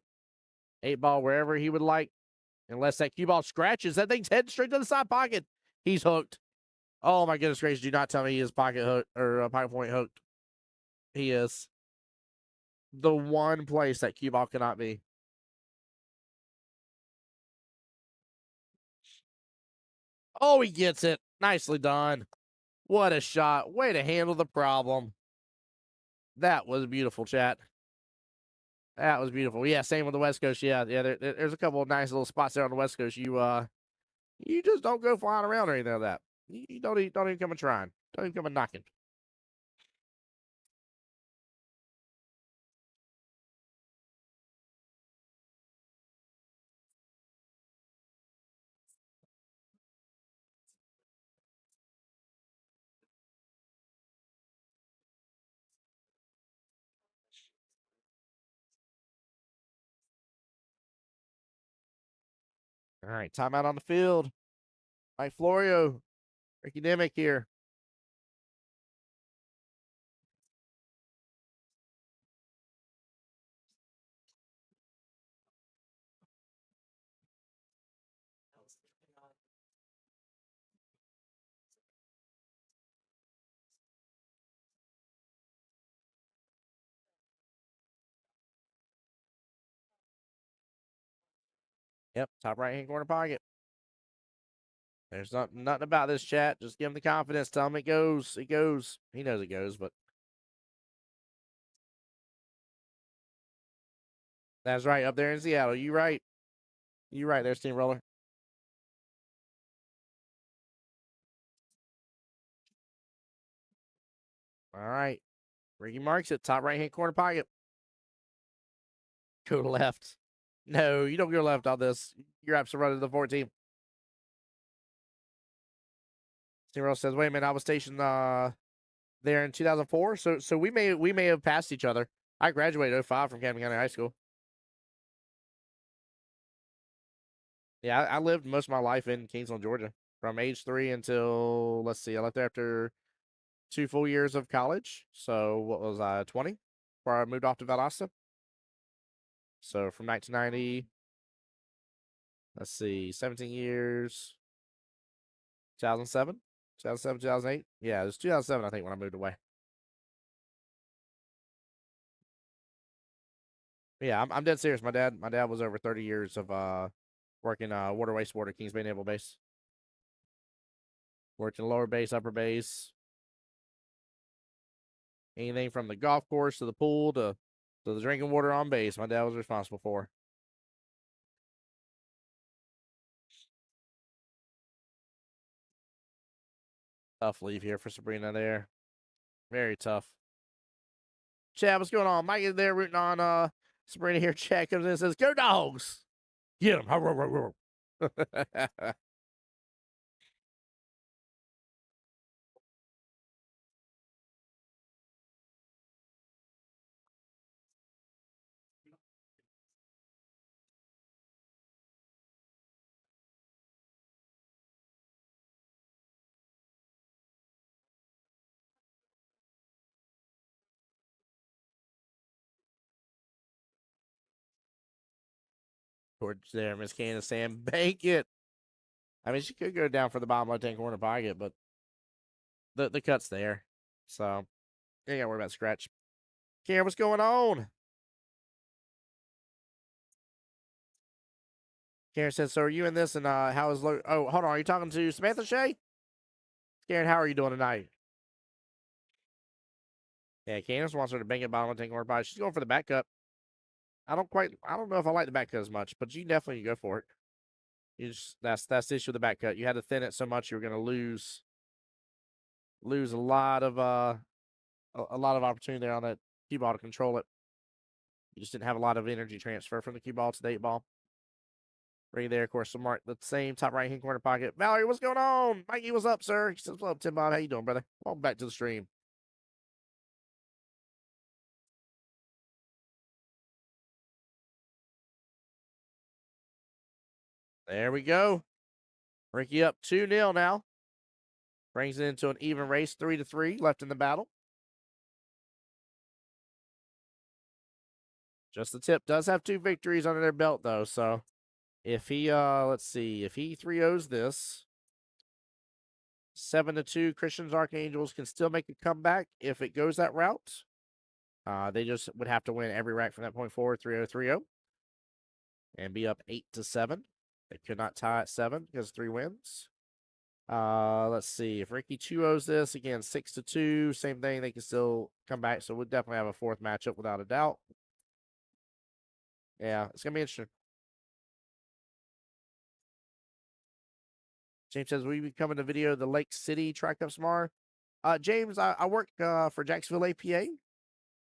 8 ball wherever he would like. Unless that Qball scratches, that thing's heading straight to the side pocket. He's hooked. Oh, my goodness gracious. Do not tell me he is pocket hooked or pocket point hooked. He is. The one place that Qball cannot be. Oh, he gets it. Nicely done. What a shot. Way to handle the problem. That was beautiful, chat. That was beautiful. Yeah, same with the West Coast. Yeah, there's a couple of nice little spots there on the West Coast. You just don't go flying around or anything like that. You don't even come and trying. Don't even come and knocking. All right, timeout on the field. Mike Florio, Ricky Dimick here. Yep, top right hand corner pocket. There's nothing about this, chat. Just give him the confidence. Tell him it goes. It goes. He knows it goes, but that's right. Up there in Seattle. You right. You right there, Steamroller. All right. Ricky marks it. Top right hand corner pocket. Go left. No, you don't go left on this. You're absolutely running the 14. Steamroller says, wait a minute, I was stationed there in 2004. So we may have passed each other. I graduated 05 from Camden County High School. Yeah, I lived most of my life in Kingsland, Georgia, from age 3 until, let's see, I left there after 2 full years of college. So what was I, 20? Before I moved off to Valdosta. So from 1990, let's see, 17 years, 2007, 2007, 2008. Yeah, it was 2007, I think, when I moved away. Yeah, I'm dead serious. My dad was over 30 years of working water wastewater Kings Bay Naval Base. Worked in lower base, upper base, anything from the golf course to the pool to the drinking water on base. My dad was responsible for. Tough leave here for Sabrina there. Very tough. Chad, what's going on? Mike is there rooting on Sabrina here. Chad comes in and says, go dogs. Get him. Towards there, Miss Candace saying, bank it. I mean, she could go down for the bottom left hand corner pocket, but the cut's there. So, you ain't got to worry about scratch. Karen, what's going on? Karen says, so are you in this and how is oh, hold on, are you talking to Samantha Shea? Karen, how are you doing tonight? Yeah, Candace wants her to bank it bottom left hand corner pocket. She's going for the back cut. I don't know if I like the back cut as much, but you definitely go for it. That's the issue with the back cut. You had to thin it so much you were going to lose a lot of opportunity there on that cue ball to control it. You just didn't have a lot of energy transfer from the cue ball to the 8-ball. Right there, of course, mark the same top right hand corner pocket. Valerie, what's going on? Mikey, what's up, sir? He says, "What's up, Tim Bob? How you doing, brother? Welcome back to the stream." There we go. Ricky up 2-0 now. Brings it into an even race, 3-3 left in the battle. Just the tip does have 2 victories under their belt, though. So if he, let's see, if he 3-0s this, 7-2, Christians Archangels can still make a comeback if it goes that route. They just would have to win every rack from that point forward, 3-0, 3-0, and be up 8-7. They could not tie at 7 because 3 wins. Let's see. If Ricky 2-0s this, again, 6-2, same thing. They can still come back. So we'll definitely have a 4th matchup without a doubt. Yeah, it's going to be interesting. James says, will you be coming to video the Lake City Tri-Cup tomorrow? James, I work for Jacksonville APA.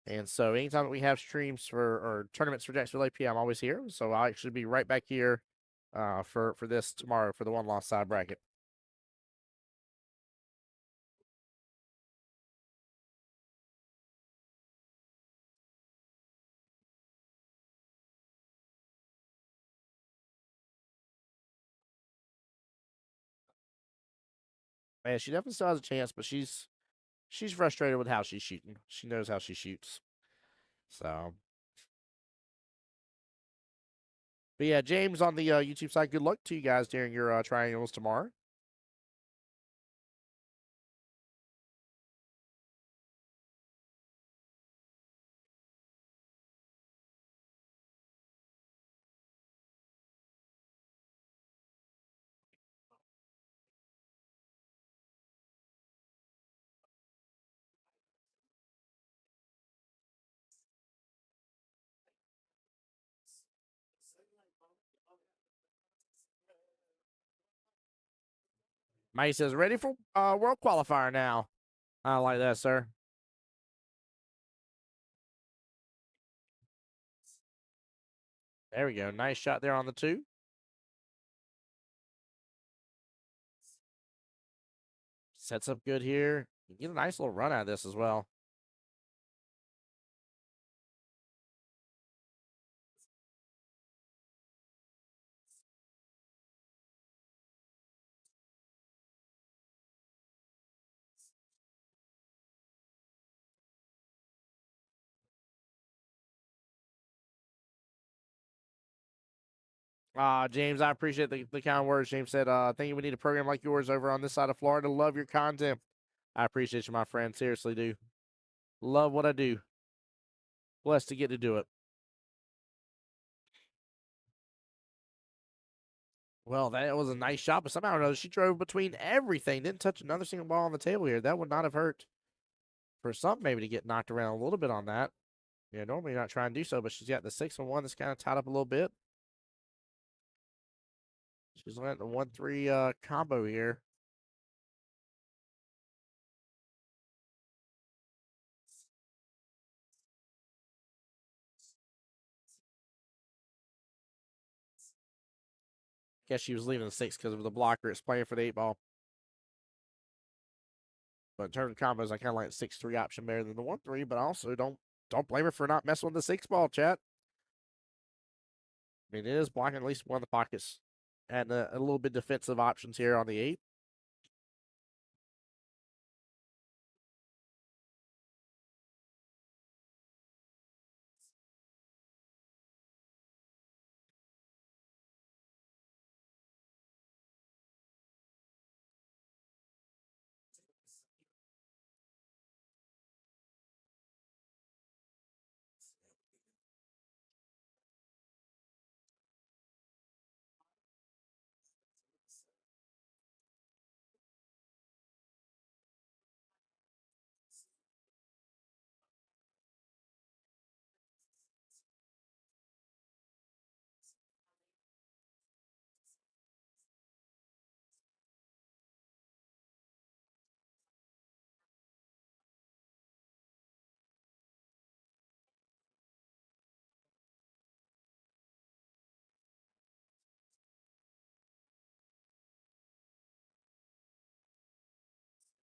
And so anytime that we have streams or tournaments for Jacksonville APA, I'm always here. So I'll actually be right back here for this tomorrow for the 1-loss side bracket. Man, she definitely still has a chance, but she's frustrated with how she's shooting. She knows how she shoots. So, but yeah, James on the YouTube side, good luck to you guys during your triangles tomorrow. Mikey says, ready for World Qualifier now. I like that, sir. There we go. Nice shot there on the 2. Sets up good here. You get a nice little run out of this as well. James, I appreciate the kind words. James said, think we need a program like yours over on this side of Florida. Love your content. I appreciate you, my friend. Seriously do. Love what I do. Blessed to get to do it. Well, that was a nice shot, but somehow or another, she drove between everything. Didn't touch another single ball on the table here. That would not have hurt for some maybe to get knocked around a little bit on that. Yeah, normally you're not trying to do so, but she's got the 6-1 that's kind of tied up a little bit. She's letting the 1-3 combo here. Guess she was leaving the 6 because of the blocker. It's playing for the 8-ball. But in terms of combos, I kind of like the 6-3 option better than the 1-3, but I also don't blame her for not messing with the 6-ball, chat. I mean, it is blocking at least one of the pockets and a little bit defensive options here on the 8.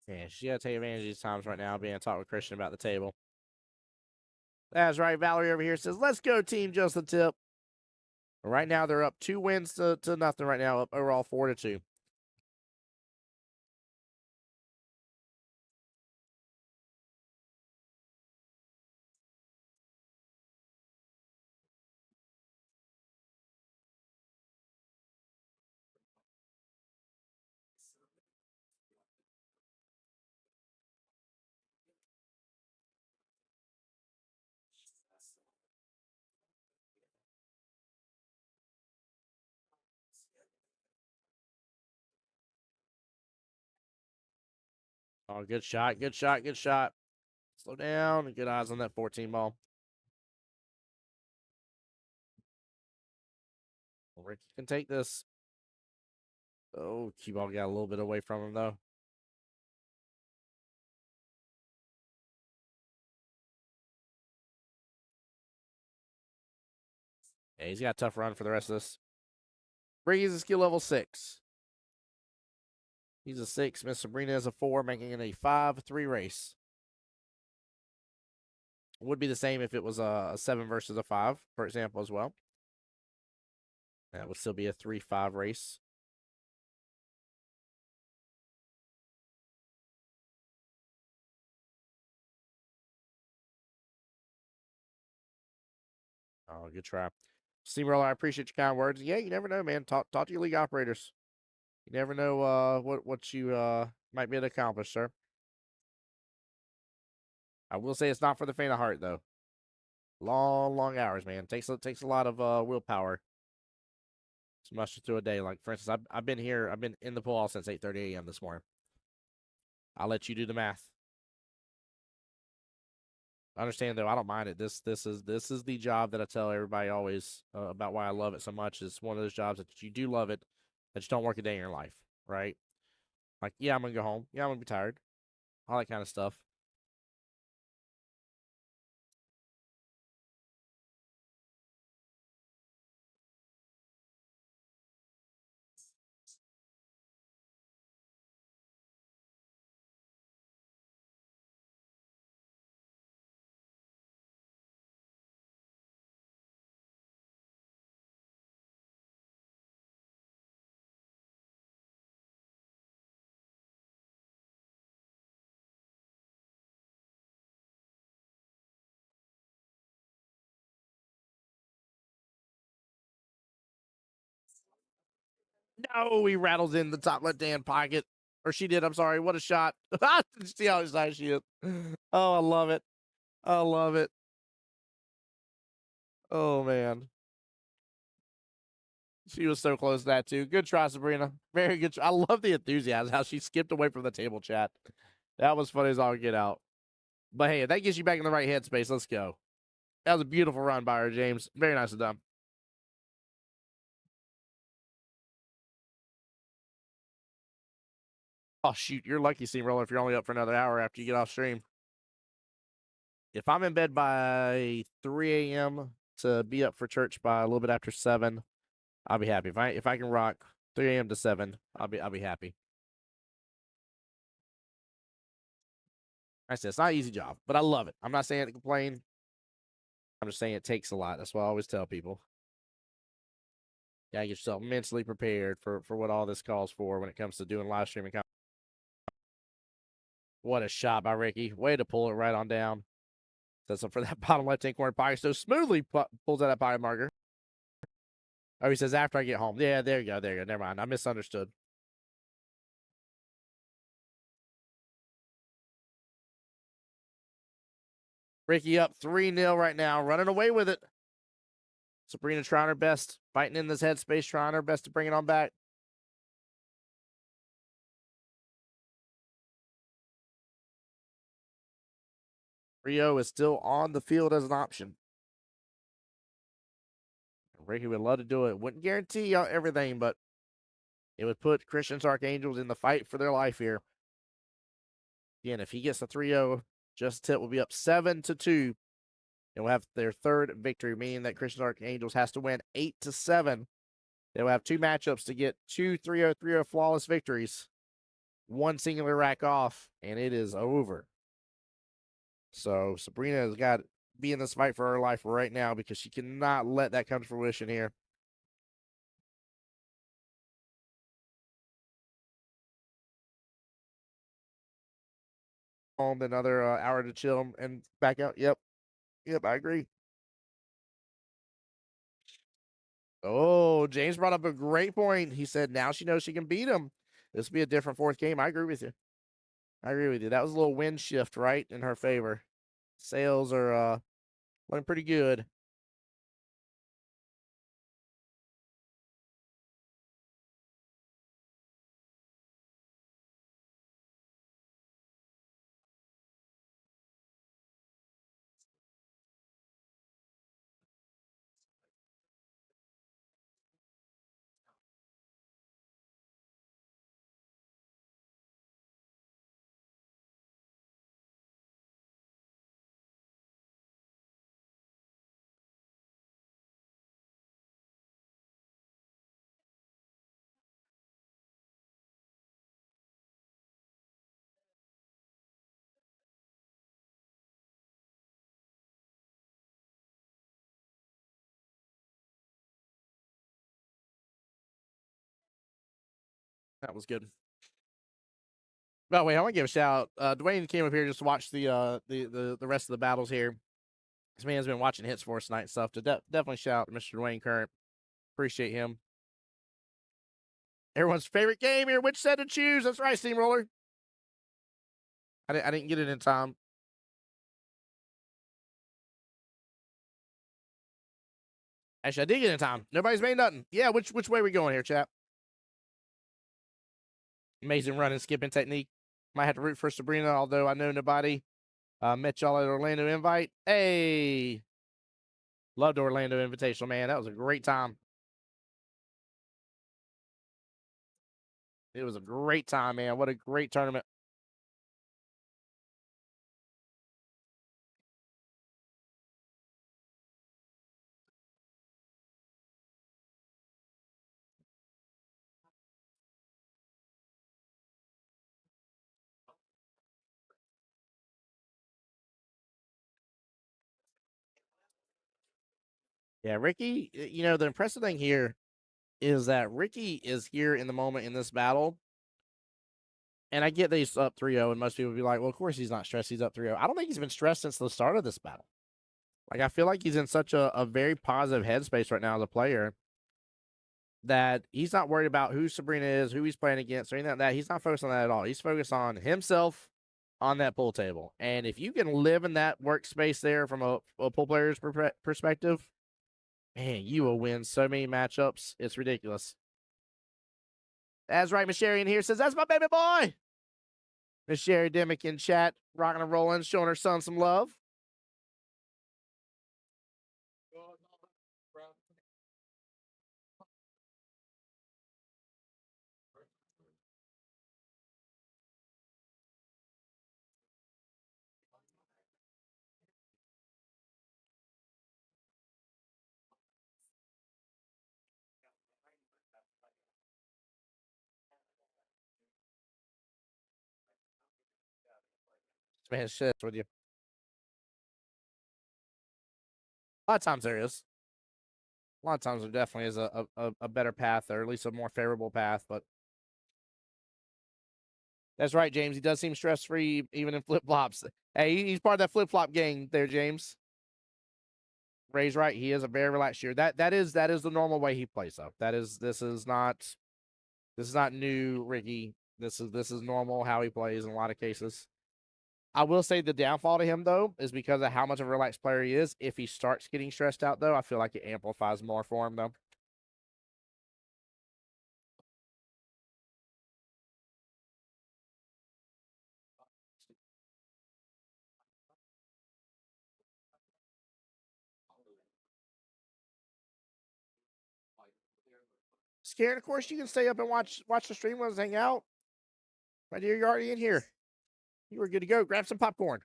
Yeah, she got to take advantage of these times right now, being talking with Christian about the table. That's right. Valerie over here says, let's go, team, just the tip. Right now, they're up 2 wins to nothing right now, up overall 4-2. Oh, good shot, good shot, good shot. Slow down. Good eyes on that 14 ball. Ricky can take this. Oh, Qball got a little bit away from him, though. Yeah, he's got a tough run for the rest of this. Ricky's a skill level 6. He's a 6. Miss Sabrina is a 4, making it a 5-3 race. Would be the same if it was a 7 versus a 5, for example, as well. That would still be a 3-5 race. Oh, good try. Steamroller, I appreciate your kind words. Yeah, you never know, man. Talk to your league operators. You never know what you might be able to accomplish, sir. I will say it's not for the faint of heart, though. Long hours, man. Takes a lot of willpower to muster through a day. Like, for instance, I've been here. I've been in the pool all since 8:30 a.m. this morning. I'll let you do the math. I understand, though. I don't mind it. This is the job that I tell everybody always about why I love it so much. It's one of those jobs that you do love it, that you don't work a day in your life, right? Like, yeah, I'm gonna go home. Yeah, I'm gonna be tired. All that kind of stuff. No, he rattles in the top left-hand pocket. Or she did, I'm sorry. What a shot. See how excited she is. Oh, I love it. I love it. Oh, man. She was so close to that, too. Good try, Sabrina. Very good. I love the enthusiasm, how she skipped away from the table chat. That was funny as all get out. But hey, if that gets you back in the right headspace, let's go. That was a beautiful run by her, James. Very nicely done. Oh, shoot. You're lucky, Steamroller, if you're only up for another hour after you get off stream. If I'm in bed by 3 a.m. to be up for church by a little bit after 7, I'll be happy. If I can rock 3 a.m. to 7, I'll be happy. I said it's not an easy job, but I love it. I'm not saying it to complain. I'm just saying it takes a lot. That's what I always tell people. You gotta get yourself mentally prepared for what all this calls for when it comes to doing live streaming. What a shot by Ricky. Way to pull it right on down. Sets up for that bottom left-hand corner pocket. So smoothly pulls out that pocket marker. Oh, he says after I get home. Yeah, there you go. There you go. Never mind. I misunderstood. Ricky up 3-0 right now, running away with it. Sabrina trying her best, fighting in this headspace, trying her best to bring it on back. Rio is still on the field as an option. Ricky would love to do it. Wouldn't guarantee everything, but it would put Christian's Archangels in the fight for their life here. Again, if he gets a 3-0, Just Tip will be up 7-2. And will have their third victory, meaning that Christian's Archangels has to win 8-7. They will have 2 matchups to get 2 3-0, 3-0 flawless victories. one singular rack off, and it is over. So Sabrina has got to be in this fight for her life right now because she cannot let that come to fruition here. Home, another hour to chill and back out. Yep, I agree. Oh, James brought up a great point. He said now she knows she can beat him. This will be a different fourth game. I agree with you. That was a little wind shift, right, in her favor. Sales are looking pretty good. That was good. By the way, I want to give a shout out. Dwayne came up here just to watch the rest of the battles here. This man's been watching hits for us tonight and stuff. To definitely shout out Mr. Dwayne Current. Appreciate him. Everyone's favorite game here. Which set to choose? That's right, Steamroller. I didn't get it in time. Actually, I did get it in time. Nobody's made nothing. Yeah, which way are we going here, chap? Amazing running, skipping technique. Might have to root for Sabrina, although I know nobody. Met y'all at Orlando Invite. Hey, loved Orlando Invitational, man. That was a great time. It was a great time, man. What a great tournament. Yeah, Ricky, the impressive thing here is that Ricky is here in the moment in this battle. And I get that he's up 3-0, and most people would be like, well, of course he's not stressed. He's up 3-0. I don't think he's been stressed since the start of this battle. Like, I feel like he's in such a very positive headspace right now as a player that he's not worried about who Sabrina is, who he's playing against, or anything like that. He's not focused on that at all. He's focused on himself on that pool table. And if you can live in that workspace there from a pool player's perspective, man, you will win so many matchups. It's ridiculous. That's right, Miss Sherry in here says, that's my baby boy. Miss Sherry Dimmick in chat, rocking and rolling, showing her son some love. Man, shit with you. A lot of times there is. A lot of times there definitely is a better path, or at least a more favorable path. But that's right, James. He does seem stress free even in flip flops. Hey, he's part of that flip flop gang there, James. Ray's right. He is a very relaxed shooter. That is the normal way he plays. Though this is not new, Ricky. This is normal how he plays in a lot of cases. I will say the downfall to him, though, is because of how much of a relaxed player he is. If he starts getting stressed out, though, I feel like it amplifies more for him, though. Scared, of course, you can stay up and watch the stream with us, hang out. My dear, you're already in here. You were good to go. Grab some popcorn.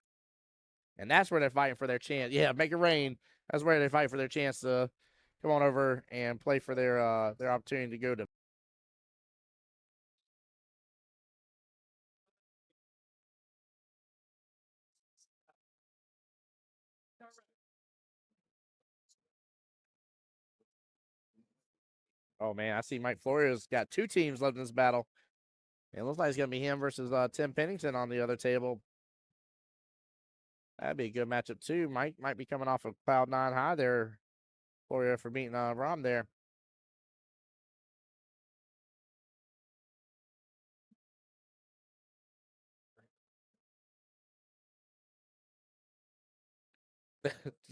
And that's where they're fighting for their chance. Yeah, make it rain. That's where they fight for their chance to come on over and play for their opportunity to go to Oh, man, I see Mike Florio's got 2 teams left in this battle. It looks like it's going to be him versus Tim Pennington on the other table. That'd be a good matchup, too. Mike might be coming off a cloud 9 high there, Florio, for beating Rom there.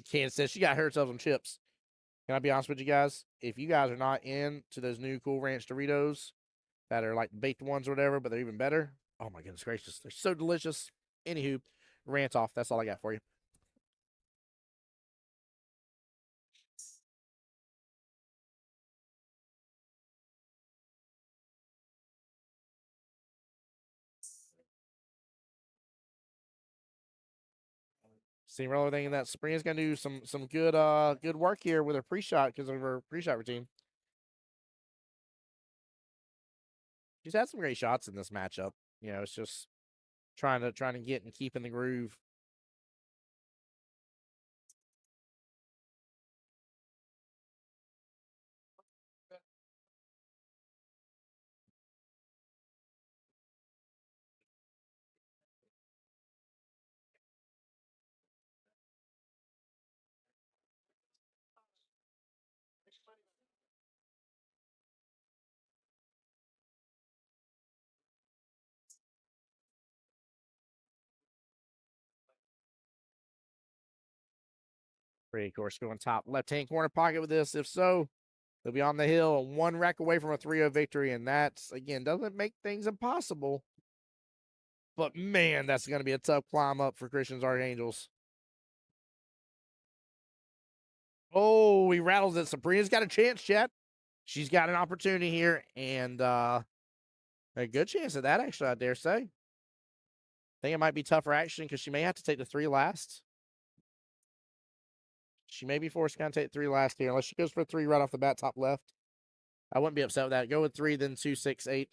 Kansas says she got herself some chips. Can I be honest with you guys? If you guys are not into those new Cool Ranch Doritos that are like baked ones or whatever, but they're even better, oh my goodness gracious, they're so delicious. Anywho, rant off. That's all I got for you. Steamroller thinking that Sabrina's gonna do some good work here with her pre-shot because of her pre-shot routine. She's had some great shots in this matchup. You know, it's just trying to get and keep in the groove. Pretty, of course, going top left-hand corner pocket with this. If so, they'll be on the hill, 1 rack away from a 3-0 victory, and that's, again, doesn't make things impossible. But, man, that's going to be a tough climb up for Christian's Archangels. Oh, he rattles it. Sabrina's got a chance, chat. She's got an opportunity here, and a good chance at that, actually, I dare say. I think it might be tougher action because she may have to take the 3 last. She may be forced to kind of take 3 last here, unless she goes for 3 right off the bat, top left. I wouldn't be upset with that. Go with 3, then 2, 6, 8.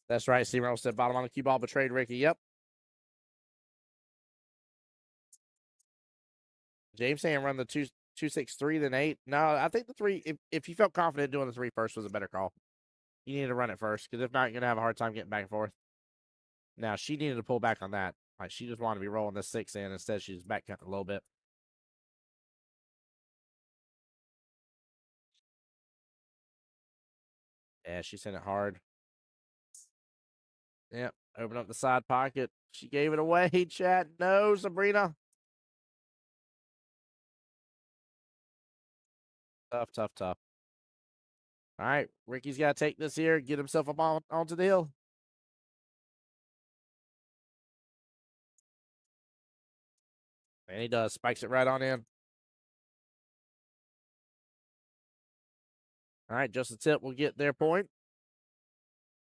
That's right. Steve said bottom on the cue ball, betrayed Ricky. Yep. James saying run the 2-6-3, then 8. No, I think the 3, if you felt confident doing the 3 first was a better call. You need to run it first, because if not, you're going to have a hard time getting back and forth. Now, she needed to pull back on that. Like, she just wanted to be rolling this 6 in. Instead, she's back cutting a little bit. Yeah, she sent it hard. Yep. Open up the side pocket. She gave it away, chat. No, Sabrina. Tough, tough, tough. All right. Ricky's got to take this here, get himself up onto the hill. And he does. Spikes it right on in. All right. Just a tip will get their point.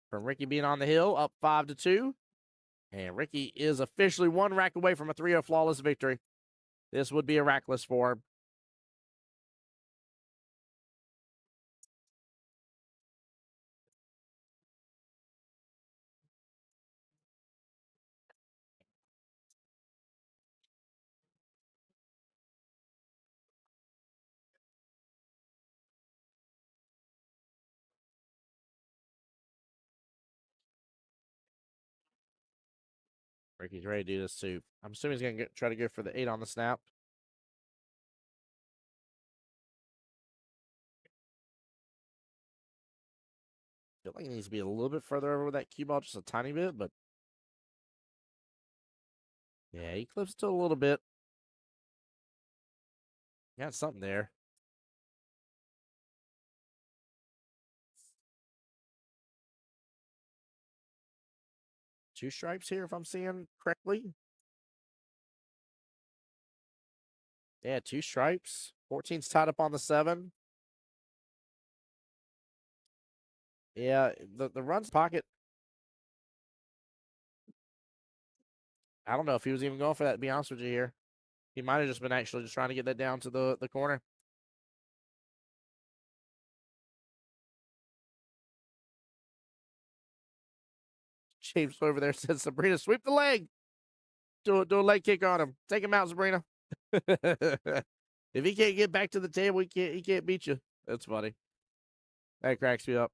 From Ricky being on the hill, up 5-2. And Ricky is officially 1 rack away from a 3-0 flawless victory. This would be a rackless for him. Ricky's ready to do this too. I'm assuming he's going to try to go for the 8 on the snap. I feel like he needs to be a little bit further over with that cue ball, just a tiny bit, but yeah, he clips it to a little bit. Got something there. 2 stripes here, if I'm seeing correctly. Yeah, 2 stripes. 14's tied up on the 7. Yeah, the runs pocket. I don't know if he was even going for that, to be honest with you here. He might have just been actually just trying to get that down to the corner. James over there says, Sabrina, sweep the leg. Do a leg kick on him. Take him out, Sabrina. If he can't get back to the table, he can't beat you. That's funny. That cracks me up.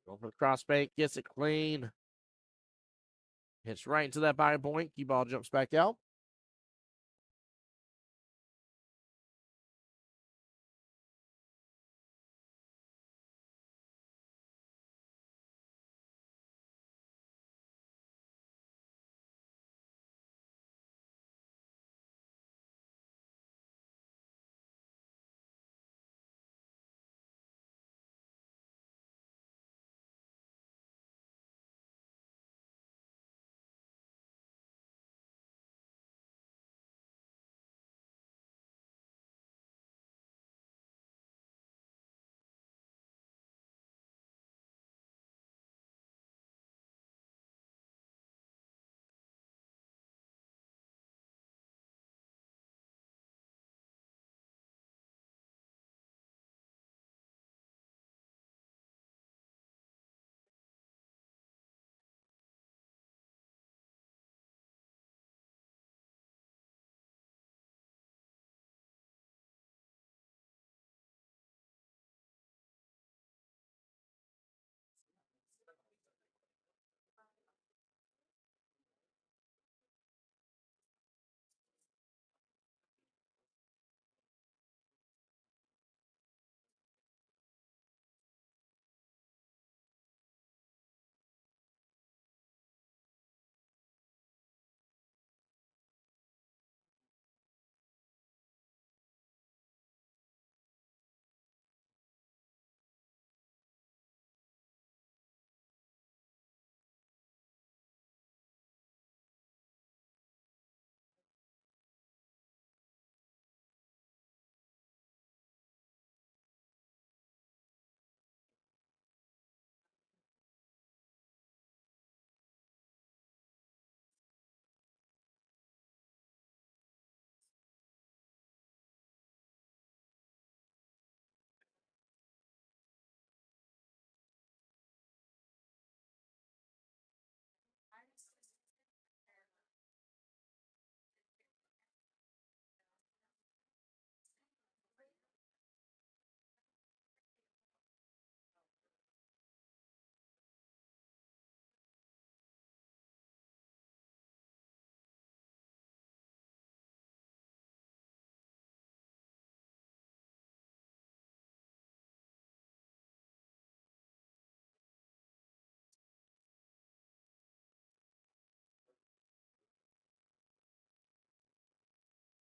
Going for the crossbank, gets it clean. Hits right into that body point. Qball jumps back out.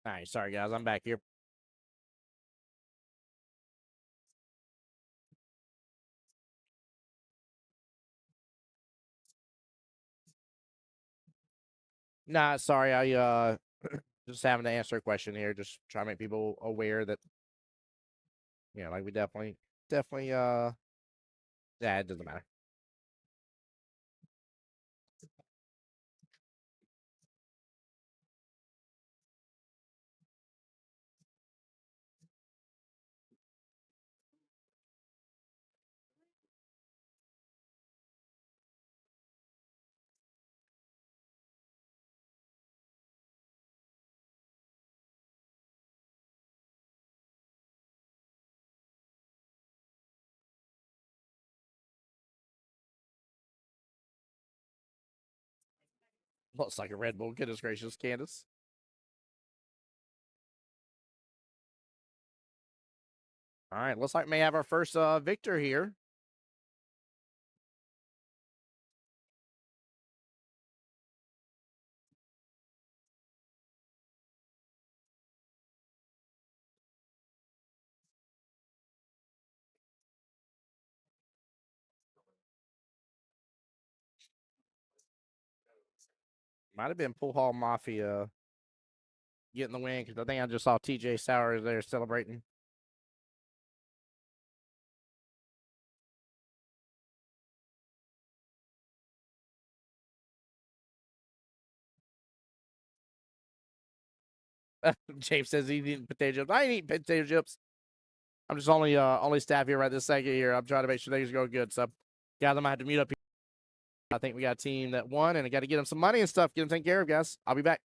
All right, sorry guys, I'm back here. Nah, sorry, I just having to answer a question here, just trying to make people aware that, like we definitely yeah, it doesn't matter. Looks like a Red Bull. Goodness gracious, Candace. All right, looks like we may have our first victor here. Might have been Pool Hall Mafia getting the win because I think I just saw TJ Sowers there celebrating. James says he's eating potato chips. I ain't eating potato chips. I'm just only staff here right this second here. I'm trying to make sure things go good. So, guys, I might have to mute up here. I think we got a team that won, and I got to get them some money and stuff. Get them taken care of, guys. I'll be back.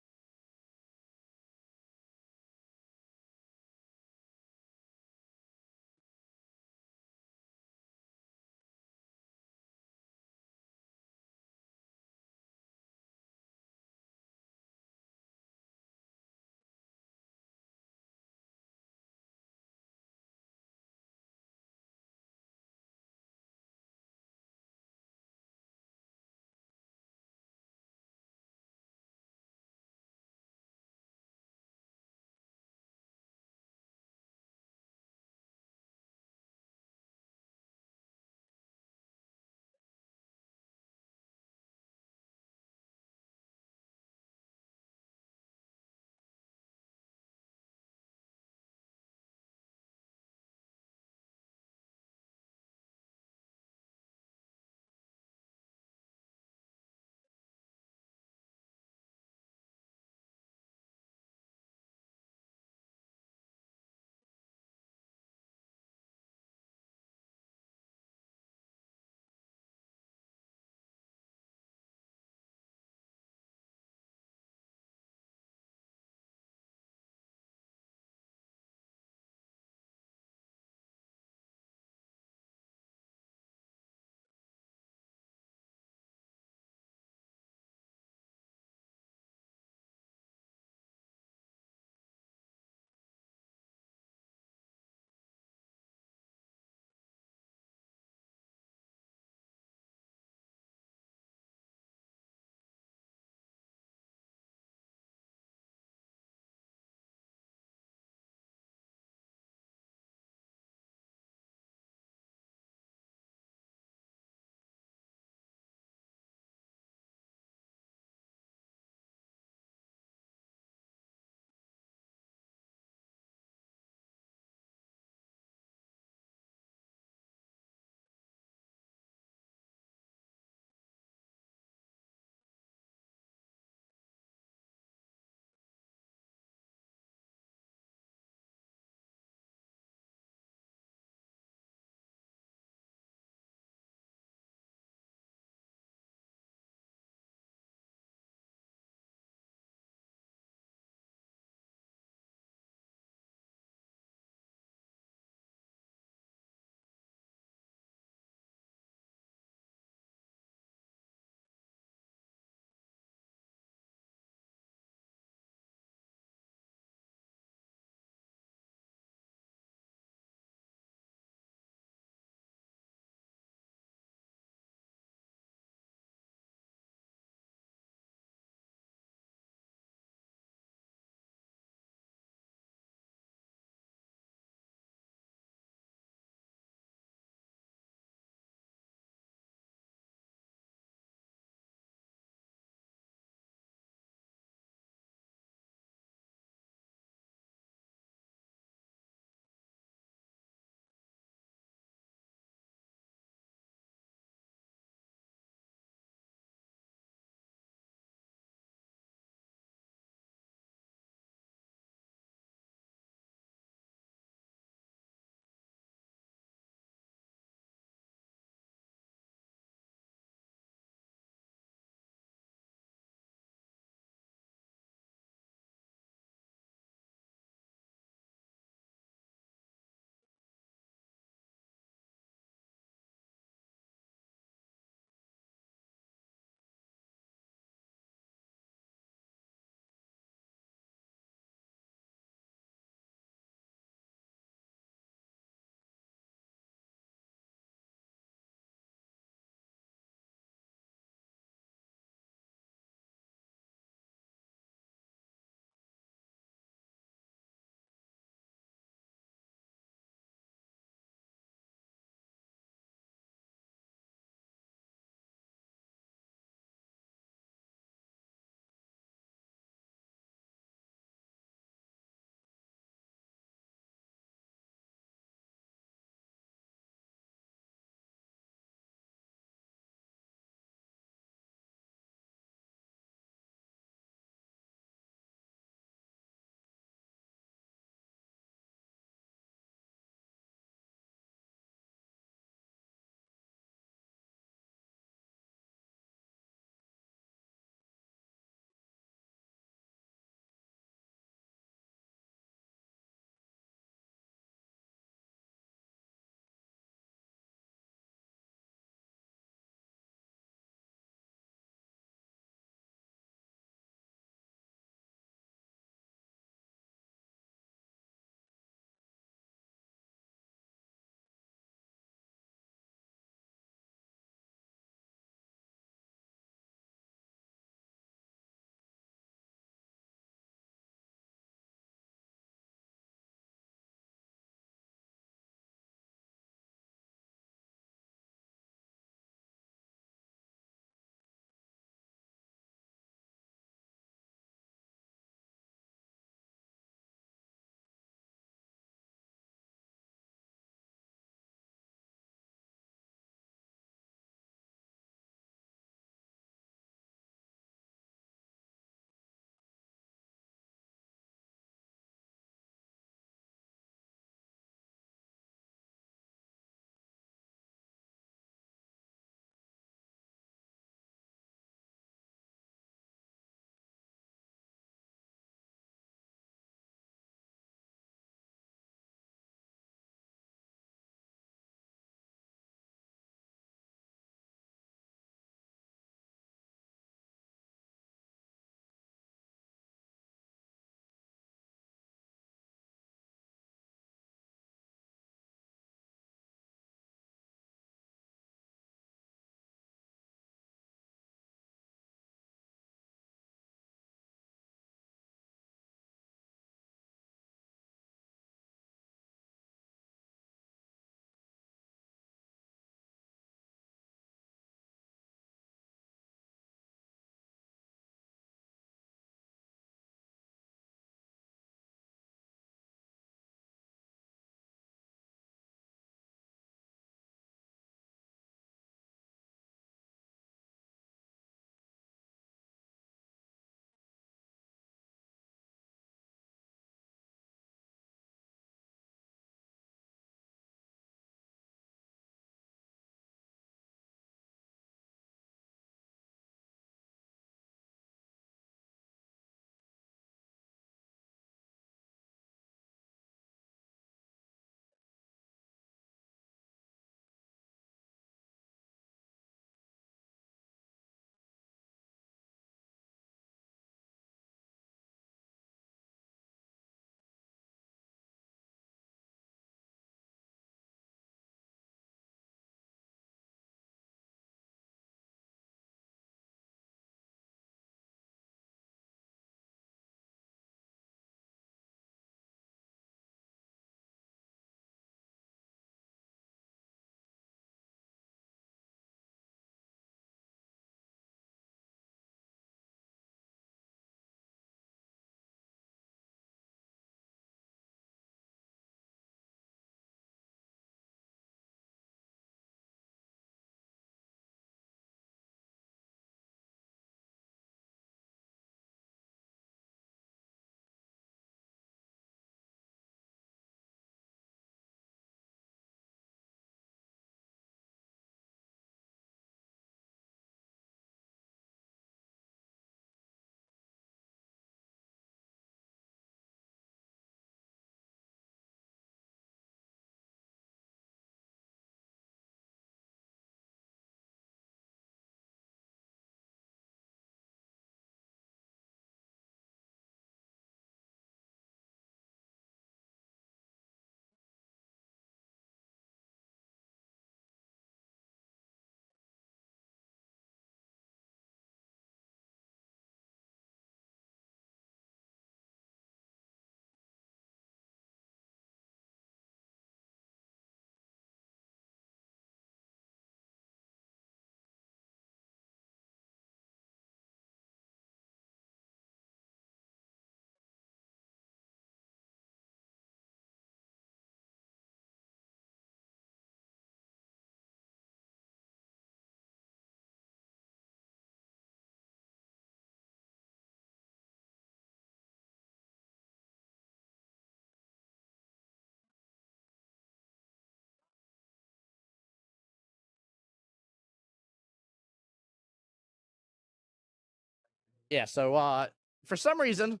Yeah, so for some reason,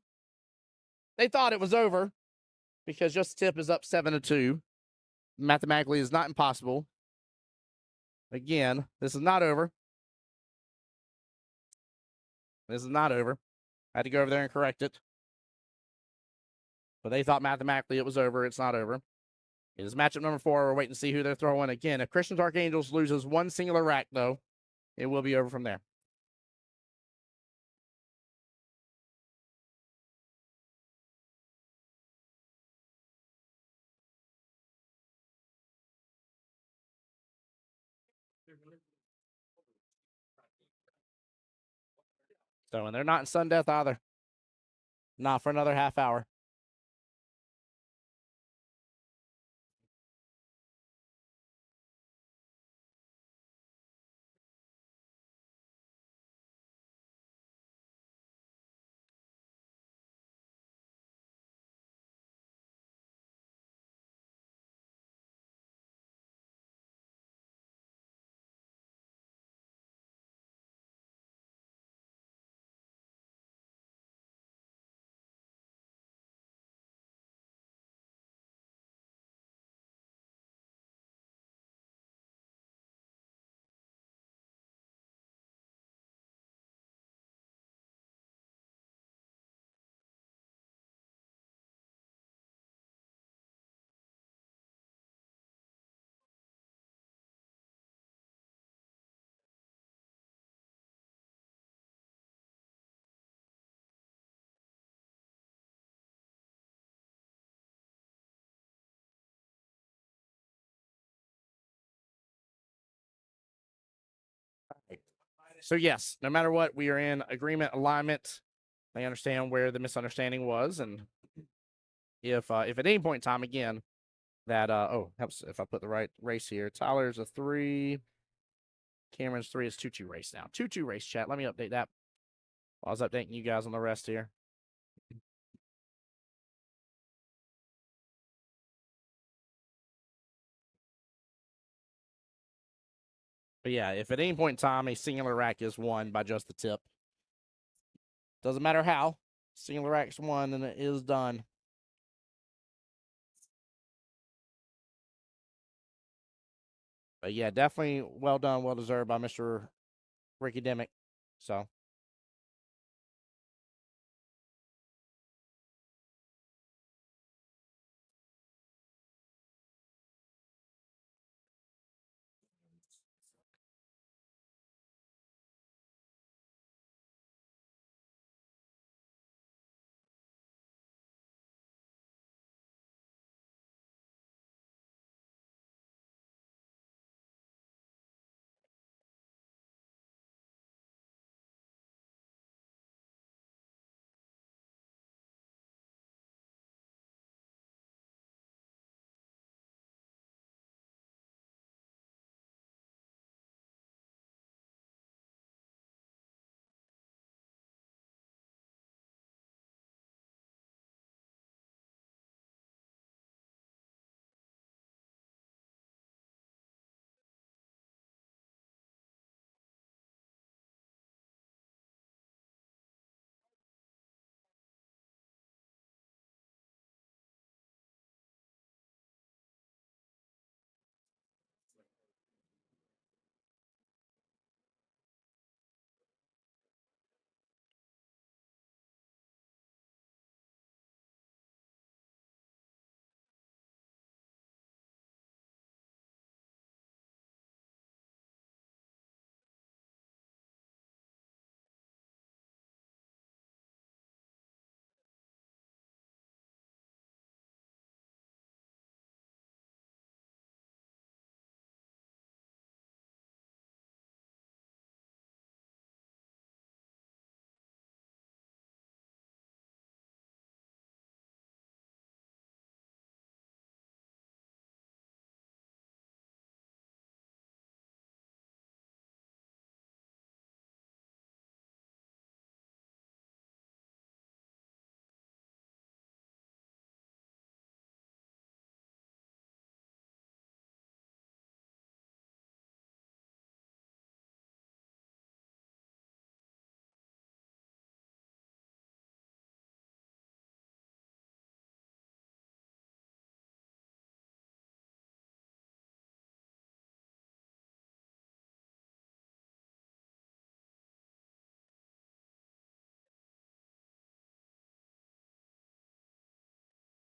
they thought it was over because Just Tip is up 7-2. Mathematically, is not impossible. Again, this is not over. This is not over. I had to go over there and correct it. But they thought mathematically it was over. It's not over. It is matchup number 4. We're waiting to see who they're throwing. Again, if Christians Archangels loses one singular rack, though, it will be over from there. So, and they're not in Sun Death either. Not for another half hour. So, yes, no matter what, we are in agreement, alignment. They understand where the misunderstanding was. And if at any point in time, again, that, helps if I put the right race here. Tyler's a 3. Cameron's 3 is 2-2 race now. 2-2 race, chat. Let me update that. I was updating you guys on the rest here. But yeah, if at any point in time a singular rack is won by just the tip, doesn't matter how, singular rack's won and it is done. But yeah, definitely well done, well deserved by Mr. Ricky Demick. So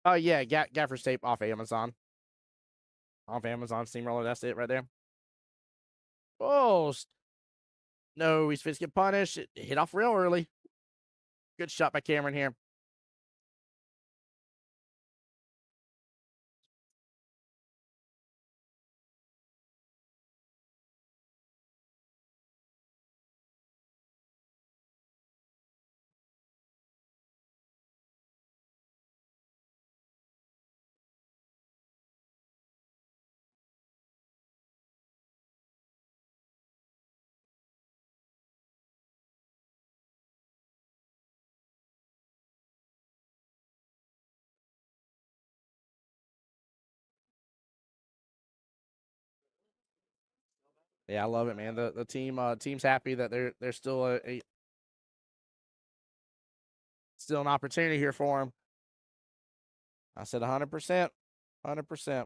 Oh yeah, gaffer's tape off Amazon. Off Amazon Steamroller. That's it right there. Oh no, he's supposed to get punished. It hit off real early. Good shot by Cameron here. Yeah, I love it, man. The team's happy that there's still still an opportunity here for him. I said 100%, 100%.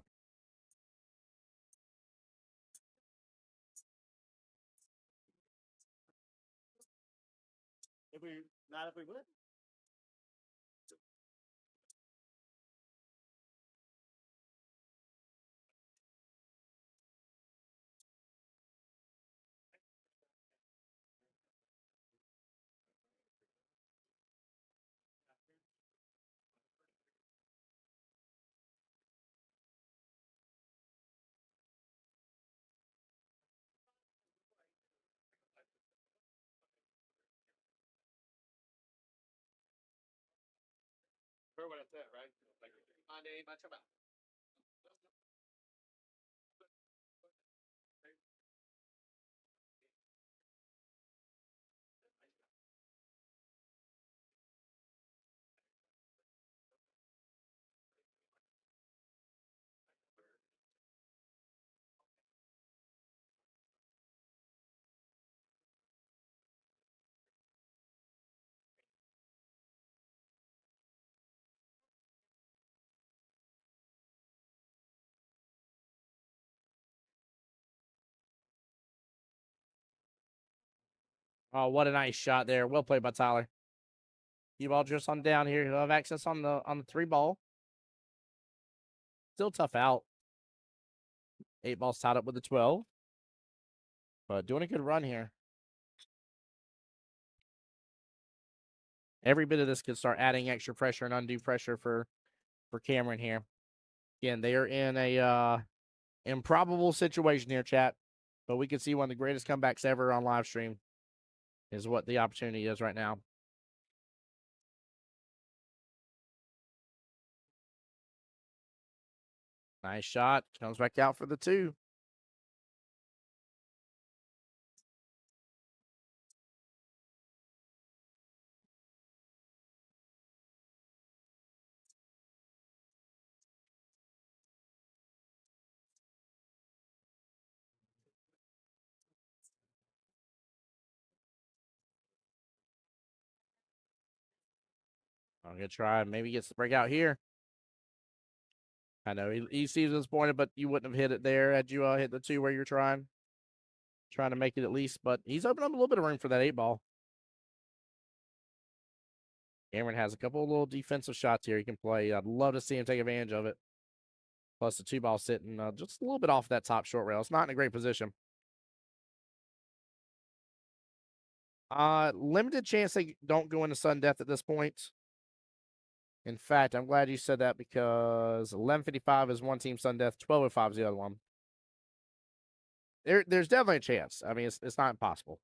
If we not if we would. Heard what I said, right? Like my name, my about. Oh, what a nice shot there. Well played by Tyler. Qball just on down here. He'll have access on the 3 ball. Still tough out. 8 ball's tied up with the 12. But doing a good run here. Every bit of this could start adding extra pressure and undue pressure for Cameron here. Again, they are in a improbable situation here, chat. But we can see one of the greatest comebacks ever on live stream is what the opportunity is right now. Nice shot. Comes back out for the 2. I'm going to try. Maybe he gets the break out here. I know he seems disappointed, but you wouldn't have hit it there had you hit the 2 where you're trying to make it at least. But he's opened up a little bit of room for that 8 ball. Cameron has a couple of little defensive shots here he can play. I'd love to see him take advantage of it. Plus the 2 ball sitting just a little bit off that top short rail. It's not in a great position. Limited chance they don't go into sudden death at this point. In fact, I'm glad you said that because 11:55 is one team sudden death, 12:05 is the other one. There's definitely a chance. I mean, it's not impossible.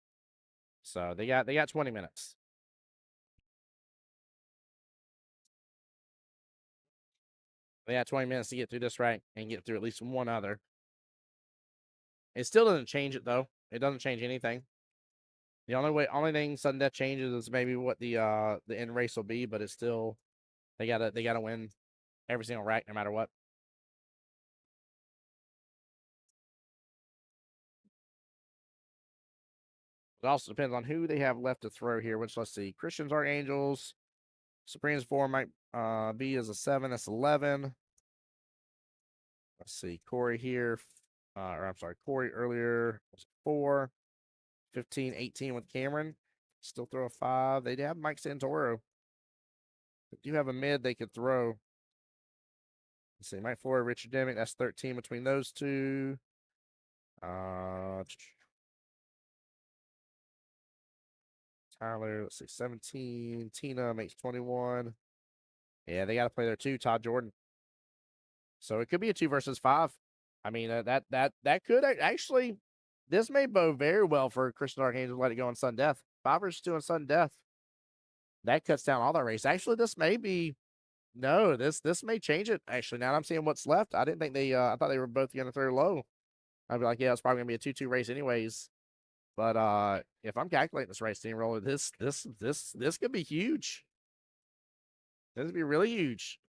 So they got 20 minutes. They got 20 minutes to get through this right and get through at least one other. It still doesn't change it though. It doesn't change anything. The only thing sudden death changes is maybe what the end race will be, but it's still they gotta win every single rack no matter what. It also depends on who they have left to throw here, which let's see. Christians are Angels. Supreme's 4 might be as a 7. That's 11. Let's see. Corey here. Or I'm sorry, Corey earlier was 4. 15, 18 with Cameron. Still throw a 5. They have Mike Santoro. If you have a mid, they could throw. Let's see, Mike Floyd, Richard Demick. That's 13 between those two. Tyler, let's see, 17. Tina makes 21. Yeah, they got to play there too. Todd Jordan. So it could be a 2 versus 5. I mean, that could actually. This may bode very well for Christian Archangel to let it go on sudden death. 5 versus 2 on sudden death. That cuts down all that race. Actually, this may be. No, this may change it. Actually, now that I'm seeing what's left. I didn't think they. I thought they were both going to throw low. I'd be like, yeah, it's probably gonna be a 2-2 race anyways. But if I'm calculating this race steamroller, this could be huge. This could be really huge.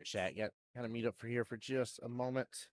Shaq, got kind of meet up for here for just a moment.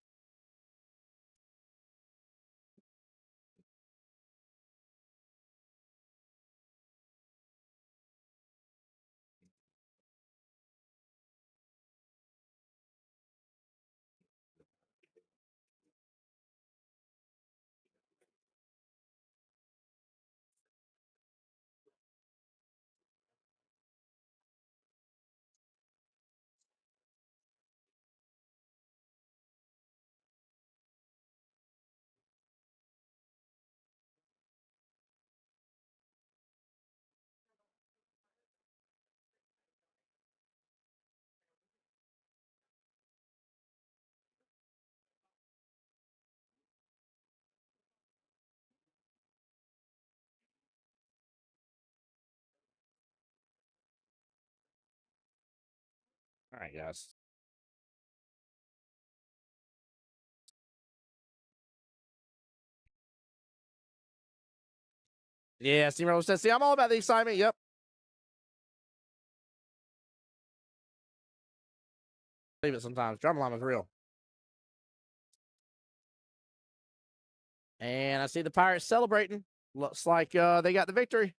All right, guys. Yeah, Steamroller says, see, I'm all about the excitement. Yep. Believe it sometimes. Drumline is real. And I see the Pirates celebrating. Looks like they got the victory.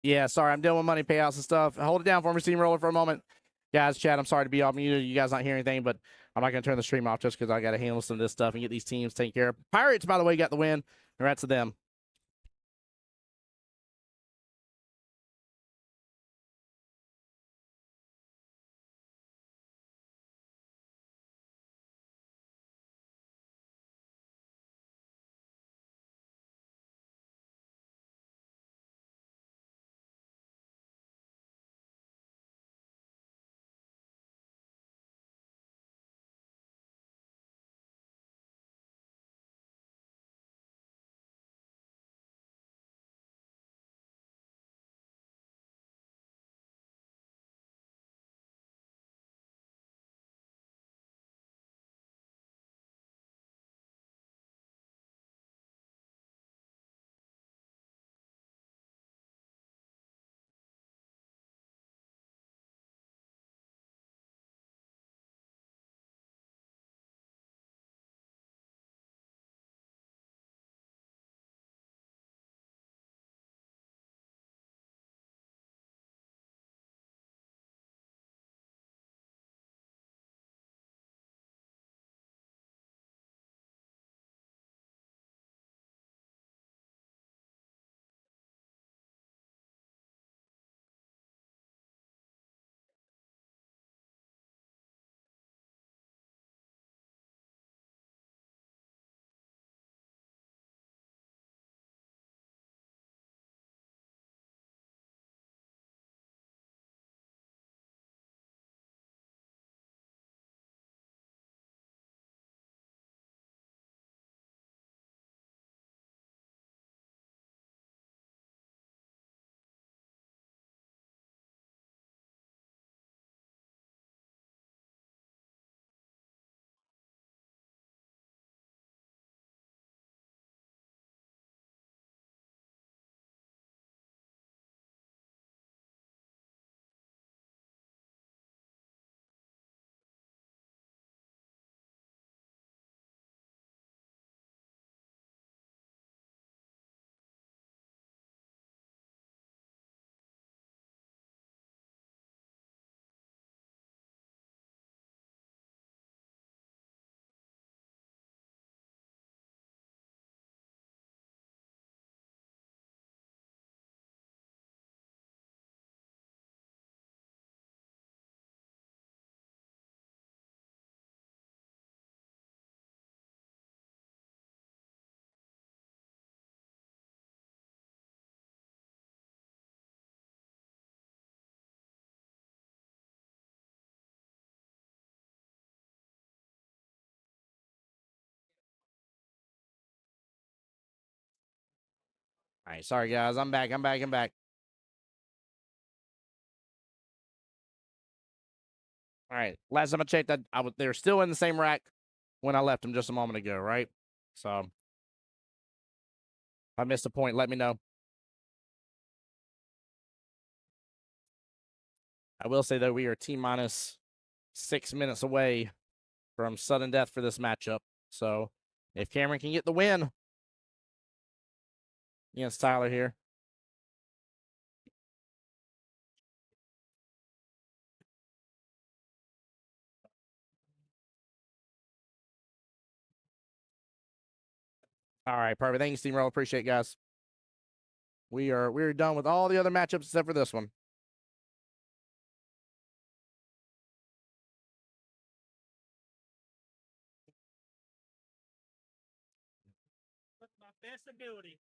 Yeah, sorry, I'm dealing with money payouts and stuff. Hold it down for me, Steamroller, for a moment. Guys, chat, I'm sorry to be off mute. You guys not hear anything, but I'm not going to turn the stream off just because I got to handle some of this stuff and get these teams taken care of. Pirates, by the way, got the win. Congrats to them. All right, sorry, guys. I'm back. I'm back. All right, last time I checked, they were still in the same rack when I left them just a moment ago, right? So if I missed a point, let me know. I will say, though, we are T-minus 6 minutes away from sudden death for this matchup. So if Cameron can get the win against Tyler here. All right, perfect. Thank you, Steamroll. Appreciate it, guys. We're done with all the other matchups except for this one. With my best ability.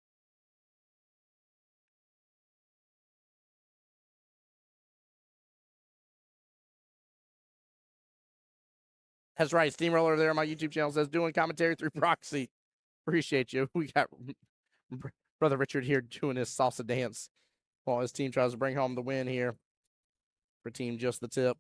That's right. Steamroller there on my YouTube channel says doing commentary through proxy. Appreciate you. We got Brother Richard here doing his salsa dance while his team tries to bring home the win here for Team Just the Tip.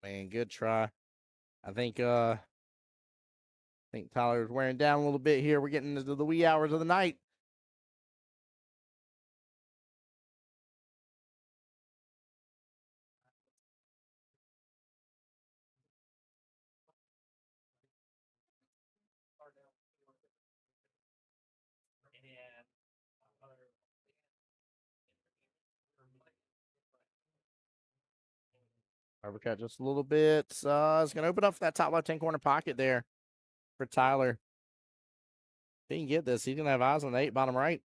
Man, good try. I think Tyler's wearing down a little bit here. We're getting into the wee hours of the night. Overcut just a little bit. It's going to open up for that top left-hand corner pocket there for Tyler. If he can get this, he's going to have eyes on the 8 bottom right.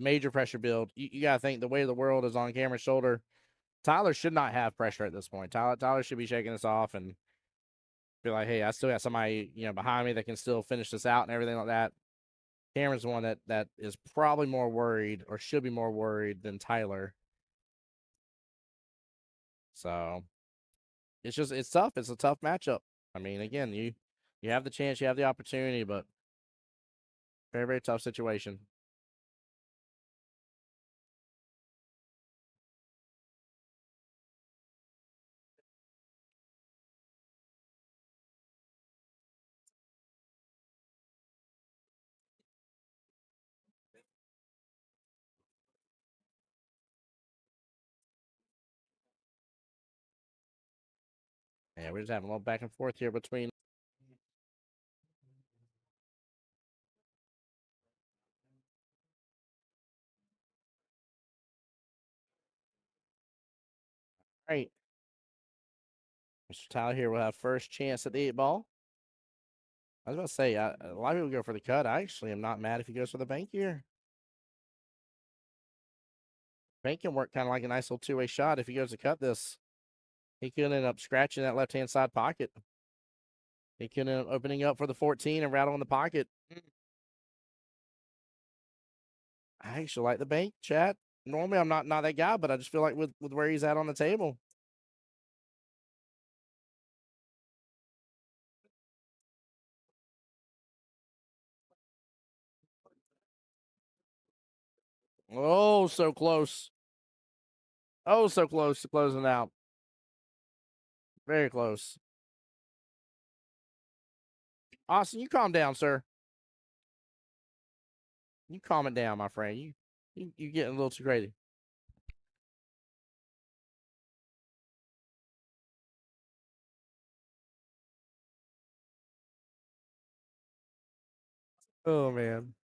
Major pressure build. You got to think the weight of the world is on Cameron's shoulder. Tyler should not have pressure at this point. Tyler should be shaking this off and be like, hey, I still got somebody, behind me that can still finish this out and everything like that. Cameron's the one that is probably more worried or should be more worried than Tyler. So it's tough. It's a tough matchup. I mean, again, you have the chance, you have the opportunity, but very, very tough situation. Yeah, we're just having a little back and forth here between. All right. Mr. Tyler here will have first chance at the 8 ball. I was about to say, a lot of people go for the cut. I actually am not mad if he goes for the bank here. Bank can work kind of like a nice little two-way shot if he goes to cut this. He could end up scratching that left-hand side pocket. He could end up opening up for the 14 and rattling the pocket. I actually like the bank, chat. Normally, I'm not that guy, but I just feel like with where he's at on the table. Oh, so close. Oh, so close to closing out. Very close. Austin, you calm down, sir. You calm it down, my friend. You getting a little too crazy. Oh man.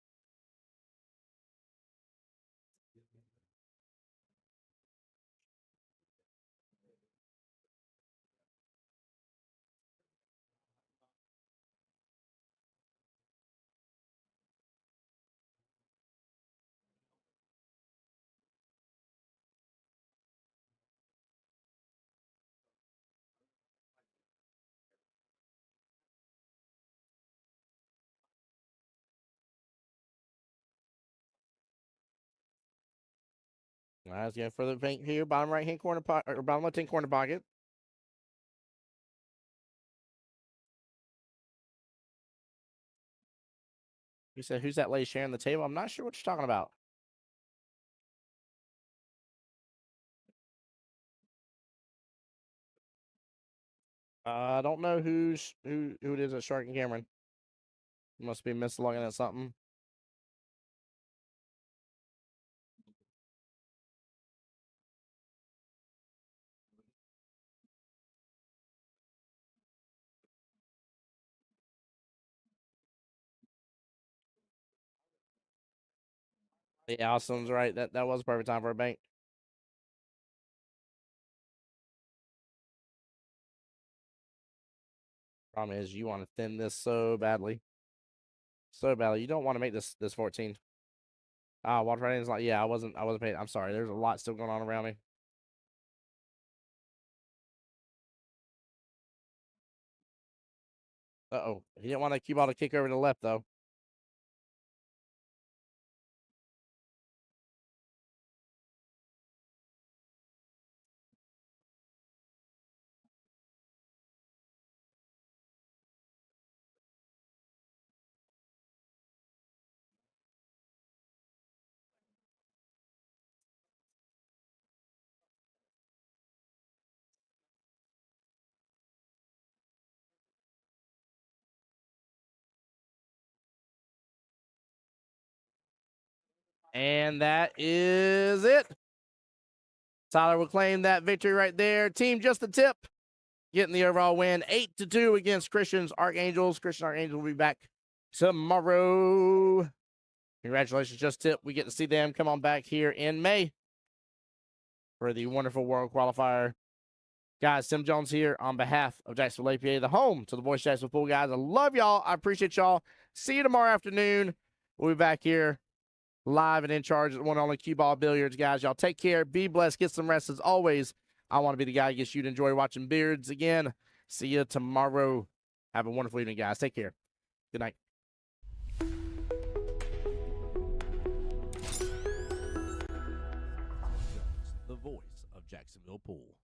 All right, let's get further bank here. Bottom right hand corner pocket or bottom left hand corner pocket. He said, "Who's that lady sharing the table?" I'm not sure what you're talking about. I don't know who it is at Shark and Cameron. Must be mislogging at something. Yeah, Austin's right. That was a perfect time for a bank. Problem is, you want to thin this so badly, so badly. You don't want to make this 14. Water fighting is like, yeah, I wasn't paying. I'm sorry. There's a lot still going on around me. Uh-oh. He didn't want that cue ball to kick over to the left, though. And that is it. Tyler will claim that victory right there. Team Just a Tip getting the overall win, 8-2 against Christian's Archangels. Christian Archangels will be back tomorrow. Congratulations, Just Tip. We get to see them come on back here in May for the wonderful World Qualifier. Guys, Tim Jones here on behalf of Jacksonville APA, the home to the Voice of Jacksonville Pool. Guys, I love y'all. I appreciate y'all. See you tomorrow afternoon. We'll be back here live and in charge of the one and only Qball Billiards. Guys, y'all take care. Be blessed. Get some rest. As always, I want to be the guy who gets you to enjoy watching Beards again. See you tomorrow. Have a wonderful evening, guys. Take care. Good night. The voice of Jacksonville Pool.